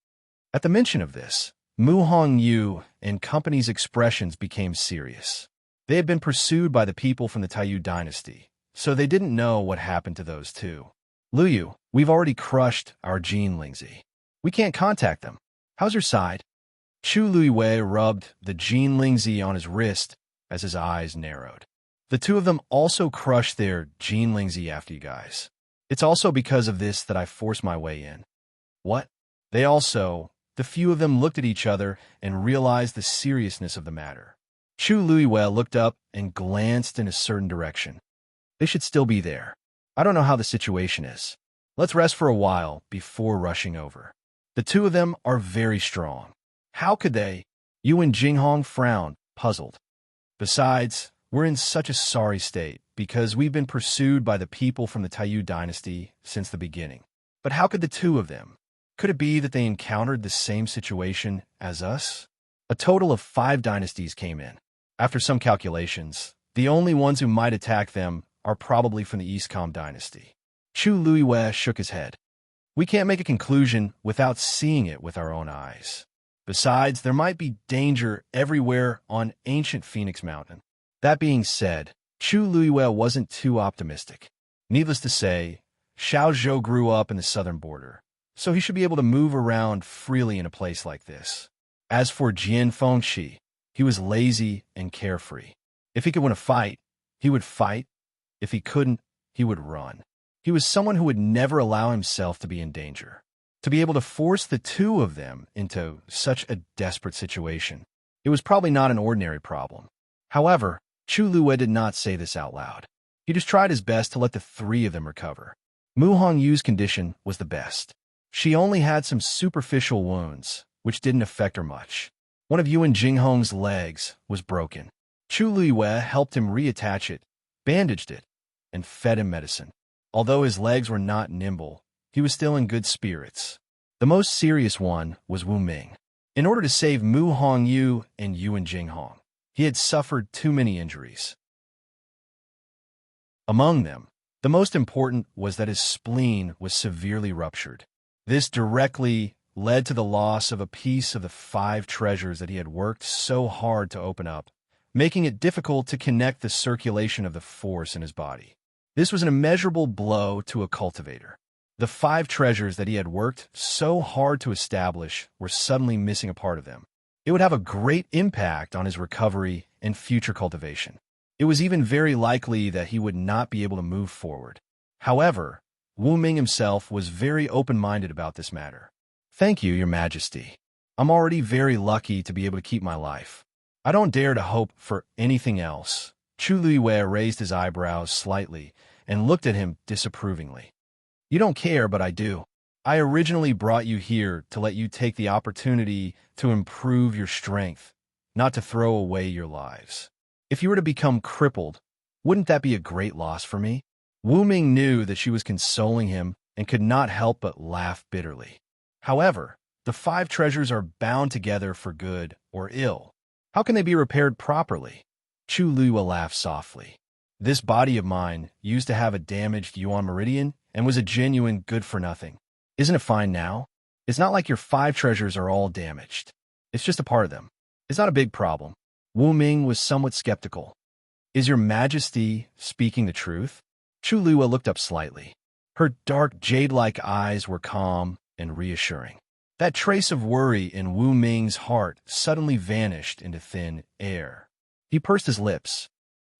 At the mention of this, Mu Hongyu and company's expressions became serious. They had been pursued by the people from the Taiyu dynasty, so they didn't know what happened to those two. "Lu Yu, we've already crushed our Jin Lingzi. We can't contact them. How's your side?" Chu Luiwei rubbed the Jin Lingzi on his wrist as his eyes narrowed. "The two of them also crushed their Jin Lingzi after you guys. It's also because of this that I forced my way in." "What?" They also, the few of them looked at each other and realized the seriousness of the matter. Chu Luiwei looked up and glanced in a certain direction. "They should still be there. I don't know how the situation is. Let's rest for a while before rushing over. The two of them are very strong. How could they?" Yu and Jinghong frowned, puzzled. "Besides, we're in such a sorry state because we've been pursued by the people from the Taiyu dynasty since the beginning. But how could the two of them? Could it be that they encountered the same situation as us?" A total of 5 dynasties came in. After some calculations, the only ones who might attack them are probably from the Eastcom dynasty. Chu Luiwei shook his head. "We can't make a conclusion without seeing it with our own eyes. Besides, there might be danger everywhere on ancient Phoenix Mountain." That being said, Chu Luiwei wasn't too optimistic. Needless to say, Xiao Zhou grew up in the southern border, so he should be able to move around freely in a place like this. As for Jian Fengqi, he was lazy and carefree. If he could win a fight, he would fight. If he couldn't, he would run. He was someone who would never allow himself to be in danger. To be able to force the two of them into such a desperate situation, it was probably not an ordinary problem. However, Chu Luiwei did not say this out loud. He just tried his best to let the 3 of them recover. Mu Hongyu's condition was the best. She only had some superficial wounds, which didn't affect her much. One of Yuan Jinghong's legs was broken. Chu Luiyue helped him reattach it, bandaged it, and fed him medicine. Although his legs were not nimble, he was still in good spirits. The most serious one was Wu Ming. In order to save Mu Hongyu and Yuan Jinghong, he had suffered too many injuries. Among them, the most important was that his spleen was severely ruptured. This directly led to the loss of a piece of the 5 treasures that he had worked so hard to open up, making it difficult to connect the circulation of the force in his body. This was an immeasurable blow to a cultivator. The 5 treasures that he had worked so hard to establish were suddenly missing a part of them. It would have a great impact on his recovery and future cultivation. It was even very likely that he would not be able to move forward. However, Wu Ming himself was very open-minded about this matter. "Thank you, Your Majesty. I'm already very lucky to be able to keep my life. I don't dare to hope for anything else." Chu Luiyue raised his eyebrows slightly and looked at him disapprovingly. "You don't care, but I do. I originally brought you here to let you take the opportunity to improve your strength, not to throw away your lives. If you were to become crippled, wouldn't that be a great loss for me?" Wu Ming knew that she was consoling him and could not help but laugh bitterly. "However, the 5 treasures are bound together for good or ill. How can they be repaired properly?" Chu Luiyue laughed softly. "This body of mine used to have a damaged yuan meridian and was a genuine good-for-nothing. Isn't it fine now? It's not like your 5 treasures are all damaged. It's just a part of them. It's not a big problem." Wu Ming was somewhat skeptical. "Is Your Majesty speaking the truth?" Chu Luiyue looked up slightly. Her dark jade-like eyes were calm and reassuring. That trace of worry in Wu Ming's heart suddenly vanished into thin air. He pursed his lips.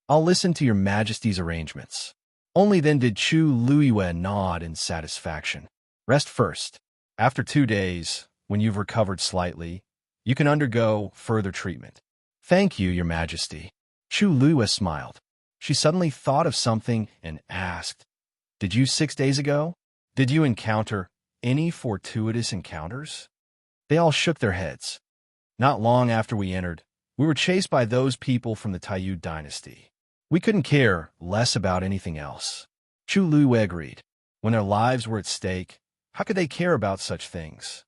"I'll listen to Your Majesty's arrangements." Only then did Chu Luiyue nod in satisfaction. "Rest first. After 2 days, when you've recovered slightly, you can undergo further treatment." "Thank you, Your Majesty." Chu Luiyue smiled. She suddenly thought of something and asked, "Did you 6 days ago? Did you encounter any fortuitous encounters?" They all shook their heads. "Not long after we entered, we were chased by those people from the Taiyu dynasty. We couldn't care less about anything else." Chu Luiyue agreed. When their lives were at stake, how could they care about such things?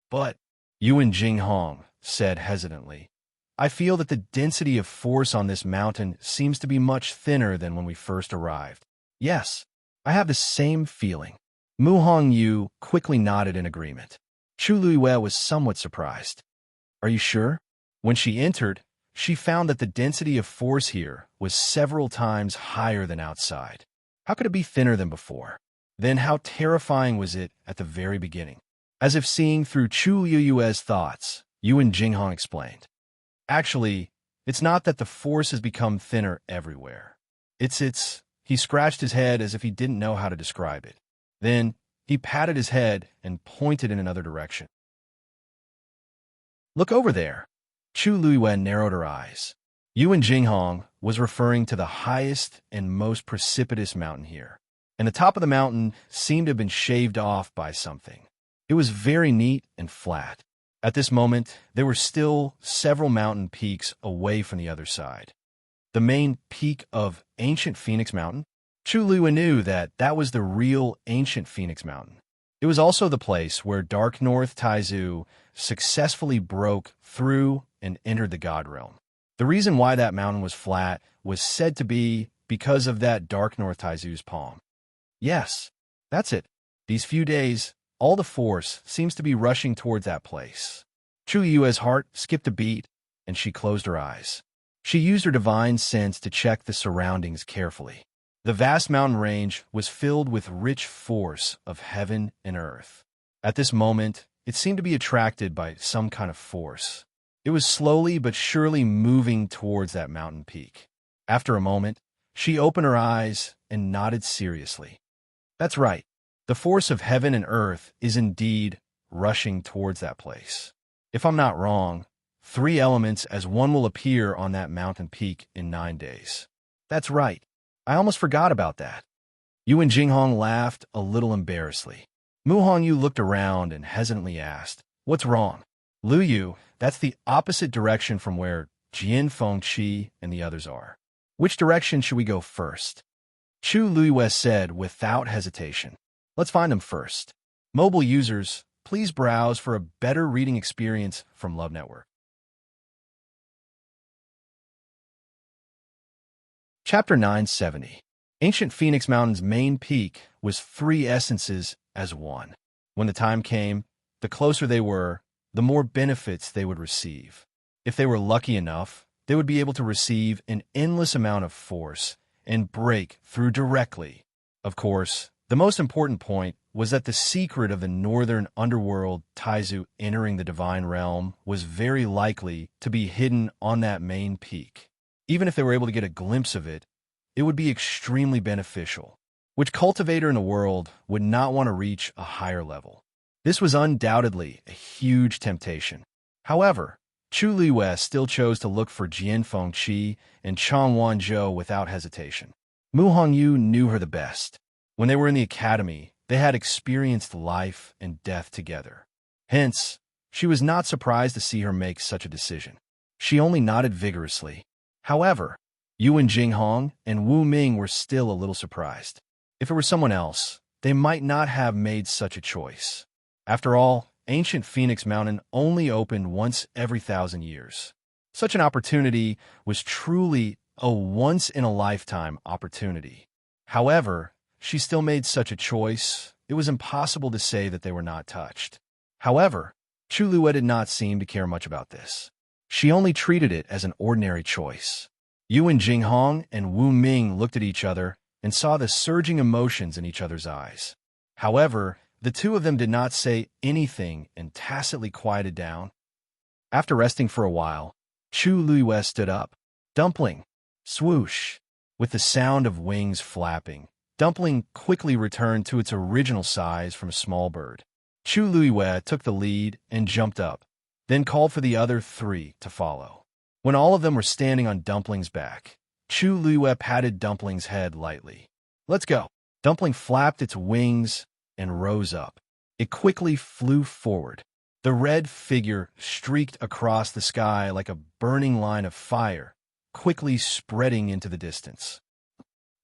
"But," Yuan Jinghong said hesitantly, "I feel that the density of force on this mountain seems to be much thinner than when we first arrived." "Yes, I have the same feeling." Mu Hongyu quickly nodded in agreement. Chu Luiyue was somewhat surprised. "Are you sure?" When she entered, she found that the density of force here was several times higher than outside. How could it be thinner than before? Then how terrifying was it at the very beginning? As if seeing through Chu Luiyue's thoughts, Yuan Jinghong explained. "Actually, it's not that the force has become thinner everywhere. It's... He scratched his head as if he didn't know how to describe it. Then, he patted his head and pointed in another direction. "Look over there." Chu Luiyue narrowed her eyes. Yuan Jinghong was referring to the highest and most precipitous mountain here, and the top of the mountain seemed to have been shaved off by something. It was very neat and flat. At this moment, there were still several mountain peaks away from the other side. The main peak of Ancient Phoenix Mountain? Chu Luiyue knew that that was the real Ancient Phoenix Mountain. It was also the place where Dark North Taizu successfully broke through and entered the God Realm. The reason why that mountain was flat was said to be because of that Dark North Taizu's palm. Yes, that's it. These few days, all the force seems to be rushing towards that place. Chu Yue's heart skipped a beat, and she closed her eyes. She used her divine sense to check the surroundings carefully. The vast mountain range was filled with rich force of heaven and earth. At this moment, it seemed to be attracted by some kind of force. It was slowly but surely moving towards that mountain peak. After a moment, she opened her eyes and nodded seriously. That's right. The force of heaven and earth is indeed rushing towards that place. If I'm not wrong, 3 elements as one will appear on that mountain peak in 9 days. That's right. I almost forgot about that. Yuan Jinghong laughed a little embarrassedly. Mu Hongyu looked around and hesitantly asked, "What's wrong?" Luyu, that's the opposite direction from where Jian Fengqi and the others are. Which direction should we go first? Chu Luiyue said without hesitation. Let's find them first. Mobile users, please browse for a better reading experience from Love Network. Chapter 970. Ancient Phoenix Mountain's main peak was 3 essences as one. When the time came, the closer they were, the more benefits they would receive. If they were lucky enough, they would be able to receive an endless amount of force and break through directly. Of course, the most important point was that the secret of the northern underworld Taizu entering the divine realm was very likely to be hidden on that main peak. Even if they were able to get a glimpse of it, it would be extremely beneficial. Which cultivator in the world would not want to reach a higher level? This was undoubtedly a huge temptation. However, Chu Liwei still chose to look for Jian Fengqi and Chang Wanzhou without hesitation. Mu Hongyu knew her the best. When they were in the academy, they had experienced life and death together. Hence, she was not surprised to see her make such a decision. She only nodded vigorously. However, Yuan Jinghong and Wu Ming were still a little surprised. If it were someone else, they might not have made such a choice. After all, Ancient Phoenix Mountain only opened once every 1,000 years. Such an opportunity was truly a once-in-a-lifetime opportunity. However, she still made such a choice. It was impossible to say that they were not touched. However, Chu Liwei did not seem to care much about this. She only treated it as an ordinary choice. Yuan Jinghong and Wu Ming looked at each other and saw the surging emotions in each other's eyes. However, the two of them did not say anything and tacitly quieted down. After resting for a while, Chu Liwei stood up. Dumpling! Swoosh! With the sound of wings flapping, Dumpling quickly returned to its original size from a small bird. Chu Liwei took the lead and jumped up, then called for the other 3 to follow. When all of them were standing on Dumpling's back, Chu Liwei patted Dumpling's head lightly. Let's go! Dumpling flapped its wings and rose up. It quickly flew forward. The red figure streaked across the sky like a burning line of fire, quickly spreading into the distance.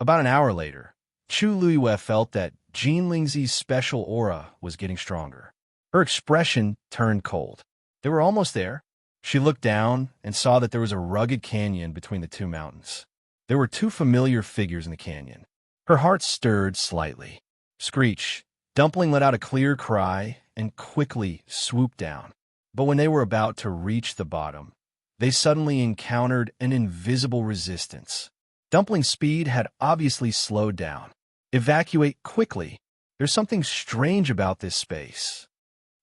About an hour later, Chu Liwei felt that Jean Lingzi's special aura was getting stronger. Her expression turned cold. They were almost there. She looked down and saw that there was a rugged canyon between the 2 mountains. There were 2 familiar figures in the canyon. Her heart stirred slightly. Screech! Dumpling let out a clear cry and quickly swooped down. But when they were about to reach the bottom, they suddenly encountered an invisible resistance. Dumpling's speed had obviously slowed down. Evacuate quickly. There's something strange about this space.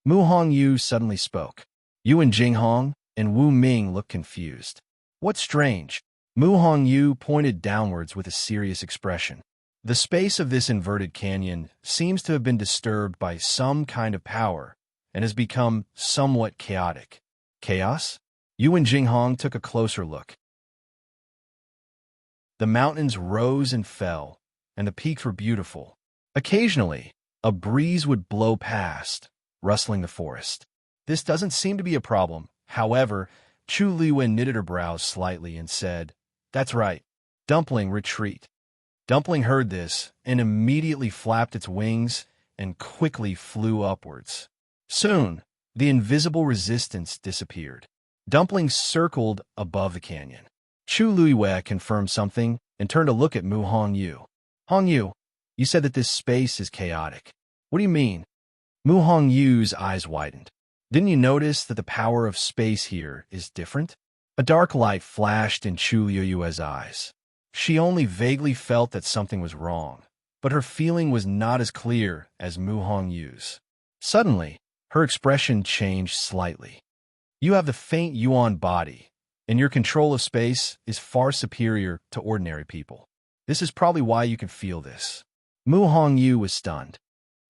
Mu Hongyu suddenly spoke. Yuan Jinghong and Wu Ming looked confused. What's strange? Mu Hongyu pointed downwards with a serious expression. The space of this inverted canyon seems to have been disturbed by some kind of power and has become somewhat chaotic. Chaos? Yuan Jinghong took a closer look. The mountains rose and fell, and the peaks were beautiful. Occasionally, a breeze would blow past, rustling the forest. This doesn't seem to be a problem. However, Chu Liwei knitted her brows slightly and said, That's right. Dumpling, retreat. Dumpling heard this and immediately flapped its wings and quickly flew upwards. Soon, the invisible resistance disappeared. Dumpling circled above the canyon. Chu Liwei confirmed something and turned to look at Mu Hongyu. Hongyu, you said that this space is chaotic. What do you mean? Mu Hongyu's eyes widened. Didn't you notice that the power of space here is different? A dark light flashed in Chu Liwei's eyes. She only vaguely felt that something was wrong, but her feeling was not as clear as Mu Hongyu's. Suddenly, her expression changed slightly. You have the faint Yuan body, and your control of space is far superior to ordinary people. This is probably why you can feel this. Mu Hongyu was stunned.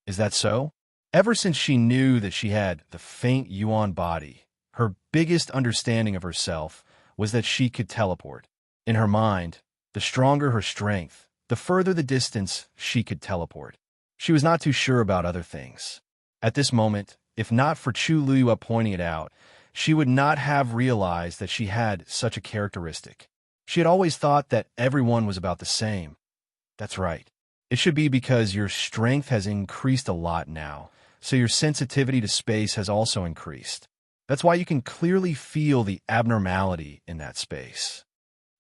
Is that so? Ever since she knew that she had the faint Yuan body, her biggest understanding of herself was that she could teleport. In her mind, the stronger her strength, the further the distance she could teleport. She was not too sure about other things. At this moment, If not for Chu Luyue pointing it out, she would not have realized that she had such a characteristic. She had always thought that everyone was about the same. That's right. It should be because your strength has increased a lot now, so your sensitivity to space has also increased. That's why you can clearly feel the abnormality in that space.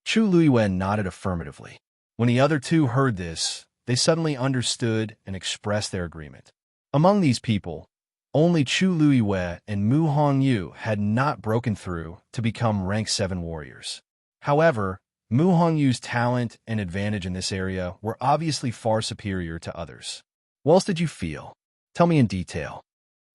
Chu Luyue nodded affirmatively. When the other two heard this, they suddenly understood and expressed their agreement. Among these people, only Chu Luyue and Mu Hongyu had not broken through to become rank 7 warriors. However, Mu Hongyu's talent and advantage in this area were obviously far superior to others. What else did you feel? Tell me in detail.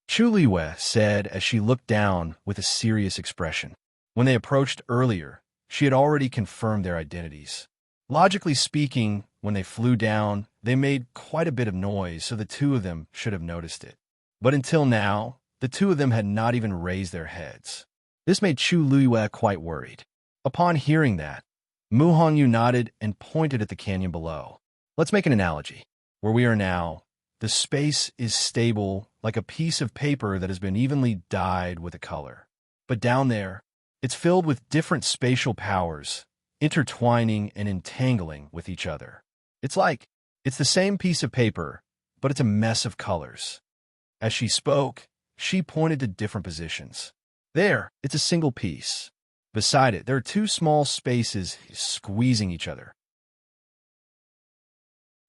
Chu Luyue said as she looked down with a serious expression. When they approached earlier, she had already confirmed their identities. Logically speaking, when they flew down, they made quite a bit of noise, so the two of them should have noticed it. But until now, the two of them had not even raised their heads. This made Chu Luyue quite worried. Upon hearing that, Mu Hongyu nodded and pointed at the canyon below. Let's make an analogy. Where we are now, the space is stable like a piece of paper that has been evenly dyed with a color. But down there, it's filled with different spatial powers, intertwining and entangling with each other. It's the same piece of paper, but it's a mess of colors. As she spoke, she pointed to different positions. There, it's a single piece. Beside it, there are two small spaces squeezing each other.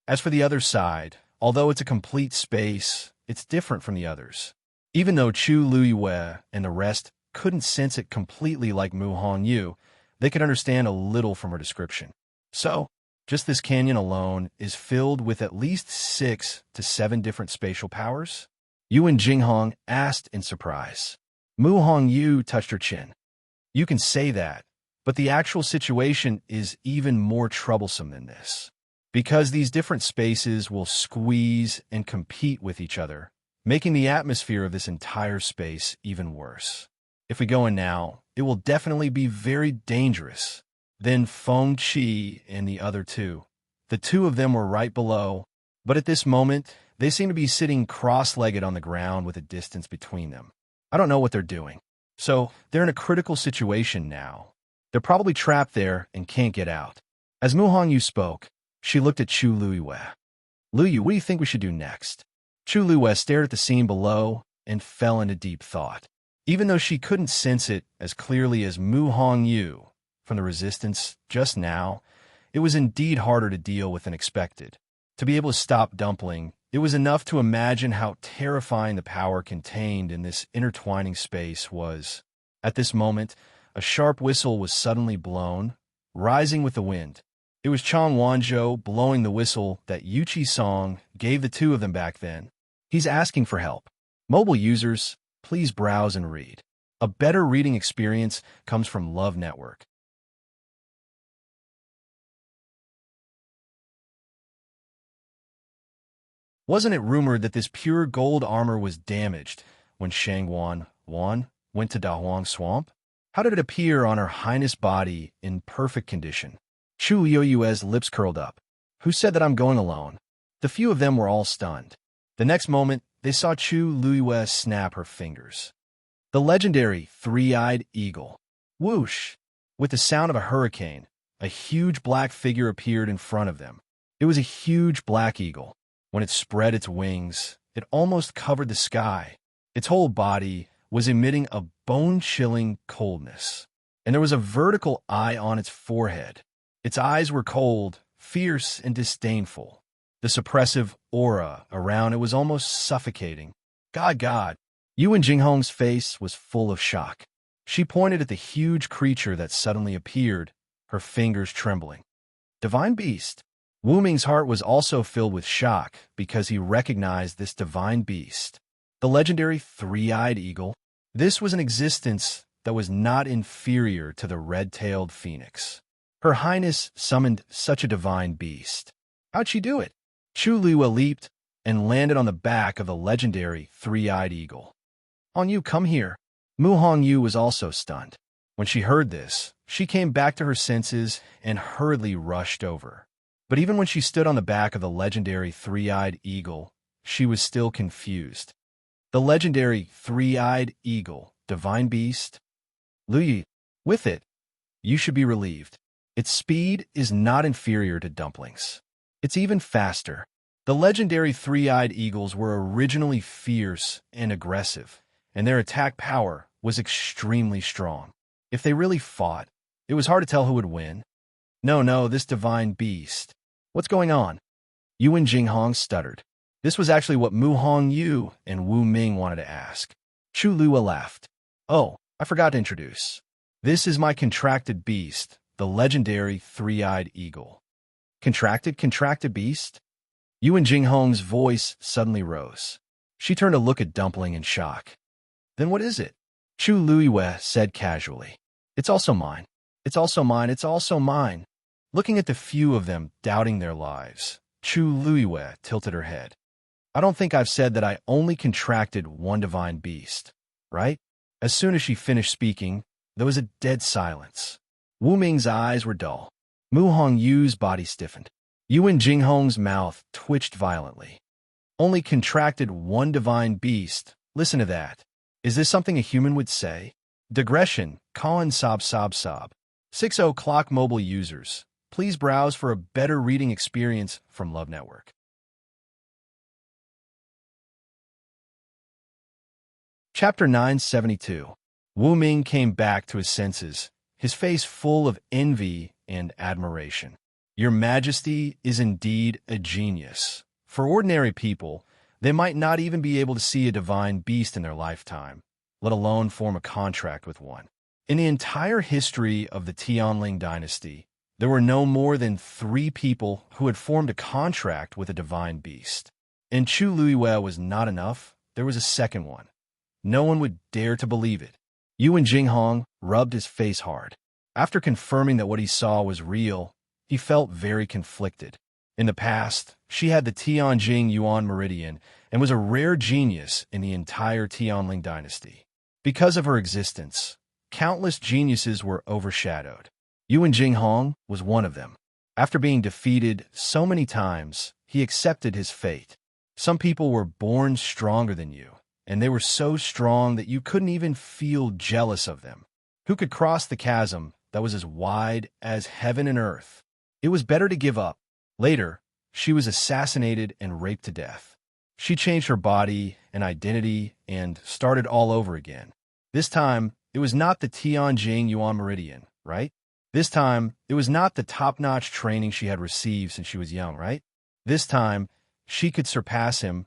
As for the other side, although it's a complete space, it's different from the others. Even though Chu Luyue and the rest couldn't sense it completely like Mu Hongyu, they could understand a little from her description. So, just this canyon alone is filled with at least 6 to 7 different spatial powers? Yuan Jinghong asked in surprise. Mu Hongyu touched her chin. You can say that, but the actual situation is even more troublesome than this. Because these different spaces will squeeze and compete with each other, making the atmosphere of this entire space even worse. If we go in now, it will definitely be very dangerous. Then Feng Qi and the other two. The two of them were right below, but at this moment, they seem to be sitting cross-legged on the ground with a distance between them. I don't know what they're doing. So, they're in a critical situation now. They're probably trapped there and can't get out. As Mu Hongyu spoke, she looked at Chu Luyue. Luyue, what do you think we should do next? Chu Luyue stared at the scene below and fell into deep thought. Even though she couldn't sense it as clearly as Mu Hongyu from the resistance just now, it was indeed harder to deal with than expected. To be able to stop Dumpling, it was enough to imagine how terrifying the power contained in this intertwining space was. At this moment, a sharp whistle was suddenly blown, rising with the wind. It was Chang Wanzhou blowing the whistle that Yuchi Song gave the two of them back then. He's asking for help. Mobile users, please browse and read. A better reading experience comes from Love Network. Wasn't it rumored that this pure gold armor was damaged when Shangwan Wan went to Dahuang Swamp? How did it appear on Her Highness' body in perfect condition? Chu Luyue's lips curled up. Who said that I'm going alone? The few of them were all stunned. The next moment, they saw Chu Luyue snap her fingers. The legendary three-eyed eagle. Whoosh! With the sound of a hurricane, a huge black figure appeared in front of them. It was a huge black eagle. When it spread its wings, it almost covered the sky. Its whole body was emitting a bone-chilling coldness, and there was a vertical eye on its forehead. Its eyes were cold, fierce, and disdainful. The suppressive aura around it was almost suffocating. God! Yuan Jinghong's face was full of shock. She pointed at the huge creature that suddenly appeared, her fingers trembling. Divine beast. Wu Ming's heart was also filled with shock because he recognized this divine beast. The legendary three-eyed eagle. This was an existence that was not inferior to the red-tailed phoenix. Her Highness summoned such a divine beast. How'd she do it? Chu Luyue leaped and landed on the back of the legendary three-eyed eagle. Hongyu, come here. Mu Hongyu was also stunned. When she heard this, she came back to her senses and hurriedly rushed over. But even when she stood on the back of the legendary three-eyed eagle, she was still confused. The legendary three-eyed eagle, divine beast. Luyi, with it, you should be relieved. Its speed is not inferior to dumplings. It's even faster. The legendary three-eyed eagles were originally fierce and aggressive, and their attack power was extremely strong. If they really fought, it was hard to tell who would win. No, this divine beast. What's going on? Yu and Jinghong stuttered. This was actually what Mu Hongyu and Wu Ming wanted to ask. Chu Lua laughed. Oh, I forgot to introduce. This is my contracted beast, the legendary three-eyed eagle. Contracted beast? Yu and Jinghong's voice suddenly rose. She turned to look at Dumpling in shock. Then what is it? Chu Luiwe said casually. It's also mine. It's also mine. It's also mine. Looking at the few of them doubting their lives, Chu Luiwe tilted her head. I don't think I've said that I only contracted one divine beast, right? As soon as she finished speaking, there was a dead silence. Wu Ming's eyes were dull. Mu Hongyu's body stiffened. Yu and Jinghong's mouth twitched violently. Only contracted one divine beast. Listen to that. Is this something a human would say? Digression, Colin sob. 6 o'clock mobile users. Please browse for a better reading experience from Love Network. Chapter 972. Wu Ming came back to his senses, his face full of envy and admiration. Your Majesty is indeed a genius. For ordinary people, they might not even be able to see a divine beast in their lifetime, let alone form a contract with one. In the entire history of the Tianling dynasty, there were no more than 3 people who had formed a contract with a divine beast. And Chu Luiwe was not enough. There was a second one. No one would dare to believe it. Yu and Jinghong rubbed his face hard. After confirming that what he saw was real, he felt very conflicted. In the past, she had the Tianjing Yuan Meridian and was a rare genius in the entire Tianling dynasty. Because of her existence, countless geniuses were overshadowed. Yu and Jinghong was one of them. After being defeated so many times, he accepted his fate. Some people were born stronger than you, and they were so strong that you couldn't even feel jealous of them. Who could cross the chasm that was as wide as heaven and earth? It was better to give up. Later, she was assassinated and raped to death. She changed her body and identity and started all over again. This time, it was not the Tianjing Yuan Meridian, right? This time, it was not the top-notch training she had received since she was young, right? This time, she could surpass him,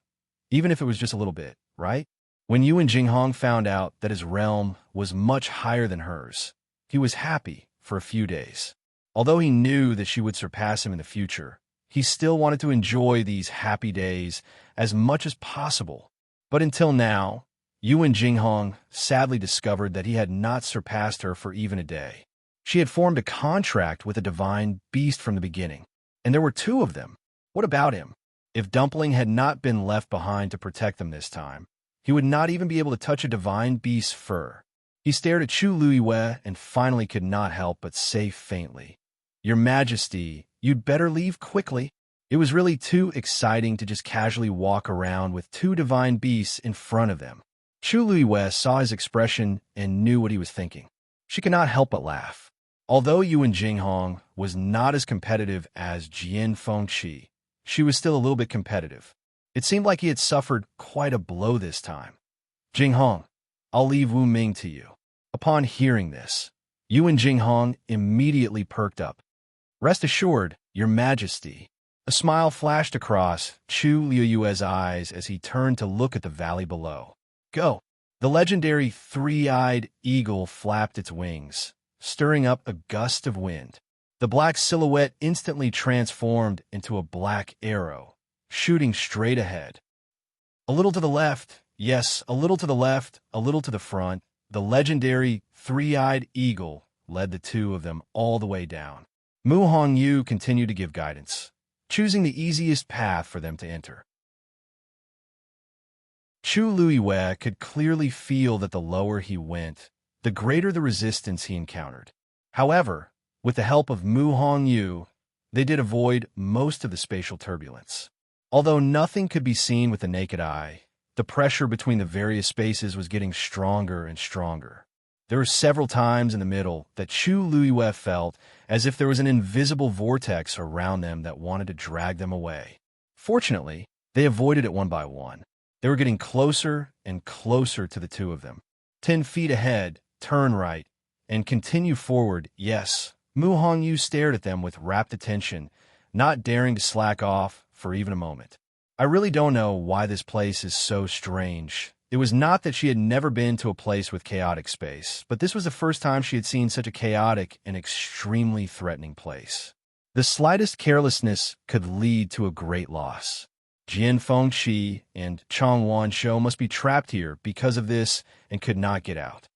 even if it was just a little bit, right? When Yu and Jinghong found out that his realm was much higher than hers, he was happy for a few days. Although he knew that she would surpass him in the future, he still wanted to enjoy these happy days as much as possible. But until now, Yu and Jinghong sadly discovered that he had not surpassed her for even a day. She had formed a contract with a divine beast from the beginning, and there were 2 of them. What about him? If Dumpling had not been left behind to protect them this time, he would not even be able to touch a divine beast's fur. He stared at Chu Luiwe and finally could not help but say faintly, Your Majesty, you'd better leave quickly. It was really too exciting to just casually walk around with 2 divine beasts in front of them. Chu Luiwe saw his expression and knew what he was thinking. She could not help but laugh. Although Yu and Jinghong was not as competitive as Jian Fengqi, she was still a little bit competitive. It seemed like he had suffered quite a blow this time. Jinghong, I'll leave Wu Ming to you. Upon hearing this, Yu and Jinghong immediately perked up. Rest assured, Your Majesty. A smile flashed across Chu Luiwe's eyes as he turned to look at the valley below. Go. The legendary three-eyed eagle flapped its wings, stirring up a gust of wind. The black silhouette instantly transformed into a black arrow, shooting straight ahead. A little to the left, yes, a little to the left, a little to the front, the legendary three-eyed eagle led the 2 of them all the way down. Mu Hongyu continued to give guidance, choosing the easiest path for them to enter. Chu Luiwe could clearly feel that the lower he went, the greater the resistance he encountered. However, with the help of Mu Hongyu, they did avoid most of the spatial turbulence. Although nothing could be seen with the naked eye, The pressure between the various spaces was getting stronger and stronger. There were several times in the middle that Chu Luiyue felt as if there was an invisible vortex around them that wanted to drag them away. Fortunately, they avoided it one by one. They were getting closer and closer to the two of them. 10 feet ahead, turn right, and continue forward, yes. Mu Hongyu stared at them with rapt attention, not daring to slack off for even a moment. I really don't know why this place is so strange. It was not that she had never been to a place with chaotic space, but this was the first time she had seen such a chaotic and extremely threatening place. The slightest carelessness could lead to a great loss. Jian Fengqi and Chang Wanshou must be trapped here because of this and could not get out.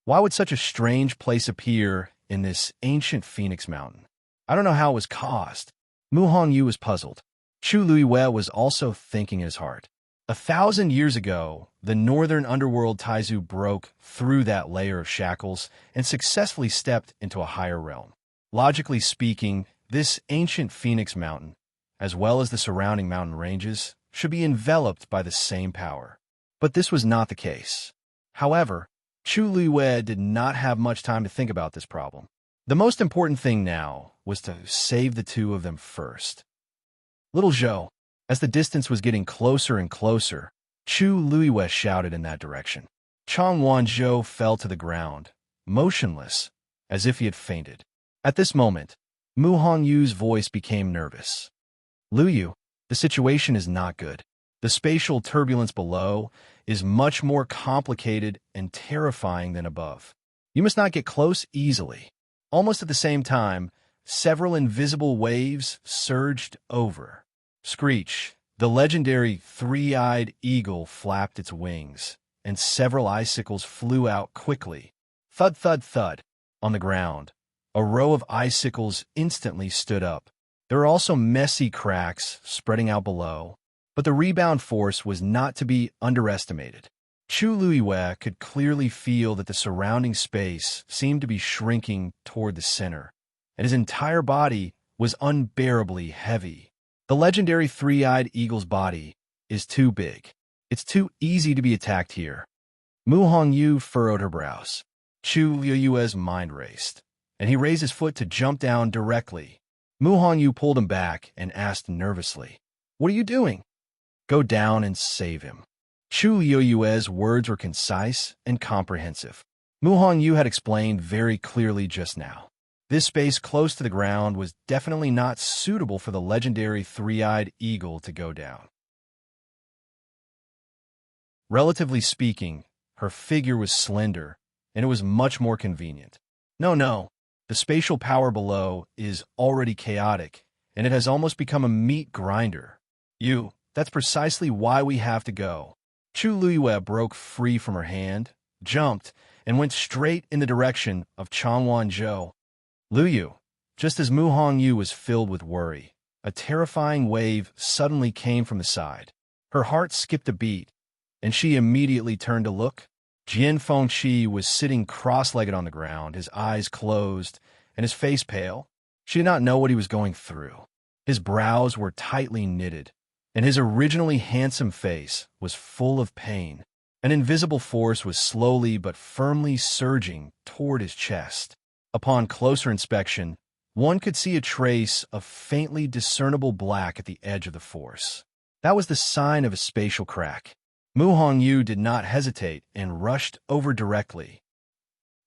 Why would such a strange place appear in this ancient Phoenix Mountain? I don't know how it was caused. Mu Hongyu was puzzled. Chu Luiyue was also thinking in his heart. 1,000 years ago, the northern underworld Taizu broke through that layer of shackles and successfully stepped into a higher realm. Logically speaking, this ancient Phoenix Mountain, as well as the surrounding mountain ranges, should be enveloped by the same power. But this was not the case. However, Chu Luiyue did not have much time to think about this problem. The most important thing now was to save the two of them first. Little Zhou. As the distance was getting closer and closer, Chu Luiyue shouted in that direction. Chang Wanzhou fell to the ground, motionless, as if he had fainted. At this moment, Mu Hongyu's voice became nervous. Luyu, the situation is not good. The spatial turbulence below is much more complicated and terrifying than above. You must not get close easily. Almost at the same time, several invisible waves surged over. Screech, the legendary three-eyed eagle flapped its wings, and several icicles flew out quickly. Thud, thud, thud. On the ground, a row of icicles instantly stood up. There were also messy cracks spreading out below, but the rebound force was not to be underestimated. Chu Luiyue could clearly feel that the surrounding space seemed to be shrinking toward the center, and his entire body was unbearably heavy. The legendary three-eyed eagle's body is too big. It's too easy to be attacked here. Mu Hongyu furrowed her brows. Chu Luiyue's mind raced, and he raised his foot to jump down directly. Mu Hongyu pulled him back and asked nervously, "What are you doing?" "Go down and save him." Chu Luiyue's words were concise and comprehensive. Mu Hongyu had explained very clearly just now. This space close to the ground was definitely not suitable for the legendary three-eyed eagle to go down. Relatively speaking, her figure was slender, and it was much more convenient. No, the spatial power below is already chaotic, and it has almost become a meat grinder. That's precisely why we have to go. Chu Luiyue broke free from her hand, jumped, and went straight in the direction of Chang Wanzhou. Luyu, just as Mu Hongyu was filled with worry, a terrifying wave suddenly came from the side. Her heart skipped a beat, and she immediately turned to look. Jian Fengqi was sitting cross-legged on the ground, his eyes closed, and his face pale. She did not know what he was going through. His brows were tightly knitted, and his originally handsome face was full of pain. An invisible force was slowly but firmly surging toward his chest. Upon closer inspection, one could see a trace of faintly discernible black at the edge of the force. That was the sign of a spatial crack. Mu Hongyu did not hesitate and rushed over directly.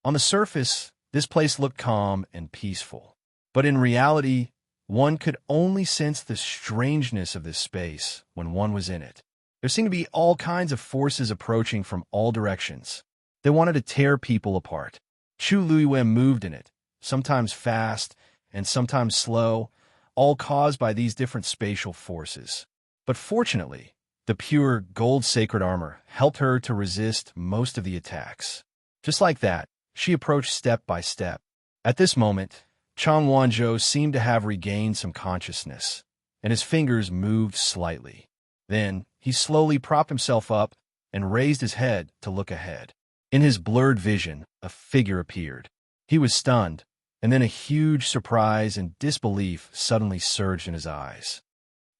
On the surface, this place looked calm and peaceful, but in reality, one could only sense the strangeness of this space when one was in it. There seemed to be all kinds of forces approaching from all directions. They wanted to tear people apart. Chu Luiyue moved in it, sometimes fast and sometimes slow, all caused by these different spatial forces. But fortunately, the pure gold sacred armor helped her to resist most of the attacks. Just like that, she approached step by step. At this moment, Chang Wanzhou seemed to have regained some consciousness, and his fingers moved slightly. Then, he slowly propped himself up and raised his head to look ahead. In his blurred vision, a figure appeared. He was stunned, and then a huge surprise and disbelief suddenly surged in his eyes.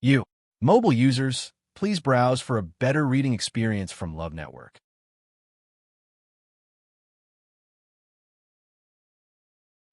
"You, mobile users, Please browse for a better reading experience from Love Network.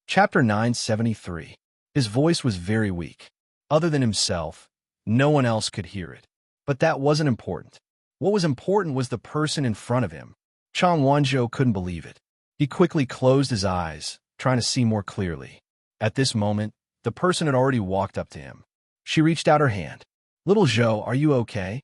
Chapter 973. His voice was very weak. Other than himself, no one else could hear it. But that wasn't important. What was important was the person in front of him. Chang Wanzhou couldn't believe it. He quickly closed his eyes, trying to see more clearly. At this moment, the person had already walked up to him. She reached out her hand. "Little Zhou, are you okay?"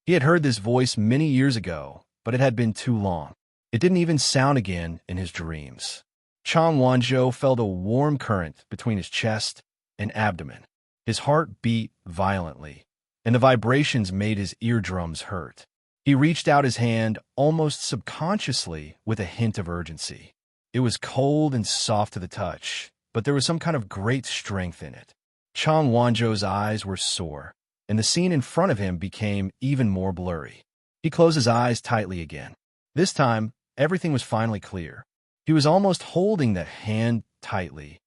He had heard this voice many years ago, but it had been too long. It didn't even sound again in his dreams. Chang Wanzhou felt a warm current between his chest and abdomen. His heart beat violently, and the vibrations made his eardrums hurt. He reached out his hand almost subconsciously with a hint of urgency. It was cold and soft to the touch, but there was some kind of great strength in it. Chang Wanzhou's eyes were sore, and the scene in front of him became even more blurry. He closed his eyes tightly again. This time, everything was finally clear. He was almost holding the hand tightly,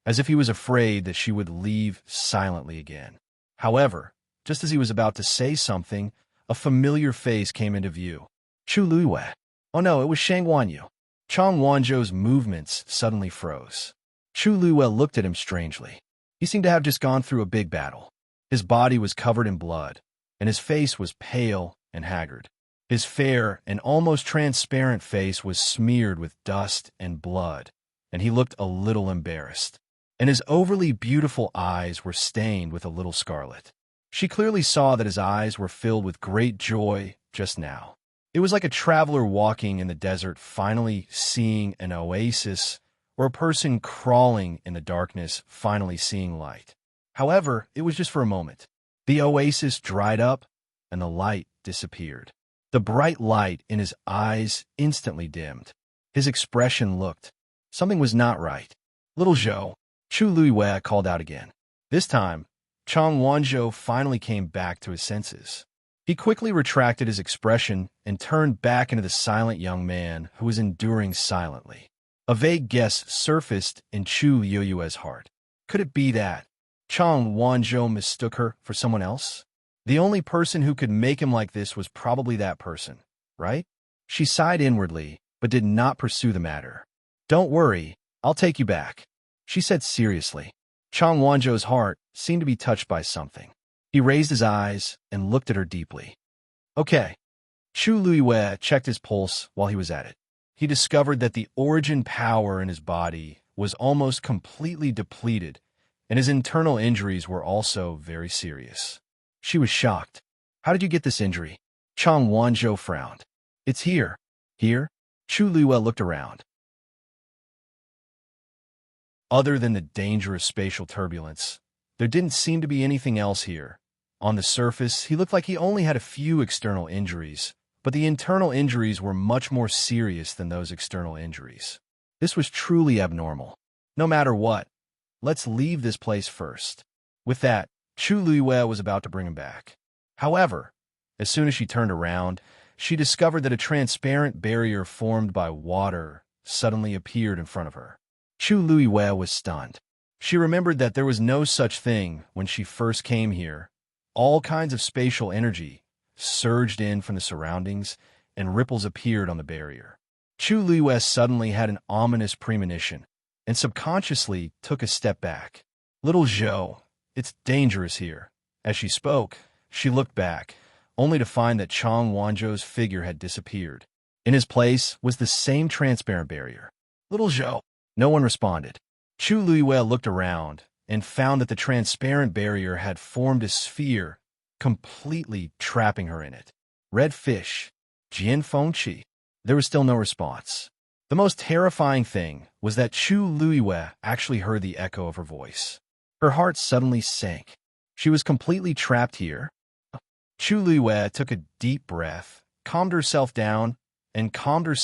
as if he was afraid that she would leave silently again. However, just as he was about to say something, a familiar face came into view. Chu Luiwei. Oh no, it was Shang Wanyu. Chang Wanzhou's movements suddenly froze. Chu Luiwei looked at him strangely. He seemed to have just gone through a big battle. His body was covered in blood, and his face was pale and haggard. His fair and almost transparent face was smeared with dust and blood, and he looked a little embarrassed. And his overly beautiful eyes were stained with a little scarlet. She clearly saw that his eyes were filled with great joy just now. It was like a traveler walking in the desert finally seeing an oasis, or a person crawling in the darkness finally seeing light. However, it was just for a moment. The oasis dried up, and the light disappeared. The bright light in his eyes instantly dimmed. His expression looked. Something was not right. "Little Zhou," Chu Luiwei called out again. This time, Chang Wanzhou finally came back to his senses. He quickly retracted his expression and turned back into the silent young man who was enduring silently. A vague guess surfaced in Chu Luiwei's heart. Could it be that Chang Wanzhou mistook her for someone else? The only person who could make him like this was probably that person, right? She sighed inwardly, but did not pursue the matter. "Don't worry, I'll take you back," she said seriously. Chang Wanzhou's heart seemed to be touched by something. He raised his eyes and looked at her deeply. "Okay." Chu Luiwei checked his pulse while he was at it. He discovered that the origin power in his body was almost completely depleted, and his internal injuries were also very serious. She was shocked. "How did you get this injury?" Chang Wanzhou frowned. "It's here." "Here?" Chu Luiwei looked around. Other than the dangerous spatial turbulence, there didn't seem to be anything else here. On the surface, he looked like he only had a few external injuries, but the internal injuries were much more serious than those external injuries. This was truly abnormal. No matter what, let's leave this place first. With that, Chu Luiwei was about to bring him back. However, as soon as she turned around, she discovered that a transparent barrier formed by water suddenly appeared in front of her. Chu Luiwei was stunned. She remembered that there was no such thing when she first came here. All kinds of spatial energy surged in from the surroundings, and ripples appeared on the barrier. Chu Luiwei suddenly had an ominous premonition, and subconsciously took a step back. "Little Zhou, it's dangerous here." As she spoke, she looked back, only to find that Chang Wanzhou's figure had disappeared. In his place was the same transparent barrier. "Little Zhou." No one responded. Chu Luiwei looked around and found that the transparent barrier had formed a sphere, completely trapping her in it. "Red fish, Jian Fengqi." There was still no response. The most terrifying thing was that Chu Luiwei actually heard the echo of her voice. Her heart suddenly sank. She was completely trapped here. Chu Luiwei took a deep breath, calmed herself down, and calmly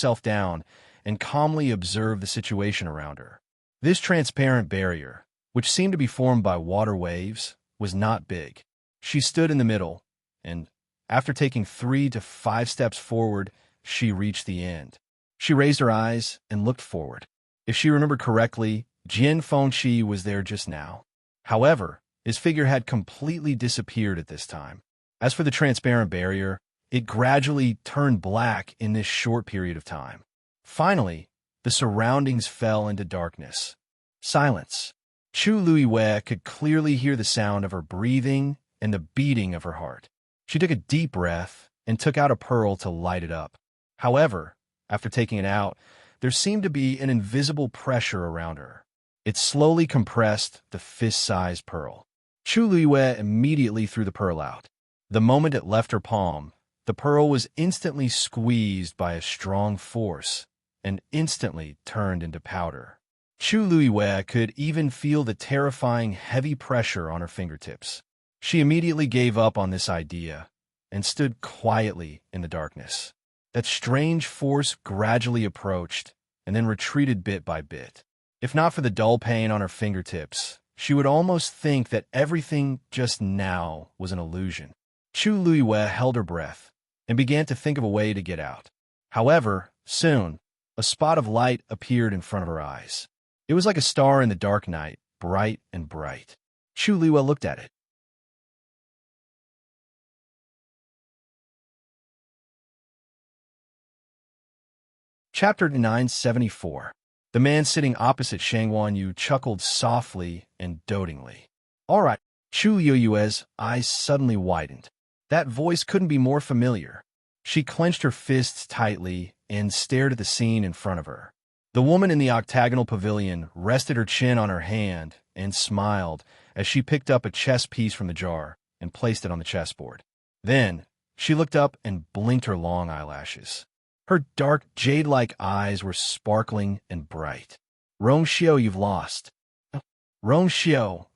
observed the situation around her. This transparent barrier, which seemed to be formed by water waves, was not big. She stood in the middle, and after taking 3 to 5 steps forward, she reached the end. She raised her eyes and looked forward. If she remembered correctly, Jian Fengqi was there just now. However, his figure had completely disappeared at this time. As for the transparent barrier, it gradually turned black in this short period of time. Finally, the surroundings fell into darkness. Silence. Chu Luiwei could clearly hear the sound of her breathing and the beating of her heart. She took a deep breath and took out a pearl to light it up. However, after taking it out, there seemed to be an invisible pressure around her. It slowly compressed the fist-sized pearl. Chu Luiwei immediately threw the pearl out. The moment it left her palm, the pearl was instantly squeezed by a strong force and instantly turned into powder. Chu Luiwei could even feel the terrifying heavy pressure on her fingertips. She immediately gave up on this idea and stood quietly in the darkness. That strange force gradually approached and then retreated bit by bit. If not for the dull pain on her fingertips, she would almost think that everything just now was an illusion. Chu Luiwei held her breath and began to think of a way to get out. However, soon, a spot of light appeared in front of her eyes. It was like a star in the dark night, bright and bright. Chu Luiwei looked at it. Chapter 974. The man sitting opposite Shang Wanyu chuckled softly and dotingly. All right, Chu Luiwei's eyes suddenly widened. That voice couldn't be more familiar. She clenched her fists tightly and stared at the scene in front of her. The woman in the octagonal pavilion rested her chin on her hand and smiled as she picked up a chess piece from the jar and placed it on the chessboard. Then, she looked up and blinked her long eyelashes. Her dark, jade-like eyes were sparkling and bright. Rongxiu, you've lost. Rongxiu.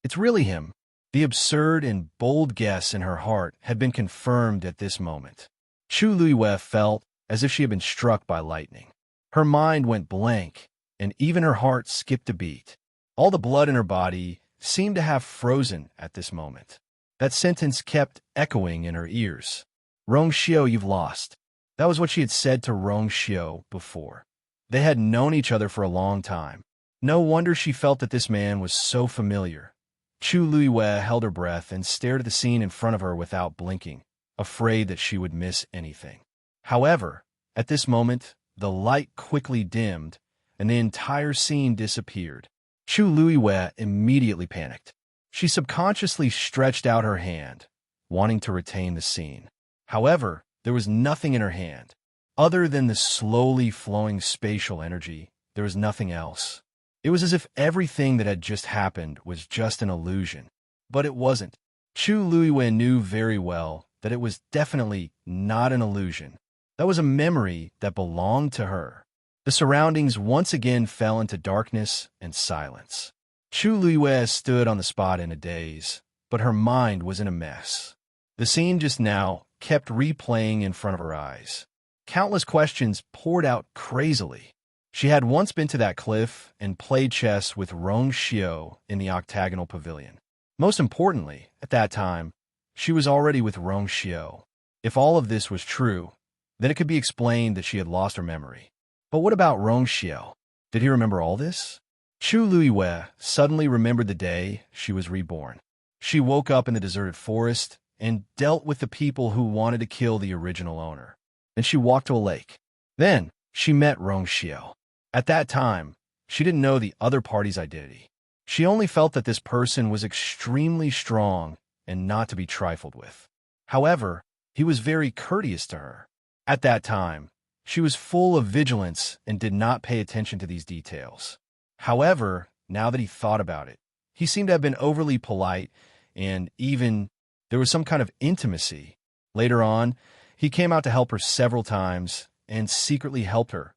It's really him. The absurd and bold guess in her heart had been confirmed at this moment. Chu Luiwei felt as if she had been struck by lightning. Her mind went blank, and even her heart skipped a beat. All the blood in her body seemed to have frozen at this moment. That sentence kept echoing in her ears. Rongxiu, you've lost. That was what she had said to Rongxiu before. They had known each other for a long time. No wonder she felt that this man was so familiar. Chu Luiwei held her breath and stared at the scene in front of her without blinking, afraid that she would miss anything. However, at this moment, the light quickly dimmed, and the entire scene disappeared. Chu Luiwei immediately panicked. She subconsciously stretched out her hand, wanting to retain the scene. However, there was nothing in her hand. Other than the slowly flowing spatial energy, there was nothing else. It was as if everything that had just happened was just an illusion. But it wasn't. Chu Luiwei knew very well that it was definitely not an illusion. That was a memory that belonged to her. The surroundings once again fell into darkness and silence. Chu Luiwei stood on the spot in a daze, but her mind was in a mess. The scene just now kept replaying in front of her eyes. Countless questions poured out crazily. She had once been to that cliff and played chess with Rongxiu in the octagonal pavilion. Most importantly, at that time, she was already with Rongxiu. If all of this was true, then it could be explained that she had lost her memory. But what about Rongxiu? Did he remember all this? Chu Luiwei suddenly remembered the day she was reborn. She woke up in the deserted forest and dealt with the people who wanted to kill the original owner. Then she walked to a lake. Then she met Rongxiu. At that time, she didn't know the other party's identity. She only felt that this person was extremely strong and not to be trifled with. However, he was very courteous to her. At that time, she was full of vigilance and did not pay attention to these details. However, now that he thought about it, he seemed to have been overly polite, and even there was some kind of intimacy. Later on, he came out to help her several times and secretly helped her.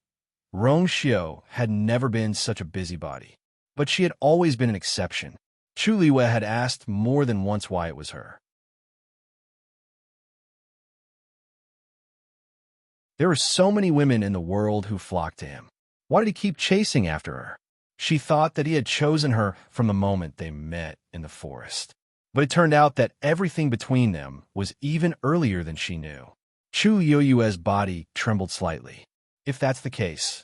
Rongxiu had never been such a busybody, but she had always been an exception. Chu Luiwei had asked more than once why it was her. There were so many women in the world who flocked to him. Why did he keep chasing after her? She thought that he had chosen her from the moment they met in the forest. But it turned out that everything between them was even earlier than she knew. Chu Luiwei's body trembled slightly. If that's the case,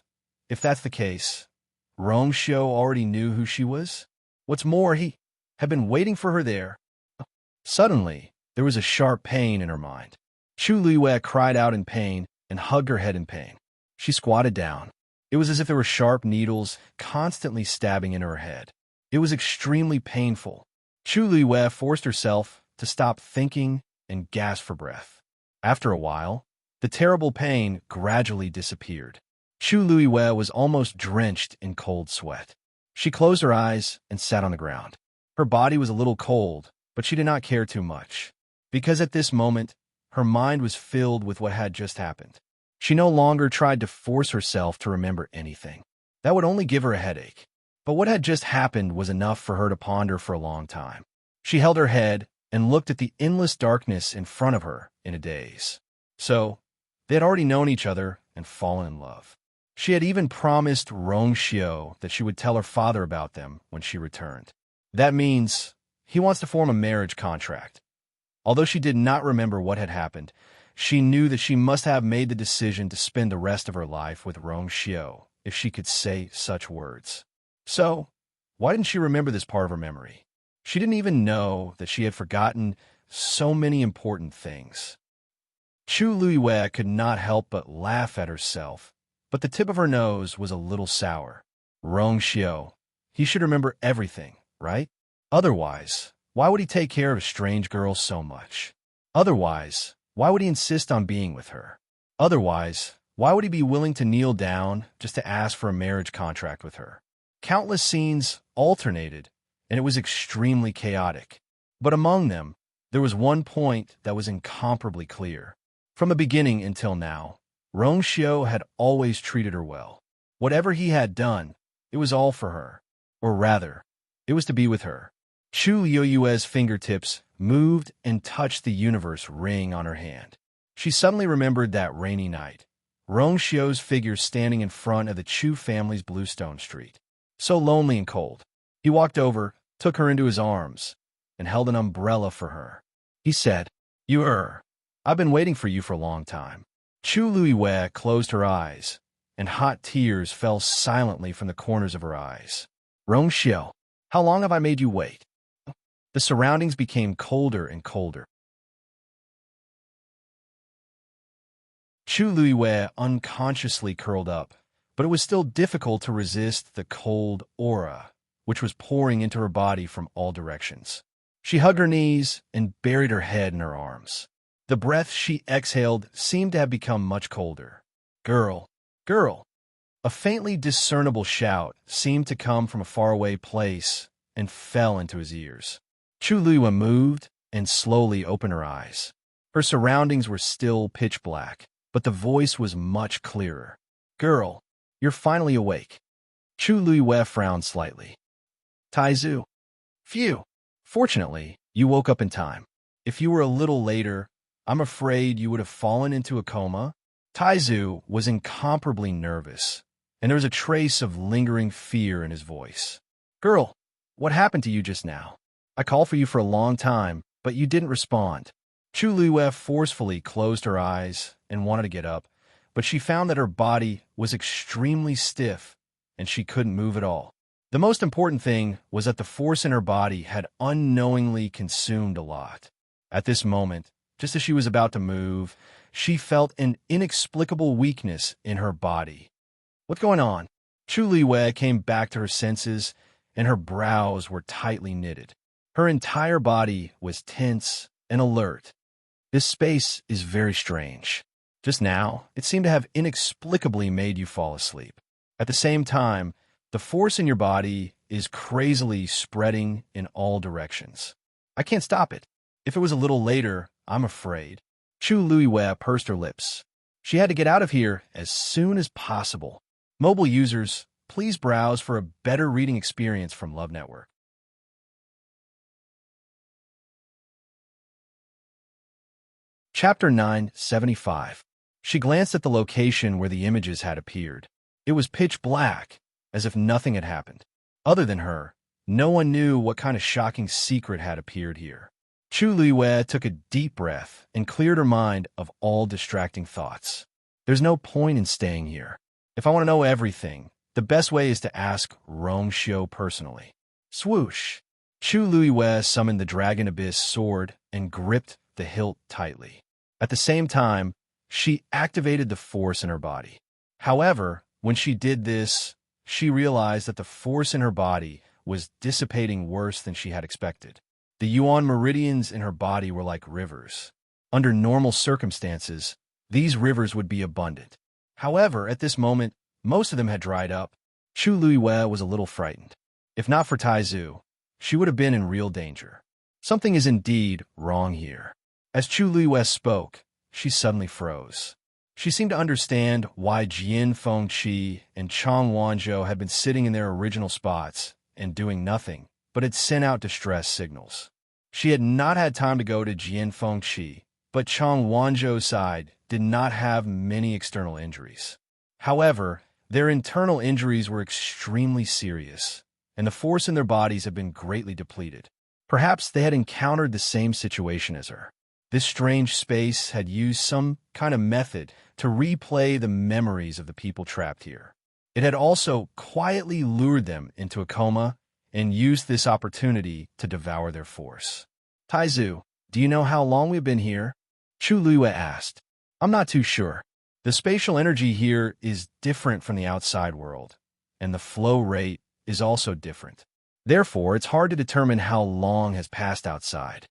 Rongxiu already knew who she was? What's more, he had been waiting for her there. Suddenly, There was a sharp pain in her mind. Chu Luiwei cried out in pain and hugged her head in pain. She squatted down. It was as if there were sharp needles constantly stabbing into her head. It was extremely painful. Chu Luiwei forced herself to stop thinking and gasp for breath. After a while, the terrible pain gradually disappeared. Chu Luiwei was almost drenched in cold sweat. She closed her eyes and sat on the ground. Her body was a little cold, but she did not care too much, because at this moment, her mind was filled with what had just happened. She no longer tried to force herself to remember anything. That would only give her a headache. But what had just happened was enough for her to ponder for a long time. She held her head and looked at the endless darkness in front of her in a daze. So, they had already known each other and fallen in love. She had even promised Rongxiu that she would tell her father about them when she returned. That means he wants to form a marriage contract. Although she did not remember what had happened, she knew that she must have made the decision to spend the rest of her life with Rongxiu if she could say such words. So, why didn't she remember this part of her memory? She didn't even know that she had forgotten so many important things. Chu Luiwei could not help but laugh at herself, but the tip of her nose was a little sour. Rongxiu, he should remember everything, right? Otherwise, why would he take care of a strange girl so much? Otherwise, why would he insist on being with her? Otherwise, why would he be willing to kneel down just to ask for a marriage contract with her? Countless scenes alternated, and it was extremely chaotic. But among them, there was one point that was incomparably clear. From the beginning until now, Rongxiu had always treated her well. Whatever he had done, it was all for her. Or rather, it was to be with her. Chu Luiwei's fingertips moved and touched the universe ring on her hand. She suddenly remembered that rainy night, Rongxiu's figure standing in front of the Chu family's bluestone street. So lonely and cold. He walked over, took her into his arms, and held an umbrella for her. He said, I've been waiting for you for a long time. Chu Luiwei closed her eyes, and hot tears fell silently from the corners of her eyes. Rongxiu, how long have I made you wait? The surroundings became colder and colder. Chu Luiwei unconsciously curled up, but it was still difficult to resist the cold aura, which was pouring into her body from all directions. She hugged her knees and buried her head in her arms. The breath she exhaled seemed to have become much colder. Girl, girl! A faintly discernible shout seemed to come from a faraway place and fell into his ears. Chu Luiwei moved and slowly opened her eyes. Her surroundings were still pitch black, but the voice was much clearer. Girl, you're finally awake. Chu Luiwei frowned slightly. Taizu. Phew. Fortunately, you woke up in time. If you were a little later, I'm afraid you would have fallen into a coma. Taizu was incomparably nervous, and there was a trace of lingering fear in his voice. Girl, what happened to you just now? I called for you for a long time, but you didn't respond. Chu Luiwei forcefully closed her eyes and wanted to get up, but she found that her body was extremely stiff, and she couldn't move at all. The most important thing was that the force in her body had unknowingly consumed a lot. At this moment, just as she was about to move, she felt an inexplicable weakness in her body. What's going on? Chu Luiwei came back to her senses, and her brows were tightly knitted. Her entire body was tense and alert. This space is very strange. Just now, it seemed to have inexplicably made you fall asleep. At the same time, the force in your body is crazily spreading in all directions. I can't stop it. If it was a little later, I'm afraid. Chu Luiwei pursed her lips. She had to get out of here as soon as possible. Mobile users, please browse for a better reading experience from Love Network. Chapter 975. She glanced at the location where the images had appeared. It was pitch black, as if nothing had happened. Other than her, no one knew what kind of shocking secret had appeared here. Chu Luiwei took a deep breath and cleared her mind of all distracting thoughts. There's no point in staying here. If I want to know everything, the best way is to ask Rongxiu personally. Swoosh! Chu Luiwei summoned the Dragon Abyss sword and gripped the hilt tightly. At the same time, she activated the force in her body. However, when she did this, she realized that the force in her body was dissipating worse than she had expected. The yuan meridians in her body were like rivers. Under normal circumstances, these rivers would be abundant. However, at this moment, most of them had dried up. Chu Luiwei was a little frightened. If not for Taizu, she would have been in real danger. Something is indeed wrong here. As Chu Luiwei spoke, she suddenly froze. She seemed to understand why Jian Fengqi and Chang Wanzhou had been sitting in their original spots and doing nothing, but had sent out distress signals. She had not had time to go to Jian Fengqi, but Chang Wanzhou's side did not have many external injuries. However, their internal injuries were extremely serious, and the force in their bodies had been greatly depleted. Perhaps they had encountered the same situation as her. This strange space had used some kind of method to replay the memories of the people trapped here. It had also quietly lured them into a coma and used this opportunity to devour their force. Taizu, do you know how long we've been here? Chu Luiwei asked. I'm not too sure. The spatial energy here is different from the outside world, and the flow rate is also different. Therefore, it's hard to determine how long has passed outside.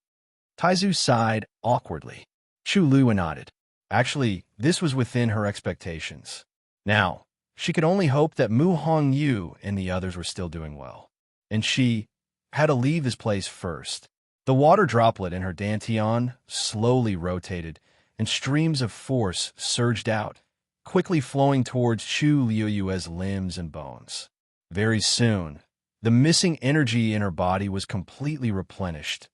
Taizu sighed awkwardly. Chu Luiwei nodded. Actually, this was within her expectations. Now, she could only hope that Mu Hongyu and the others were still doing well. And she had to leave this place first. The water droplet in her dantian slowly rotated, and streams of force surged out, quickly flowing towards Chu Luiwei's limbs and bones. Very soon, the missing energy in her body was completely replenished,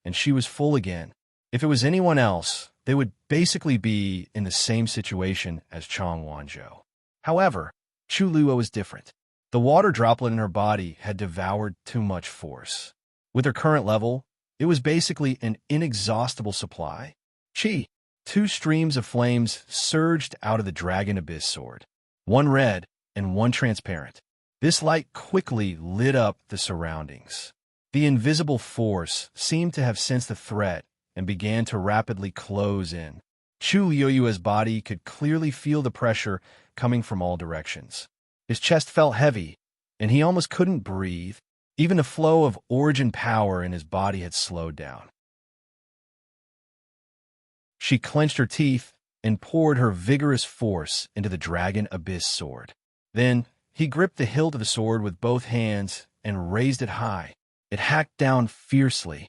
and she was full again. If it was anyone else, they would basically be in the same situation as Chang Wanzhou. However, Chu Luiwei was different. The water droplet in her body had devoured too much force. With her current level, it was basically an inexhaustible supply. Chi. Two streams of flames surged out of the Dragon Abyss sword, one red and one transparent. This light quickly lit up the surroundings. The invisible force seemed to have sensed the threat and began to rapidly close in. Chu Luiwei's body could clearly feel the pressure coming from all directions. His chest felt heavy, and he almost couldn't breathe. Even the flow of origin power in his body had slowed down. She clenched her teeth and poured her vigorous force into the Dragon Abyss sword. Then, he gripped the hilt of the sword with both hands and raised it high. It hacked down fiercely.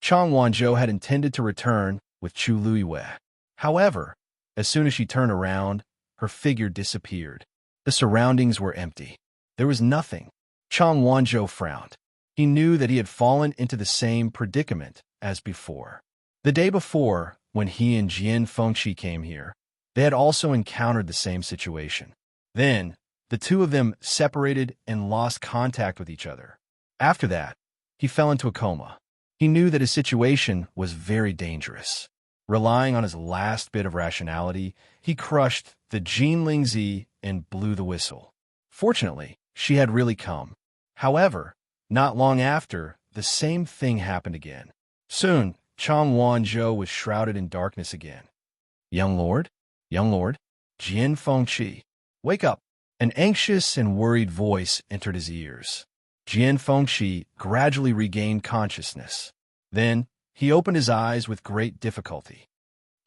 Chang Wanzhou had intended to return with Chu Luiwei. However, as soon as she turned around, her figure disappeared. The surroundings were empty. There was nothing. Chang Wanzhou frowned. He knew that he had fallen into the same predicament as before. The day before, when he and Jian Fengqi came here, they had also encountered the same situation. Then, the two of them separated and lost contact with each other. After that, he fell into a coma. He knew that his situation was very dangerous. Relying on his last bit of rationality, he crushed the Jin Lingzi and blew the whistle. Fortunately, she had really come. However, not long after, the same thing happened again. Soon, Chang Wanzhou was shrouded in darkness again. Young Lord? Young Lord? Jian Fengqi. Wake up! An anxious and worried voice entered his ears. Jian Fengqi gradually regained consciousness. Then, he opened his eyes with great difficulty.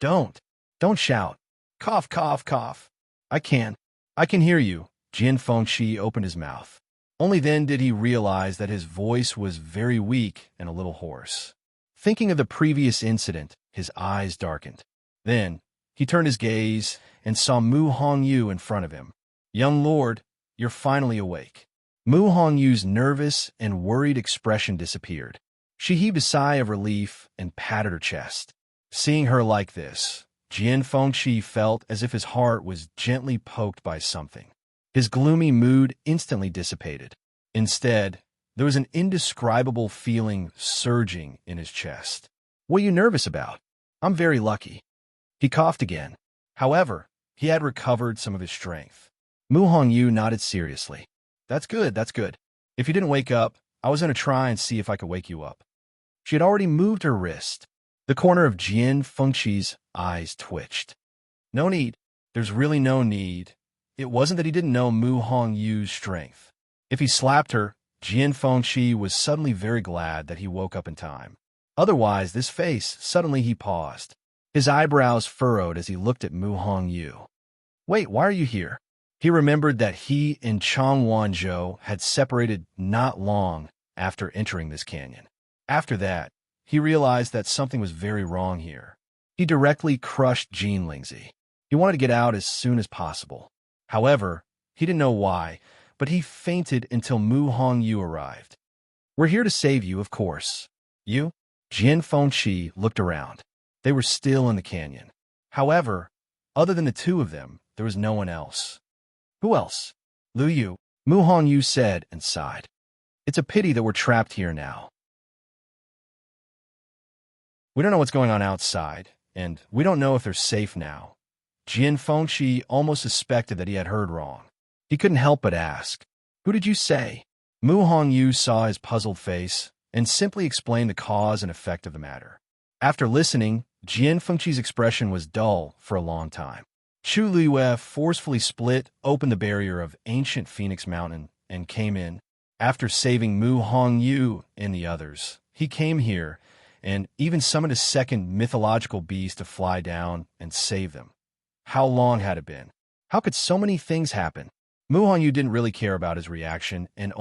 Don't shout. Cough, cough, cough. I can hear you. Jian Fengqi opened his mouth. Only then did he realize that his voice was very weak and a little hoarse. Thinking of the previous incident, his eyes darkened. Then, he turned his gaze and saw Mu Hongyu in front of him. Young Lord, you're finally awake. Mu Hongyu's nervous and worried expression disappeared. She heaved a sigh of relief and patted her chest. Seeing her like this, Jian Fengqi felt as if his heart was gently poked by something. His gloomy mood instantly dissipated. Instead, there was an indescribable feeling surging in his chest. What are you nervous about? I'm very lucky. He coughed again. However, he had recovered some of his strength. Mu Hongyu nodded seriously. That's good, that's good. If you didn't wake up, I was going to try and see if I could wake you up. She had already moved her wrist. The corner of Jian Fengqi's eyes twitched. No need. There's really no need. It wasn't that he didn't know Mu Hongyu's strength. If he slapped her, Jian Fengqi was suddenly very glad that he woke up in time. Otherwise, this face, suddenly he paused. His eyebrows furrowed as he looked at Mu Hongyu. Wait, why are you here? He remembered that he and Chang Wanzhou had separated not long after entering this canyon. After that, he realized that something was very wrong here. He directly crushed Jean Lingzi. He wanted to get out as soon as possible. However, he didn't know why, but he fainted until Mu Hongyu arrived. We're here to save you, of course. You? Jian Fengqi looked around. They were still in the canyon. However, other than the two of them, there was no one else. Who else? Lu Yu, Mu Hongyu said and sighed. It's a pity that we're trapped here now. We don't know what's going on outside, and we don't know if they're safe now. Jian Fengqi almost suspected that he had heard wrong. He couldn't help but ask, Who did you say? Mu Hongyu saw his puzzled face and simply explained the cause and effect of the matter. After listening, Jian Fengqi's expression was dull for a long time. Chu Liyue forcefully split open the barrier of ancient Phoenix Mountain and came in. After saving Mu Hongyu and the others, he came here and even summoned a second mythological beast to fly down and save them. How long had it been? How could so many things happen? Mu Hongyu didn't really care about his reaction and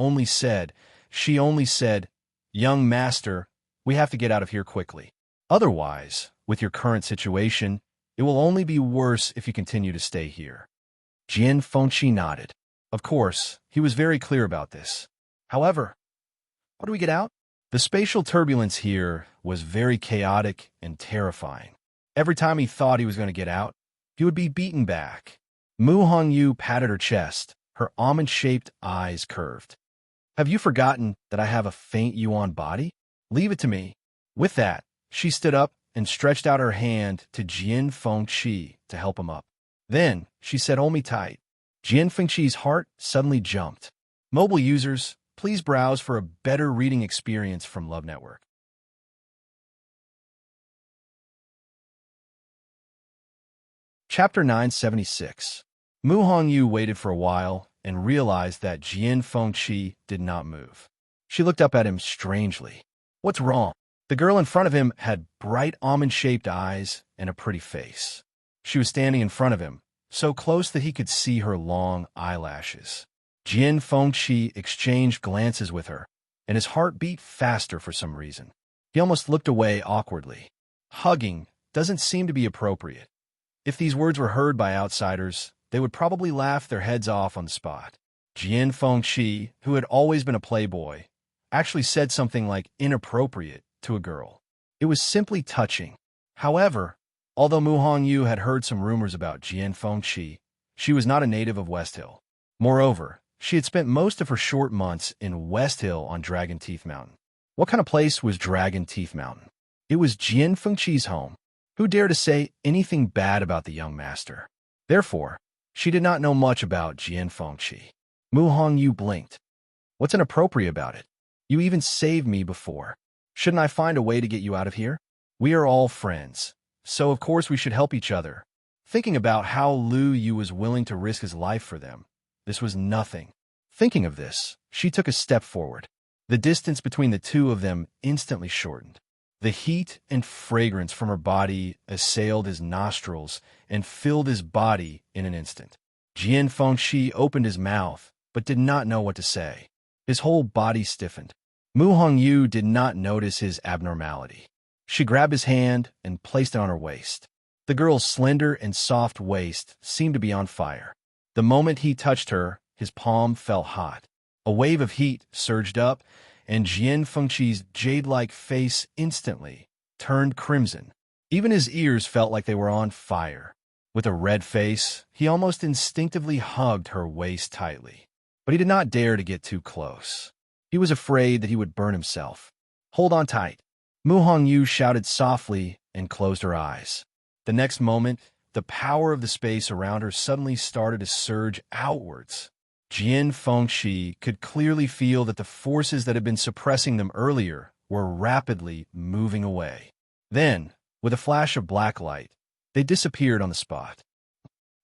she only said, Young master, we have to get out of here quickly. Otherwise, with your current situation, it will only be worse if you continue to stay here. Jian Fengqi nodded. Of course, he was very clear about this. However, how do we get out? The spatial turbulence here was very chaotic and terrifying. Every time he thought he was going to get out, he would be beaten back. Mu Hongyu patted her chest, her almond-shaped eyes curved. Have you forgotten that I have a faint yuan body? Leave it to me. With that, she stood up and stretched out her hand to Jian Fengqi to help him up. Then, she said, Hold me tight. Jian Fengqi's heart suddenly jumped. Mobile users, please browse for a better reading experience from Love Network. Chapter 976. Mu Hongyu waited for a while and realized that Jian Fengqi did not move. She looked up at him strangely. What's wrong? The girl in front of him had bright almond-shaped eyes and a pretty face. She was standing in front of him, so close that he could see her long eyelashes. Jian Fengqi exchanged glances with her, and his heart beat faster for some reason. He almost looked away awkwardly. Hugging doesn't seem to be appropriate. If these words were heard by outsiders, they would probably laugh their heads off on the spot. Jian Fengqi, who had always been a playboy, actually said something like inappropriate to a girl. It was simply touching. However, although Mu Hongyu had heard some rumors about Jian Fengqi, she was not a native of West Hill. Moreover, she had spent most of her short months in West Hill on Dragon Teeth Mountain. What kind of place was Dragon Teeth Mountain? It was Jian Fengqi's home. Who dared to say anything bad about the young master? Therefore, she did not know much about Jian Fengqi. Mu Hongyu blinked. What's inappropriate about it? You even saved me before. Shouldn't I find a way to get you out of here? We are all friends, so of course we should help each other. Thinking about how Lu Yu was willing to risk his life for them, this was nothing. Thinking of this, she took a step forward. The distance between the two of them instantly shortened. The heat and fragrance from her body assailed his nostrils and filled his body in an instant. Jian Fengqi opened his mouth, but did not know what to say. His whole body stiffened. Mu Hongyu did not notice his abnormality. She grabbed his hand and placed it on her waist. The girl's slender and soft waist seemed to be on fire. The moment he touched her, his palm felt hot. A wave of heat surged up, and Jian Fengqi's jade-like face instantly turned crimson. Even his ears felt like they were on fire. With a red face, he almost instinctively hugged her waist tightly. But he did not dare to get too close. He was afraid that he would burn himself. Hold on tight. Mu Hongyu shouted softly and closed her eyes. The next moment, the power of the space around her suddenly started to surge outwards. Jian Fengqi could clearly feel that the forces that had been suppressing them earlier were rapidly moving away. Then, with a flash of black light, they disappeared on the spot.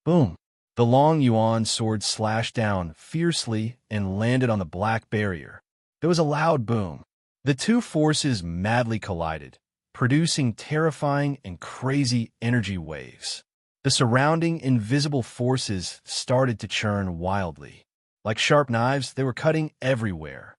Boom! The long yuan sword slashed down fiercely and landed on the black barrier. There was a loud boom. The two forces madly collided, producing terrifying and crazy energy waves. The surrounding invisible forces started to churn wildly. Like sharp knives, they were cutting everywhere.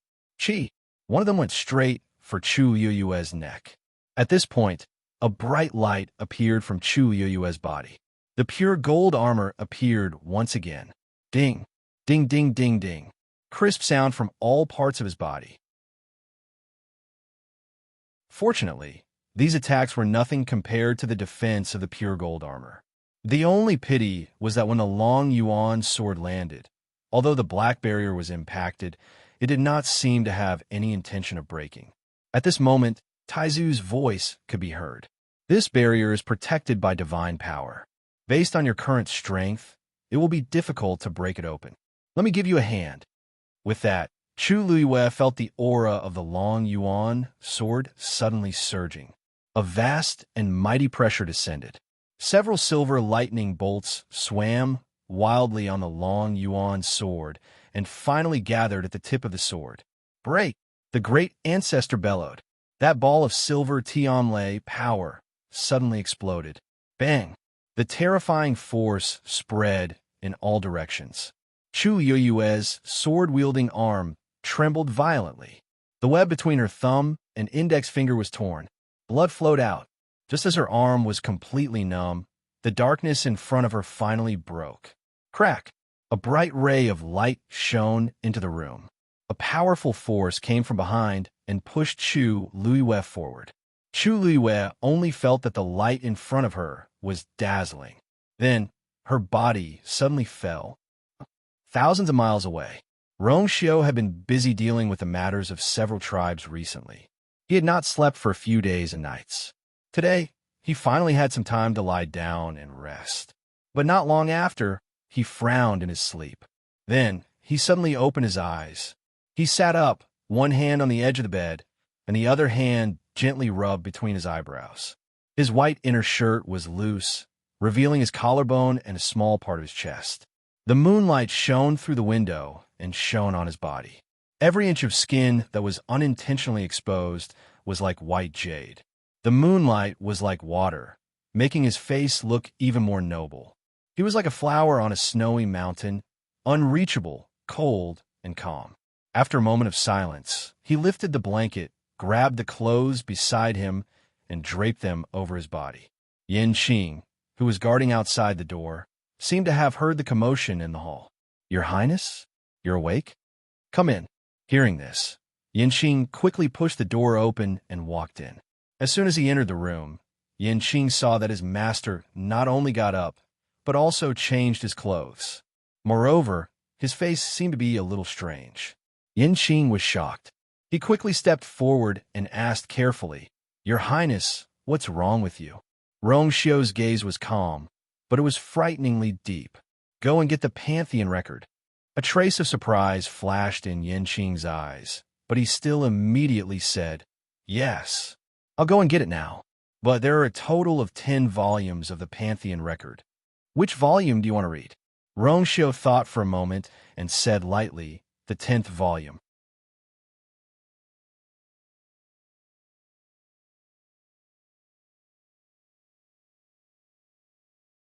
One of them went straight for Chu Yuyue's neck. At this point, a bright light appeared from Chu Yuyue's body. The pure gold armor appeared once again. Ding, ding, ding, ding, ding. Crisp sound from all parts of his body. Fortunately, these attacks were nothing compared to the defense of the pure gold armor. The only pity was that when the long yuan sword landed, although the black barrier was impacted, it did not seem to have any intention of breaking. At this moment, Taizu's voice could be heard. This barrier is protected by divine power. Based on your current strength, it will be difficult to break it open. Let me give you a hand. With that, Chu Liyue felt the aura of the long yuan sword suddenly surging. A vast and mighty pressure descended. Several silver lightning bolts swam wildly on the long yuan sword and finally gathered at the tip of the sword. Break! The great ancestor bellowed. That ball of silver Tianlei power suddenly exploded. Bang! The terrifying force spread in all directions. Chu Yuyue's sword-wielding arm trembled violently. The web between her thumb and index finger was torn. Blood flowed out. Just as her arm was completely numb, the darkness in front of her finally broke. Crack! A bright ray of light shone into the room. A powerful force came from behind and pushed Chu Liyue forward. Chu Liyue only felt that the light in front of her was dazzling. Then, her body suddenly fell. Thousands of miles away, Rongxiu had been busy dealing with the matters of several tribes recently. He had not slept for a few days and nights. Today, he finally had some time to lie down and rest. But not long after, he frowned in his sleep. Then, he suddenly opened his eyes. He sat up, one hand on the edge of the bed, and the other hand gently rubbed between his eyebrows. His white inner shirt was loose, revealing his collarbone and a small part of his chest. The moonlight shone through the window and shone on his body. Every inch of skin that was unintentionally exposed was like white jade. The moonlight was like water, making his face look even more noble. He was like a flower on a snowy mountain, unreachable, cold, and calm. After a moment of silence, he lifted the blanket, grabbed the clothes beside him, and draped them over his body. Yin Qing, who was guarding outside the door, seemed to have heard the commotion in the hall. "Your Highness? You're awake? Come in." Hearing this, Yin Qing quickly pushed the door open and walked in. As soon as he entered the room, Yin Qing saw that his master not only got up, but also changed his clothes. Moreover, his face seemed to be a little strange. Yin Qing was shocked. He quickly stepped forward and asked carefully, "Your Highness, what's wrong with you?" Rongxiu's gaze was calm, but it was frighteningly deep. "Go and get the Pantheon record." A trace of surprise flashed in Yin Qing's eyes, but he still immediately said, "Yes, I'll go and get it now. But there are a total of 10 volumes of the Pantheon record. Which volume do you want to read?" Rongxiu thought for a moment and said lightly, "The 10th volume."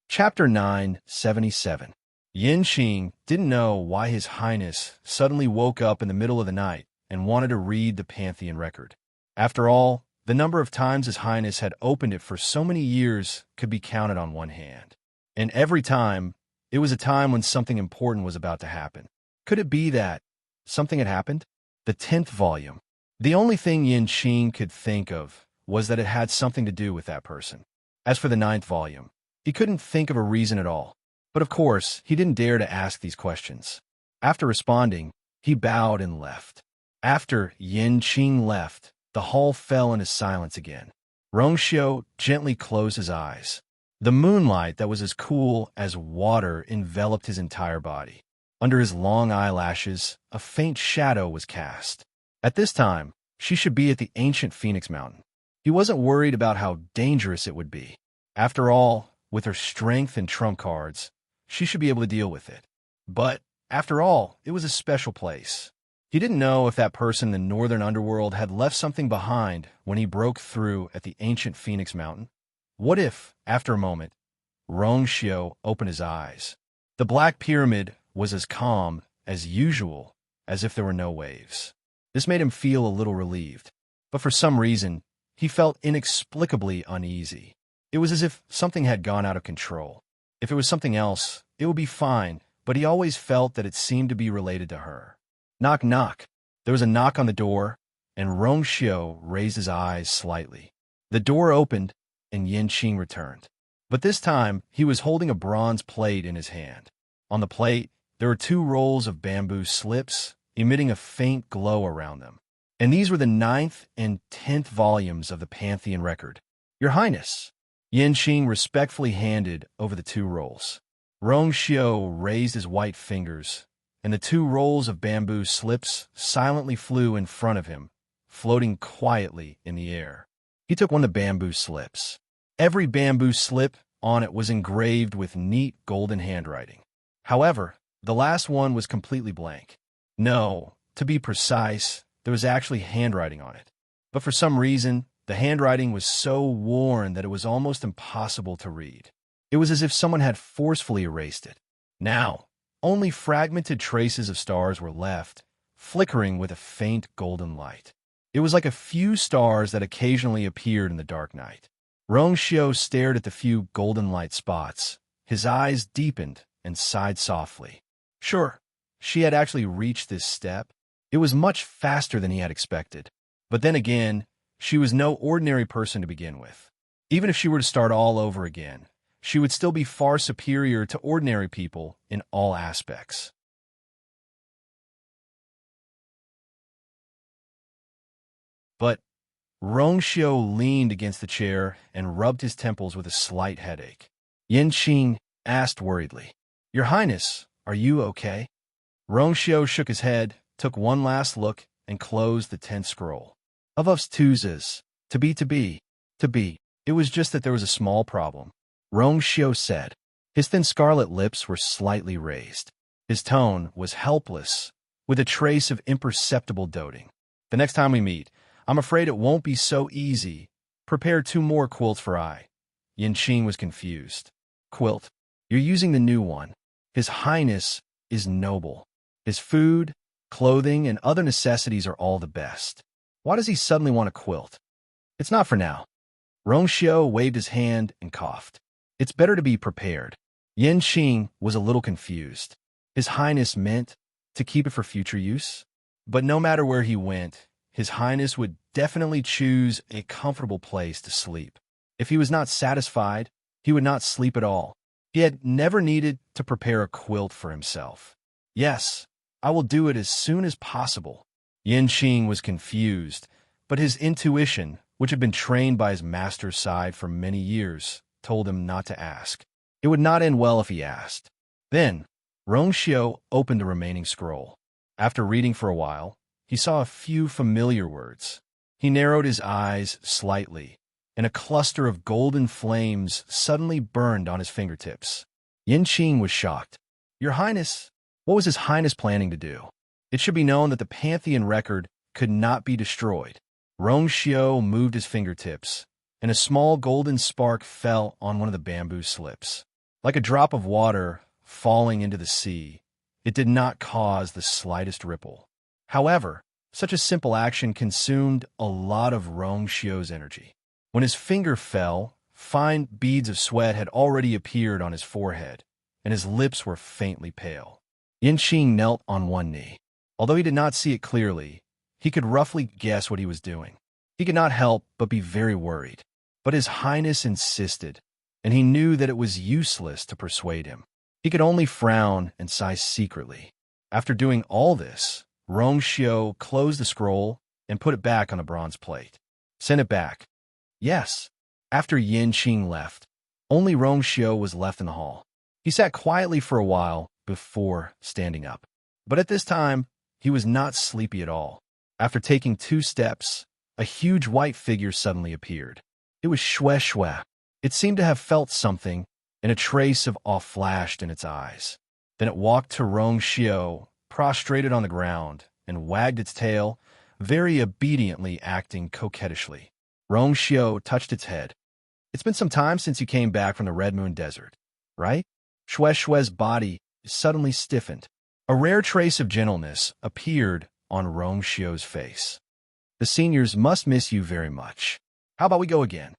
Chapter 977. Yin Qing didn't know why His Highness suddenly woke up in the middle of the night and wanted to read the Pantheon record. After all, the number of times His Highness had opened it for so many years could be counted on one hand. And every time, it was a time when something important was about to happen. Could it be that something had happened? The 10th volume. The only thing Yin Qing could think of was that it had something to do with that person. As for the 9th volume, he couldn't think of a reason at all. But of course, he didn't dare to ask these questions. After responding, he bowed and left. After Yin Qing left, the hall fell into silence again. Rongxiu gently closed his eyes. The moonlight that was as cool as water enveloped his entire body. Under his long eyelashes, a faint shadow was cast. At this time, she should be at the ancient Phoenix Mountain. He wasn't worried about how dangerous it would be. After all, with her strength and trump cards, she should be able to deal with it. But, after all, it was a special place. He didn't know if that person in the northern underworld had left something behind when he broke through at the ancient Phoenix Mountain. What if, after a moment, Rongxiu opened his eyes? The Black Pyramid was as calm as usual, as if there were no waves. This made him feel a little relieved, but for some reason, he felt inexplicably uneasy. It was as if something had gone out of control. If it was something else, it would be fine, but he always felt that it seemed to be related to her. Knock, knock. There was a knock on the door, and Rongxiu raised his eyes slightly. The door opened, and Yanqing returned. But this time, he was holding a bronze plate in his hand. On the plate, there were 2 rolls of bamboo slips, emitting a faint glow around them. And these were the 9th and 10th volumes of the Pantheon record. Your Highness, Yanqing respectfully handed over the 2 rolls. Rongxiu raised his white fingers, and the 2 rolls of bamboo slips silently flew in front of him, floating quietly in the air. He took one of the bamboo slips. Every bamboo slip on it was engraved with neat golden handwriting. However, the last one was completely blank. No, to be precise, there was actually handwriting on it. But for some reason, the handwriting was so worn that it was almost impossible to read. It was as if someone had forcefully erased it. Now, only fragmented traces of stars were left, flickering with a faint golden light. It was like a few stars that occasionally appeared in the dark night. Rongxiu stared at the few golden light spots. His eyes deepened and sighed softly. Sure, she had actually reached this step. It was much faster than he had expected. But then again, she was no ordinary person to begin with. Even if she were to start all over again, she would still be far superior to ordinary people in all aspects. But Rongxiu leaned against the chair and rubbed his temples with a slight headache. Yanqing asked worriedly, Your Highness, are you okay? Rongxiu shook his head, took one last look, and closed the 10th scroll. Of us twos, to be. It was just that there was a small problem, Rongxiu said. His thin scarlet lips were slightly raised. His tone was helpless, with a trace of imperceptible doting. The next time we meet, I'm afraid it won't be so easy. Prepare 2 more quilts for I. Yanqing was confused. Quilt? You're using the new one. His Highness is noble. His food, clothing, and other necessities are all the best. Why does he suddenly want a quilt? It's not for now. Rongxiu waved his hand and coughed. It's better to be prepared. Yanqing was a little confused. His Highness meant to keep it for future use? But no matter where he went, His Highness would definitely choose a comfortable place to sleep. If he was not satisfied, he would not sleep at all. He had never needed to prepare a quilt for himself. Yes, I will do it as soon as possible. Yanqing was confused, but his intuition, which had been trained by his master's side for many years, told him not to ask. It would not end well if he asked. Then, Rongxiu opened the remaining scroll. After reading for a while, he saw a few familiar words. He narrowed his eyes slightly, and a cluster of golden flames suddenly burned on his fingertips. Yanqing was shocked. Your Highness, what was His Highness planning to do? It should be known that the Pantheon record could not be destroyed. Rongxiu moved his fingertips, and a small golden spark fell on one of the bamboo slips. Like a drop of water falling into the sea, it did not cause the slightest ripple. However, such a simple action consumed a lot of Rongxiu's energy. When his finger fell, fine beads of sweat had already appeared on his forehead, and his lips were faintly pale. Yanqing knelt on one knee. Although he did not see it clearly, he could roughly guess what he was doing. He could not help but be very worried. But His Highness insisted, and he knew that it was useless to persuade him. He could only frown and sigh secretly. After doing all this, Rongxiu closed the scroll and put it back on the bronze plate. Send it back. Yes. After Yanqing left, only Rongxiu was left in the hall. He sat quietly for a while before standing up. But at this time, he was not sleepy at all. After taking 2 steps, a huge white figure suddenly appeared. It was Shue Shue. It seemed to have felt something, and a trace of awe flashed in its eyes. Then it walked to Rong Xiao, prostrated on the ground, and wagged its tail, very obediently acting coquettishly. Rong Xiao touched its head. It's been some time since you came back from the Red Moon Desert, right? Shue Shue's body suddenly stiffened. A rare trace of gentleness appeared on Rong Xiao's face. The seniors must miss you very much. How about we go again?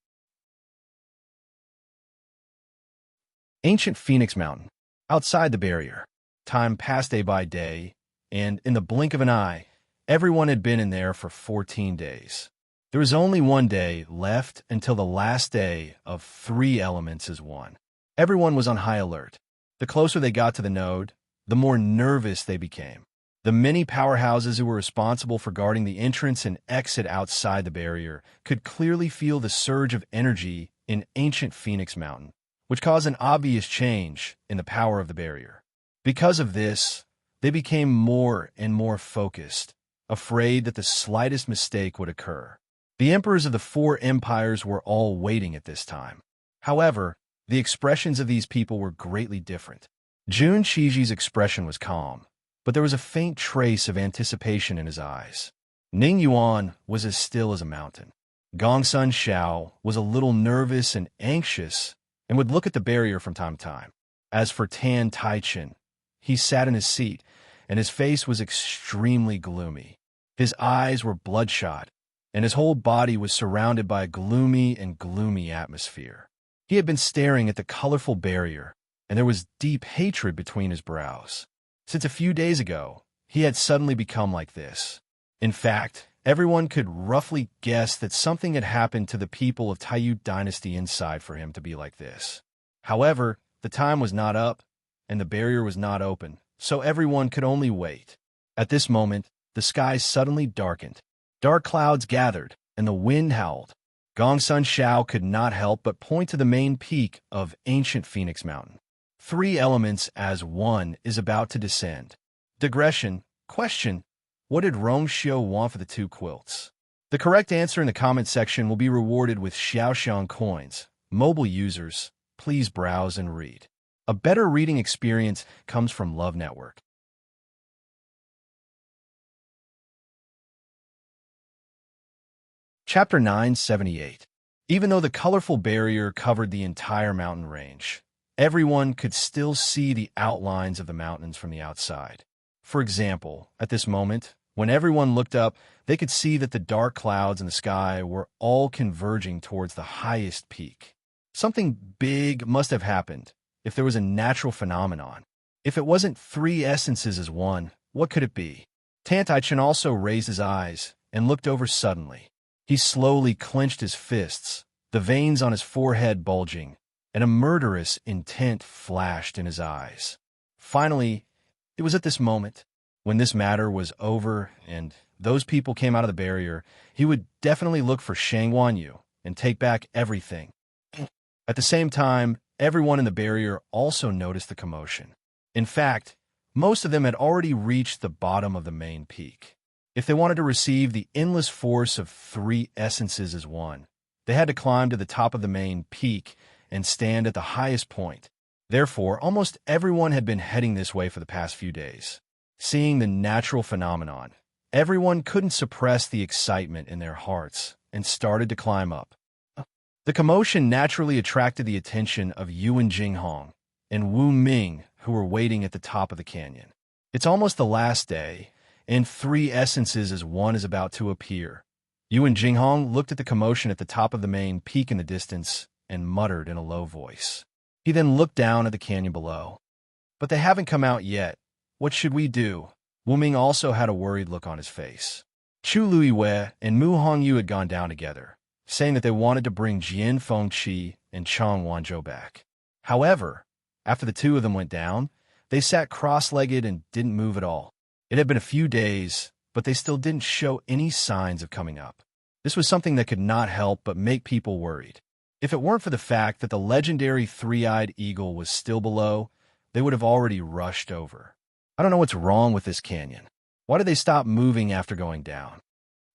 Ancient Phoenix Mountain. Outside the barrier. Time passed day by day, and in the blink of an eye, everyone had been in there for 14 days. There was only one day left until the last day of 3 elements as one. Everyone was on high alert. The closer they got to the node, the more nervous they became. The many powerhouses who were responsible for guarding the entrance and exit outside the barrier could clearly feel the surge of energy in ancient Phoenix Mountain, which caused an obvious change in the power of the barrier. Because of this, they became more and more focused, afraid that the slightest mistake would occur. The emperors of the 4 empires were all waiting at this time. However, the expressions of these people were greatly different. Jun Shiji's expression was calm, but there was a faint trace of anticipation in his eyes. Ning Yuan was as still as a mountain. Gongsun Xiao was a little nervous and anxious and would look at the barrier from time to time. As for Tan Taichen, he sat in his seat, and his face was extremely gloomy. His eyes were bloodshot, and his whole body was surrounded by a gloomy atmosphere. He had been staring at the colorful barrier, and there was deep hatred between his brows. Since a few days ago, he had suddenly become like this. In fact, everyone could roughly guess that something had happened to the people of Taiyu dynasty inside for him to be like this. However, the time was not up, and the barrier was not open, so everyone could only wait. At this moment, the sky suddenly darkened. Dark clouds gathered, and the wind howled. Gongsun Xiao could not help but point to the main peak of ancient Phoenix Mountain. 3 elements as one is about to descend. Digression. Question. What did Rong Xiao want for the 2 quilts? The correct answer in the comment section will be rewarded with Xiaoxiang coins. Mobile users, please browse and read. A better reading experience comes from Love Network. Chapter 978. Even though the colorful barrier covered the entire mountain range, everyone could still see the outlines of the mountains from the outside. For example, at this moment, when everyone looked up, they could see that the dark clouds in the sky were all converging towards the highest peak. Something big must have happened if there was a natural phenomenon. If it wasn't 3 essences as one, what could it be? Tantaichen also raised his eyes and looked over suddenly. He slowly clenched his fists, the veins on his forehead bulging, and a murderous intent flashed in his eyes. Finally, it was at this moment, when this matter was over and those people came out of the barrier, he would definitely look for Shang Wanyu and take back everything. At the same time, everyone in the barrier also noticed the commotion. In fact, most of them had already reached the bottom of the main peak. If they wanted to receive the endless force of 3 essences as one, they had to climb to the top of the main peak and stand at the highest point. Therefore, almost everyone had been heading this way for the past few days. Seeing the natural phenomenon, everyone couldn't suppress the excitement in their hearts and started to climb up. The commotion naturally attracted the attention of Yuan Jinghong and Wu Ming, who were waiting at the top of the canyon. It's almost the last day, and 3 essences as one is about to appear. Yuan Jinghong looked at the commotion at the top of the main peak in the distance and muttered in a low voice. He then looked down at the canyon below. But they haven't come out yet. What should we do? Wu Ming also had a worried look on his face. Chu Luiwei and Mu Hongyu had gone down together, saying that they wanted to bring Jian Fengqi and Chang Wanzhou back. However, after the 2 of them went down, they sat cross-legged and didn't move at all. It had been a few days, but they still didn't show any signs of coming up. This was something that could not help but make people worried. If it weren't for the fact that the legendary 3-eyed eagle was still below, they would have already rushed over. I don't know what's wrong with this canyon. Why did they stop moving after going down?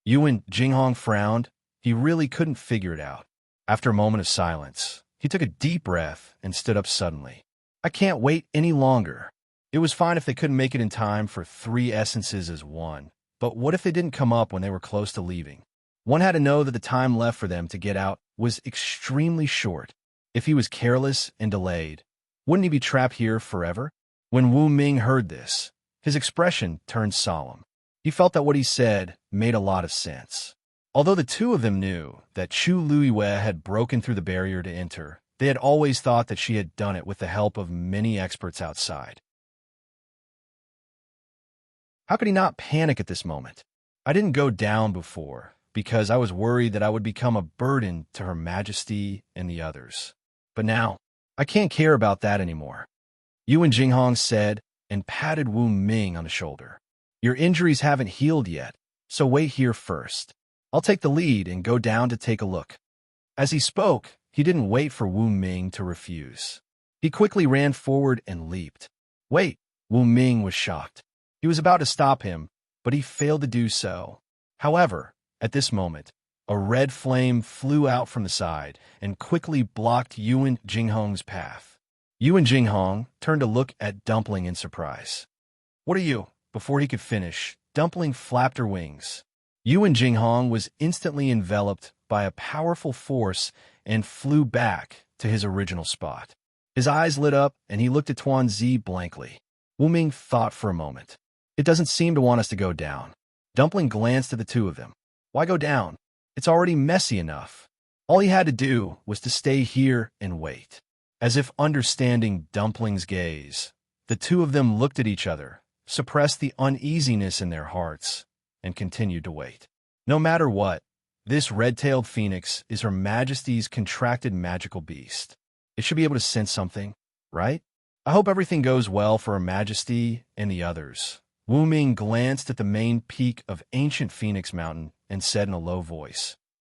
Yuan Jinghong frowned. He really couldn't figure it out. After a moment of silence, he took a deep breath and stood up suddenly. I can't wait any longer. It was fine if they couldn't make it in time for 3 essences as one, but what if they didn't come up when they were close to leaving? One had to know that the time left for them to get out was extremely short. If he was careless and delayed, wouldn't he be trapped here forever? When Wu Ming heard this, his expression turned solemn. He felt that what he said made a lot of sense. Although the two of them knew that Chu Luiyue had broken through the barrier to enter, they had always thought that she had done it with the help of many experts outside. How could he not panic at this moment? I didn't go down before, because I was worried that I would become a burden to Her Majesty and the others. But now, I can't care about that anymore. Yuan Jinghong said and patted Wu Ming on the shoulder. Your injuries haven't healed yet, so wait here first. I'll take the lead and go down to take a look. As he spoke, he didn't wait for Wu Ming to refuse. He quickly ran forward and leaped. Wait, Wu Ming was shocked. He was about to stop him, but he failed to do so. However, at this moment, a red flame flew out from the side and quickly blocked Yuan Jinghong's path. Yuan Jinghong turned to look at Dumpling in surprise. What are you? Before he could finish, Dumpling flapped her wings. Yuan Jinghong was instantly enveloped by a powerful force and flew back to his original spot. His eyes lit up and he looked at Tuan Zi blankly. Wu Ming thought for a moment. It doesn't seem to want us to go down. Dumpling glanced at the two of them. Why go down? It's already messy enough. All he had to do was to stay here and wait. As if understanding Dumpling's gaze, the two of them looked at each other, suppressed the uneasiness in their hearts, and continued to wait. No matter what, this red-tailed phoenix is Her Majesty's contracted magical beast. It should be able to sense something, right? I hope everything goes well for Her Majesty and the others. Wu Ming glanced at the main peak of ancient Phoenix Mountain and said in a low voice.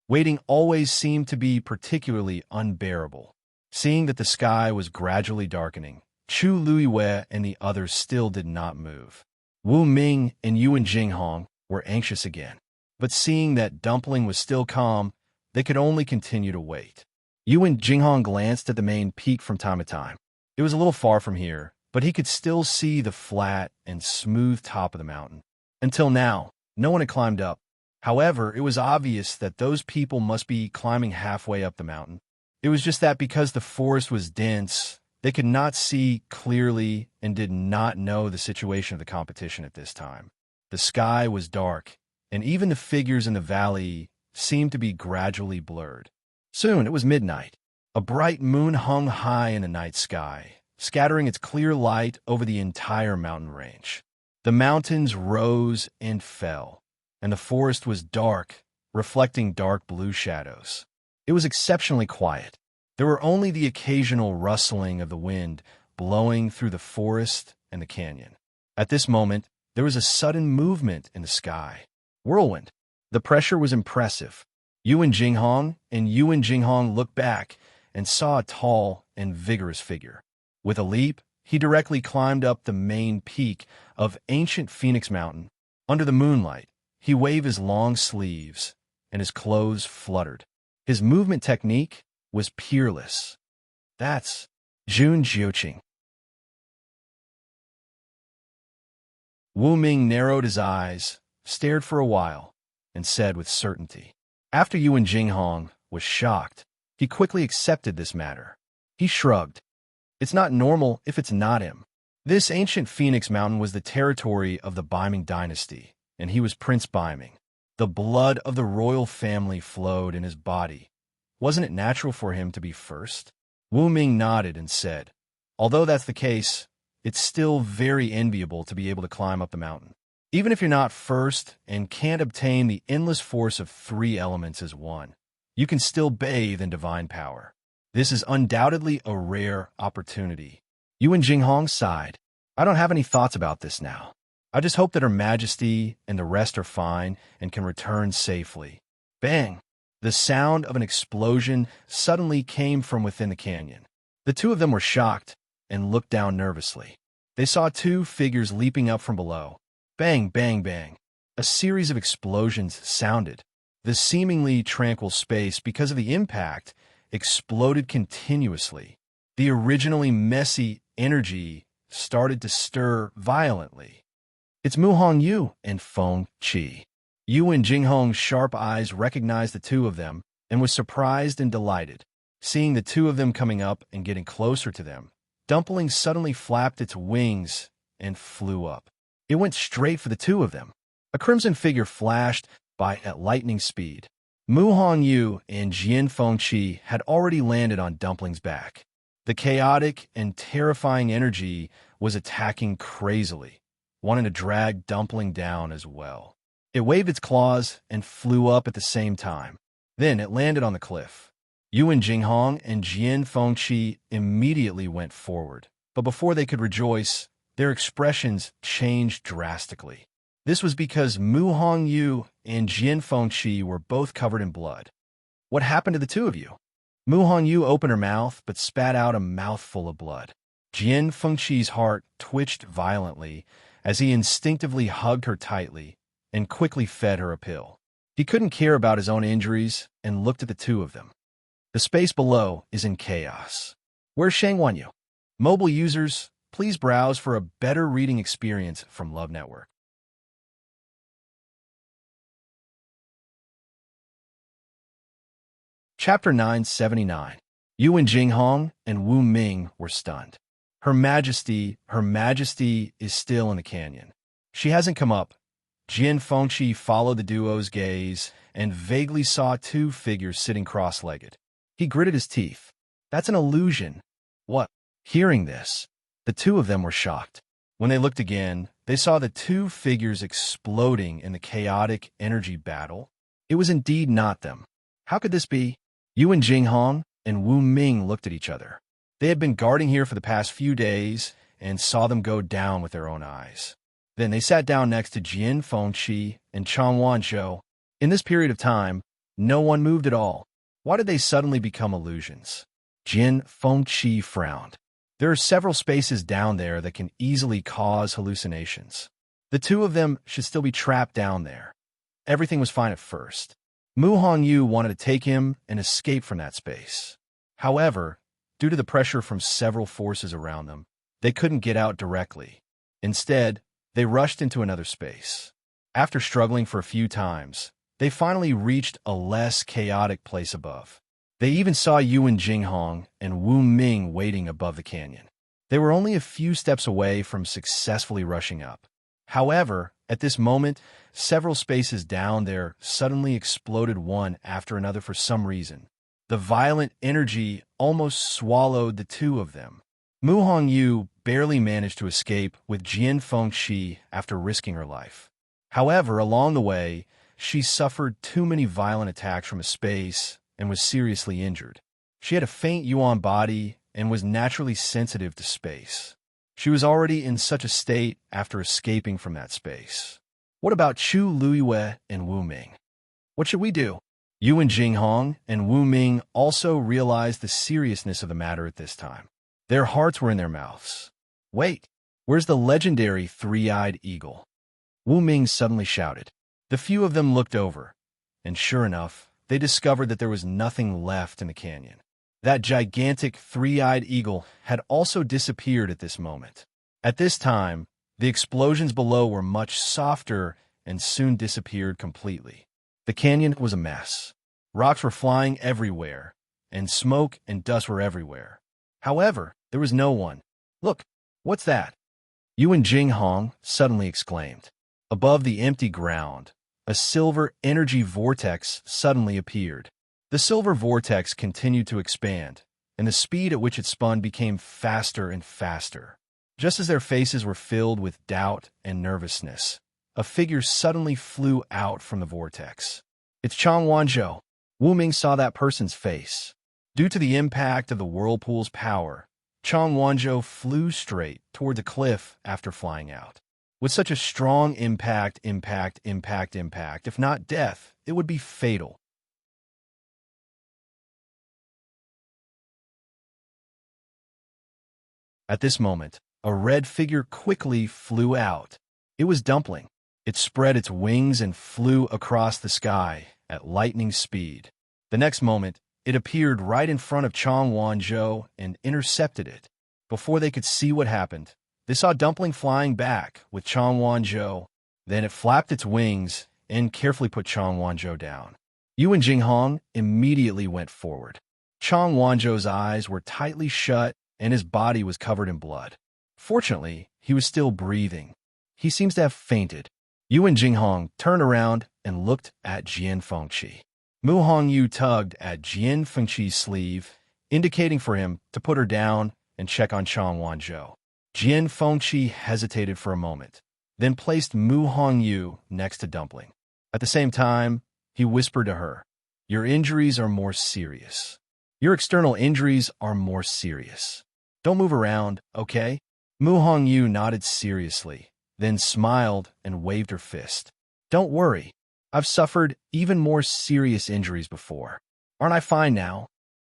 Waiting always seemed to be particularly unbearable. Seeing that the sky was gradually darkening, Chu Luiyue and the others still did not move. Wu Ming and Yuan Jinghong were anxious again, but seeing that Dumpling was still calm, they could only continue to wait. Yuan Jinghong glanced at the main peak from time to time. It was a little far from here, but he could still see the flat and smooth top of the mountain. Until now, no one had climbed up. However, it was obvious that those people must be climbing halfway up the mountain. It was just that because the forest was dense, they could not see clearly and did not know the situation of the competition at this time. The sky was dark, and even the figures in the valley seemed to be gradually blurred. Soon it was midnight. A bright moon hung high in the night sky, scattering its clear light over the entire mountain range. The mountains rose and fell, and the forest was dark, reflecting dark blue shadows. It was exceptionally quiet. There were only the occasional rustling of the wind blowing through the forest and the canyon. At this moment, there was a sudden movement in the sky. Whirlwind. The pressure was impressive. Yuan Jinghong looked back and saw a tall and vigorous figure. With a leap, he directly climbed up the main peak of ancient Phoenix Mountain. Under the moonlight, he waved his long sleeves, and his clothes fluttered. His movement technique was peerless. That's Jun Jiuqing. Wu Ming narrowed his eyes, stared for a while, and said with certainty. After Yuan Jinghong was shocked, he quickly accepted this matter. He shrugged. It's not normal if it's not him. This ancient Phoenix Mountain was the territory of the Baiming dynasty, and he was Prince Baiming. The blood of the royal family flowed in his body. Wasn't it natural for him to be first? Wu Ming nodded and said, although that's the case, it's still very enviable to be able to climb up the mountain. Even if you're not first and can't obtain the endless force of 3 elements as one, you can still bathe in divine power. This is undoubtedly a rare opportunity. Yuan Jinghong sighed. I don't have any thoughts about this now. I just hope that Her Majesty and the rest are fine and can return safely. Bang! The sound of an explosion suddenly came from within the canyon. The two of them were shocked and looked down nervously. They saw 2 figures leaping up from below. Bang, bang, bang. A series of explosions sounded. The seemingly tranquil space, because of the impact, exploded continuously. The originally messy energy started to stir violently. It's Mu Hongyu and Feng Qi. Yu and Jinghong's sharp eyes recognized the two of them and was surprised and delighted. Seeing the two of them coming up and getting closer to them, Dumpling suddenly flapped its wings and flew up. It went straight for the two of them. A crimson figure flashed by at lightning speed. Mu Hongyu and Jian Fengqi had already landed on Dumpling's back. The chaotic and terrifying energy was attacking crazily, wanting to drag Dumpling down as well. It waved its claws and flew up at the same time. Then it landed on the cliff. Yuan Jinghong and Jian Fengqi immediately went forward, but before they could rejoice, their expressions changed drastically. This was because Mu Hongyu and Jian Fengqi were both covered in blood. What happened to the two of you? Mu Hongyu opened her mouth but spat out a mouthful of blood. Jian Fengqi's heart twitched violently as he instinctively hugged her tightly and quickly fed her a pill. He couldn't care about his own injuries and looked at the two of them. The space below is in chaos. Where's Shang Wanyu? Mobile users, please browse for a better reading experience from Love Network. Chapter 979. Yuan Jinghong and Wu Ming were stunned. Her Majesty is still in the canyon. She hasn't come up. Jian Fengqi followed the duo's gaze and vaguely saw two figures sitting cross-legged. He gritted his teeth. That's an illusion. What? Hearing this, the two of them were shocked. When they looked again, they saw the two figures exploding in the chaotic energy battle. It was indeed not them. How could this be? Yuan Jinghong and Wu Ming looked at each other. They had been guarding here for the past few days and saw them go down with their own eyes. Then they sat down next to Jian Fengqi and Chang Wanzhou. In this period of time, no one moved at all. Why did they suddenly become illusions? Jian Fengqi frowned. There are several spaces down there that can easily cause hallucinations. The two of them should still be trapped down there. Everything was fine at first. Mu Hongyu wanted to take him and escape from that space. However, due to the pressure from several forces around them, they couldn't get out directly. Instead, they rushed into another space. After struggling for a few times, they finally reached a less chaotic place above. They even saw Yuan Jinghong and Wu Ming waiting above the canyon. They were only a few steps away from successfully rushing up. However, at this moment, several spaces down there suddenly exploded one after another for some reason. The violent energy almost swallowed the two of them. Mu Hongyu barely managed to escape with Jian Fengqi after risking her life. However, along the way, she suffered too many violent attacks from a space and was seriously injured. She had a faint Yuan body and was naturally sensitive to space. She was already in such a state after escaping from that space. What about Chu Luiyue and Wu Ming? What should we do? Yuan Jinghong and Wu Ming also realized the seriousness of the matter at this time. Their hearts were in their mouths. Wait, where's the legendary three-eyed eagle? Wu Ming suddenly shouted. The few of them looked over, and sure enough, they discovered that there was nothing left in the canyon. That gigantic three-eyed eagle had also disappeared at this moment. At this time, the explosions below were much softer and soon disappeared completely. The canyon was a mess. Rocks were flying everywhere, and smoke and dust were everywhere. However, there was no one. Look, what's that? Yuan Jinghong suddenly exclaimed. Above the empty ground, a silver energy vortex suddenly appeared. The silver vortex continued to expand, and the speed at which it spun became faster and faster. Just as their faces were filled with doubt and nervousness, a figure suddenly flew out from the vortex. It's Chang Wanzhou. Wu Ming saw that person's face. Due to the impact of the whirlpool's power, Chang Wanzhou flew straight toward the cliff after flying out. With such a strong impact, if not death, it would be fatal. At this moment, a red figure quickly flew out. It was Dumpling. It spread its wings and flew across the sky at lightning speed. The next moment, it appeared right in front of Chang Wanzhou and intercepted it. Before they could see what happened, they saw Dumpling flying back with Chang Wanzhou. Then it flapped its wings and carefully put Chang Wanzhou down. Yu and Jinghong immediately went forward. Chang Wanzhou's eyes were tightly shut and his body was covered in blood. Fortunately, he was still breathing. He seems to have fainted. Yu and Jinghong turned around and looked at Jian Fengqi. Mu Hongyu tugged at Jian Fengqi's sleeve, indicating for him to put her down and check on Chang Wanzhou. Jian Fengqi hesitated for a moment, then placed Mu Hongyu next to Dumpling. At the same time, he whispered to her, "Your injuries are more serious. Your external injuries are more serious. Don't move around, okay?" Mu Hongyu nodded seriously, then smiled and waved her fist. "Don't worry. I've suffered even more serious injuries before. Aren't I fine now?"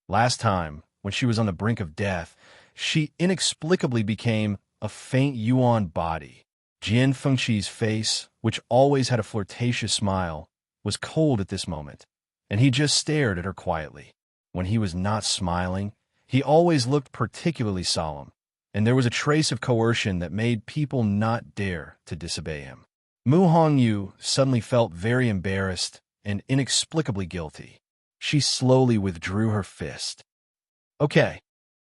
Last time, when she was on the brink of death, she inexplicably became a faint Yuan body. Jian Fengqi's face, which always had a flirtatious smile, was cold at this moment, and he just stared at her quietly. When he was not smiling, he always looked particularly solemn, and there was a trace of coercion that made people not dare to disobey him. Mu Hongyu suddenly felt very embarrassed and inexplicably guilty. She slowly withdrew her fist. "Okay,"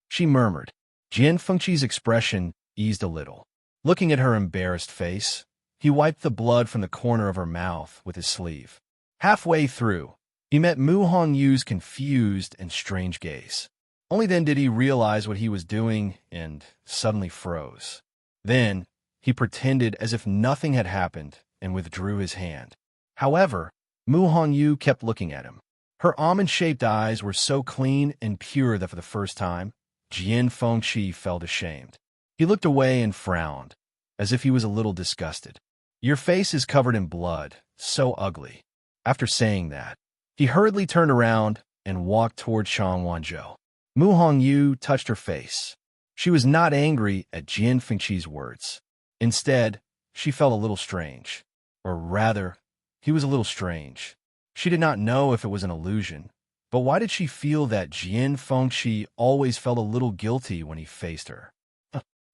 she murmured. Jian Fengqi's expression eased a little. Looking at her embarrassed face, he wiped the blood from the corner of her mouth with his sleeve. Halfway through, he met Mu Hongyu's confused and strange gaze. Only then did he realize what he was doing and suddenly froze. Then, he pretended as if nothing had happened and withdrew his hand. However, Mu Hongyu kept looking at him. Her almond-shaped eyes were so clean and pure that for the first time, Jian Fengqi felt ashamed. He looked away and frowned, as if he was a little disgusted. "Your face is covered in blood, so ugly." After saying that, he hurriedly turned around and walked toward Chang Wanzhou. Mu Hongyu touched her face. She was not angry at Jian Fengqi's words. Instead, she felt a little strange. Or rather, he was a little strange. She did not know if it was an illusion, but why did she feel that Jian Fengqi always felt a little guilty when he faced her?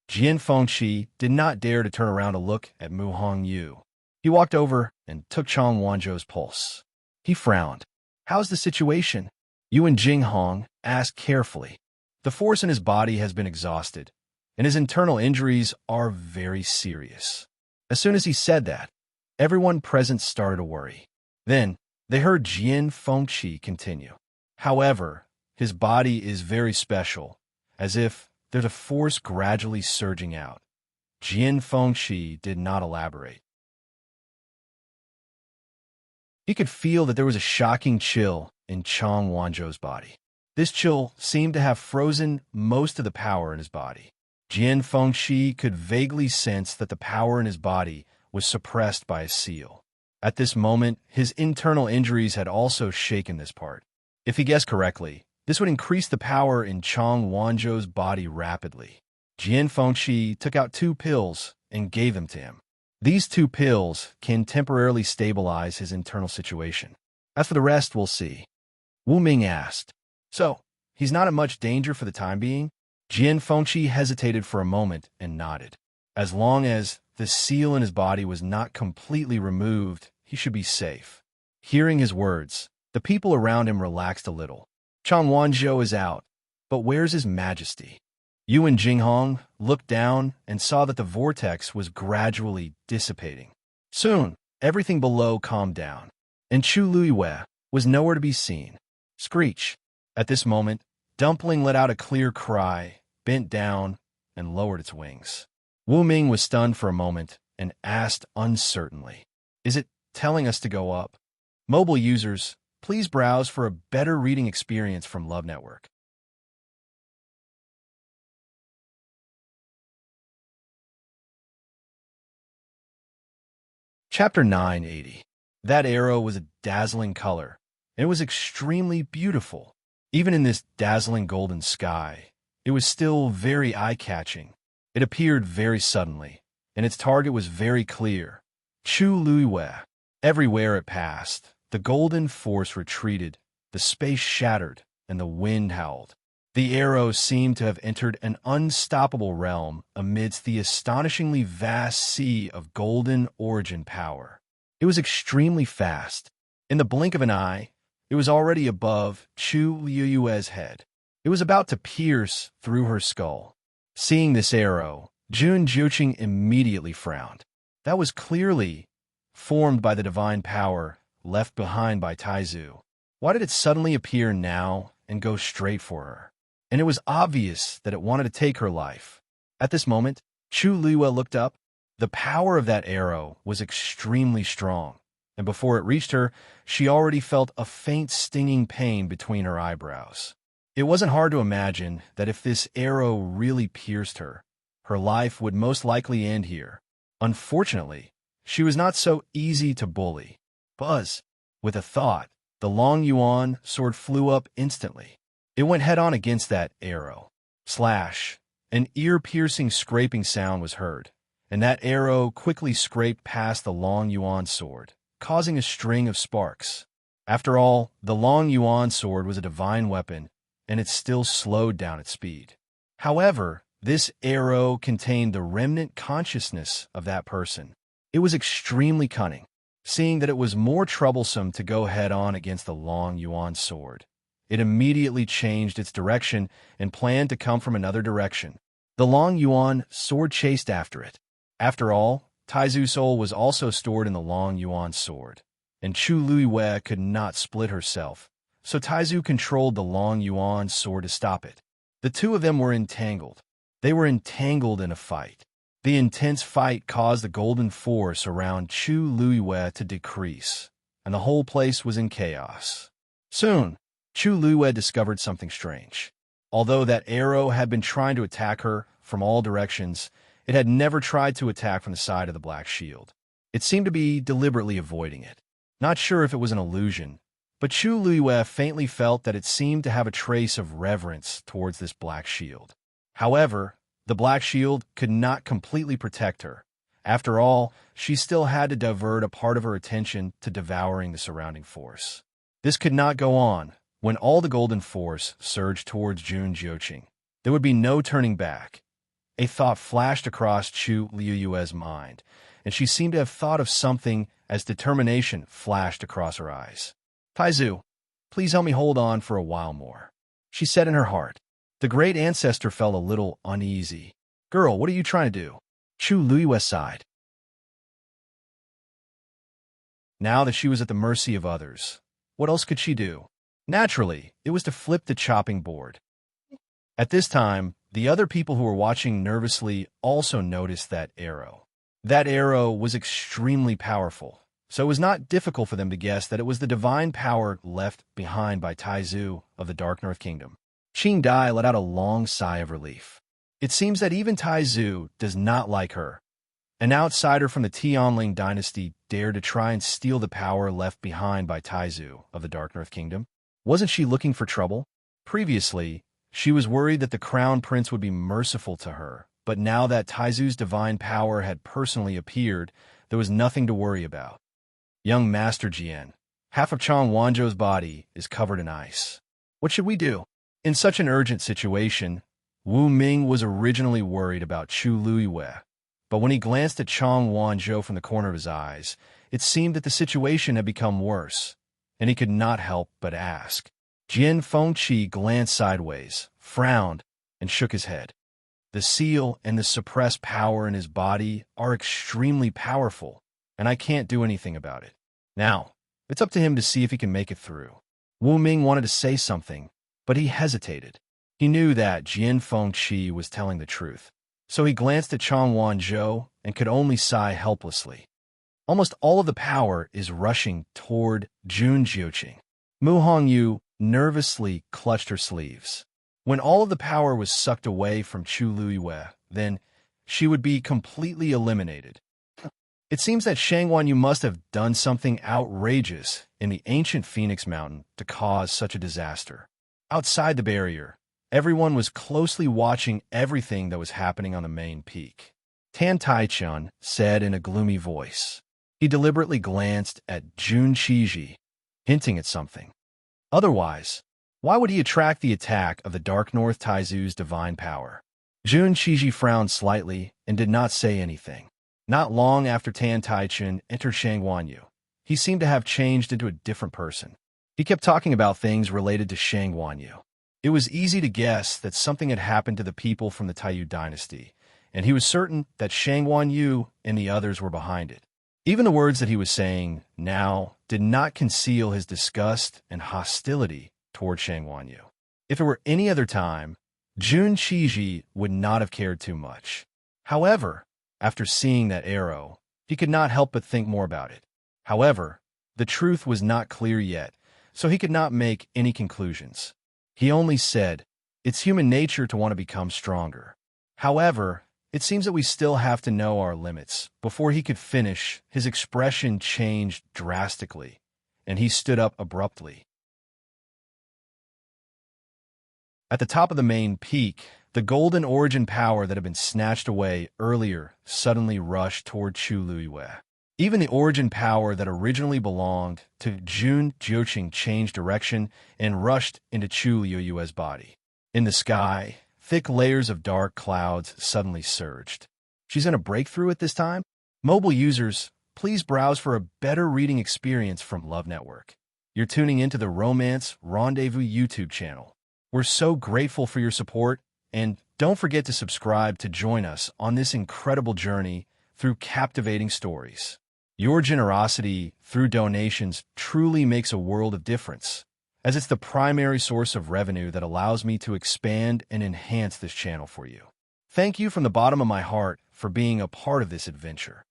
Jian Fengqi did not dare to turn around to look at Mu Hongyu. He walked over and took Chang Wanzhou's pulse. He frowned. "How's the situation?" Yu and Jinghong asked carefully. "The force in his body has been exhausted, and his internal injuries are very serious." As soon as he said that, everyone present started to worry. Then, they heard Jian Fengqi continue. "However, his body is very special, as if there's a force gradually surging out." Jian Fengqi did not elaborate. He could feel that there was a shocking chill in Chang Wanzhou's body. This chill seemed to have frozen most of the power in his body. Jian Fengqi could vaguely sense that the power in his body was suppressed by a seal. At this moment, his internal injuries had also shaken this part. If he guessed correctly, this would increase the power in Chang Wanzhou's body rapidly. Jian Fengqi took out 2 pills and gave them to him. These 2 pills can temporarily stabilize his internal situation. As for the rest, we'll see. Wu Ming asked. "So, he's not in much danger for the time being?" Jian Fengqi hesitated for a moment and nodded. As long as the seal in his body was not completely removed, he should be safe. Hearing his words, the people around him relaxed a little. Chang Wanzhou is out, but where's his majesty? Yu and Jinghong looked down and saw that the vortex was gradually dissipating. Soon, everything below calmed down, and Chu Luiyue was nowhere to be seen. Screech! At this moment, Dumpling let out a clear cry, bent down, and lowered its wings. Wu Ming was stunned for a moment and asked uncertainly, "Is it telling us to go up?" Mobile users, please browse for a better reading experience from Love Network. Chapter 980. That arrow was a dazzling color, and it was extremely beautiful. Even in this dazzling golden sky, it was still very eye-catching. It appeared very suddenly, and its target was very clear, Chu Luiwe. Everywhere it passed, the golden force retreated, the space shattered, and the wind howled. The arrow seemed to have entered an unstoppable realm amidst the astonishingly vast sea of golden origin power. It was extremely fast. In the blink of an eye, it was already above Chu Liu's head. It was about to pierce through her skull. Seeing this arrow, Jun Jiuqing immediately frowned. That was clearly formed by the divine power left behind by Taizu. Why did it suddenly appear now and go straight for her? And it was obvious that it wanted to take her life. At this moment, Chu Liuwe looked up. The power of that arrow was extremely strong, and before it reached her, she already felt a faint stinging pain between her eyebrows. It wasn't hard to imagine that if this arrow really pierced her, her life would most likely end here. Unfortunately, she was not so easy to bully. Buzz! With a thought, the Long Yuan sword flew up instantly. It went head-on against that arrow. Slash! An ear-piercing scraping sound was heard, and that arrow quickly scraped past the Long Yuan sword, causing a string of sparks. After all, the Long Yuan sword was a divine weapon, and it still slowed down its speed. However, this arrow contained the remnant consciousness of that person. It was extremely cunning. Seeing that it was more troublesome to go head-on against the Long Yuan sword, it immediately changed its direction and planned to come from another direction. The Long Yuan sword chased after it. After all, Taizu's soul was also stored in the Long Yuan sword, and Chu Luiwe could not split herself, so Taizu controlled the Long Yuan sword to stop it. The two of them were entangled. They were entangled in a fight. The intense fight caused the golden force around Chu Luiwe to decrease, and the whole place was in chaos. Soon, Chu Luiwe discovered something strange. Although that arrow had been trying to attack her from all directions, it had never tried to attack from the side of the black shield. It seemed to be deliberately avoiding it. Not sure if it was an illusion, but Chu Luiwe faintly felt that it seemed to have a trace of reverence towards this black shield. However, the black shield could not completely protect her. After all, she still had to divert a part of her attention to devouring the surrounding force. This could not go on. When all the golden force surged towards Jun Jiuqing, there would be no turning back. A thought flashed across Chu Liu's mind, and she seemed to have thought of something as determination flashed across her eyes. Taizu, please help me hold on for a while more, she said in her heart. The great ancestor felt a little uneasy. Girl, what are you trying to do? Chu Luiwe sighed. Now that she was at the mercy of others, what else could she do? Naturally, it was to flip the chopping board. At this time, the other people who were watching nervously also noticed that arrow. That arrow was extremely powerful, so it was not difficult for them to guess that it was the divine power left behind by Taizu of the Dark North Kingdom. Qing Dai let out a long sigh of relief. It seems that even Taizu does not like her. An outsider from the Tianling dynasty dared to try and steal the power left behind by Taizu of the Dark North Kingdom. Wasn't she looking for trouble? Previously, she was worried that the crown prince would be merciful to her, but now that Taizu's divine power had personally appeared, there was nothing to worry about. Young Master Jian, half of Chang Wanzhou's body is covered in ice. What should we do? In such an urgent situation, Wu Ming was originally worried about Chu Luiwe, but when he glanced at Chang Wanzhou from the corner of his eyes, it seemed that the situation had become worse, and he could not help but ask. Jian Fengqi glanced sideways, frowned, and shook his head. The seal and the suppressed power in his body are extremely powerful, and I can't do anything about it. Now, it's up to him to see if he can make it through. Wu Ming wanted to say something, but he hesitated. He knew that Jian Fengqi was telling the truth, so he glanced at Chang Wanzhou and could only sigh helplessly. Almost all of the power is rushing toward Jun Jiuqing. Mu Hongyu nervously clutched her sleeves. When all of the power was sucked away from Chu Luiwe, then she would be completely eliminated. It seems that Shang Wanyu must have done something outrageous in the ancient Phoenix Mountain to cause such a disaster. Outside the barrier, everyone was closely watching everything that was happening on the main peak. Tan Taichun said in a gloomy voice. He deliberately glanced at Jun Qiji, hinting at something. Otherwise, why would he attract the attack of the Dark North Taizu's divine power? Jun Qiji frowned slightly and did not say anything. Not long after Tan Taichun entered Shangguanyu, he seemed to have changed into a different person. He kept talking about things related to Shangguanyu. It was easy to guess that something had happened to the people from the Taiyu dynasty, and he was certain that Shangguanyu and the others were behind it. Even the words that he was saying now did not conceal his disgust and hostility toward Shangguanyu. If it were any other time, Jun Qiji would not have cared too much. However, after seeing that arrow, he could not help but think more about it. However, the truth was not clear yet, so he could not make any conclusions. He only said, "It's human nature to want to become stronger. However, it seems that we still have to know our limits." Before he could finish, his expression changed drastically, and he stood up abruptly. At the top of the main peak, the golden origin power that had been snatched away earlier suddenly rushed toward Chu Luiyue. Even the origin power that originally belonged to Jun Jiuqing changed direction and rushed into Chu Luiyue's body. In the sky, thick layers of dark clouds suddenly surged. She's in a breakthrough at this time? Mobile users, please browse for a better reading experience from Love Network. You're tuning into the Romance Rendezvous YouTube channel. We're so grateful for your support, and don't forget to subscribe to join us on this incredible journey through captivating stories. Your generosity through donations truly makes a world of difference, as it's the primary source of revenue that allows me to expand and enhance this channel for you. Thank you from the bottom of my heart for being a part of this adventure.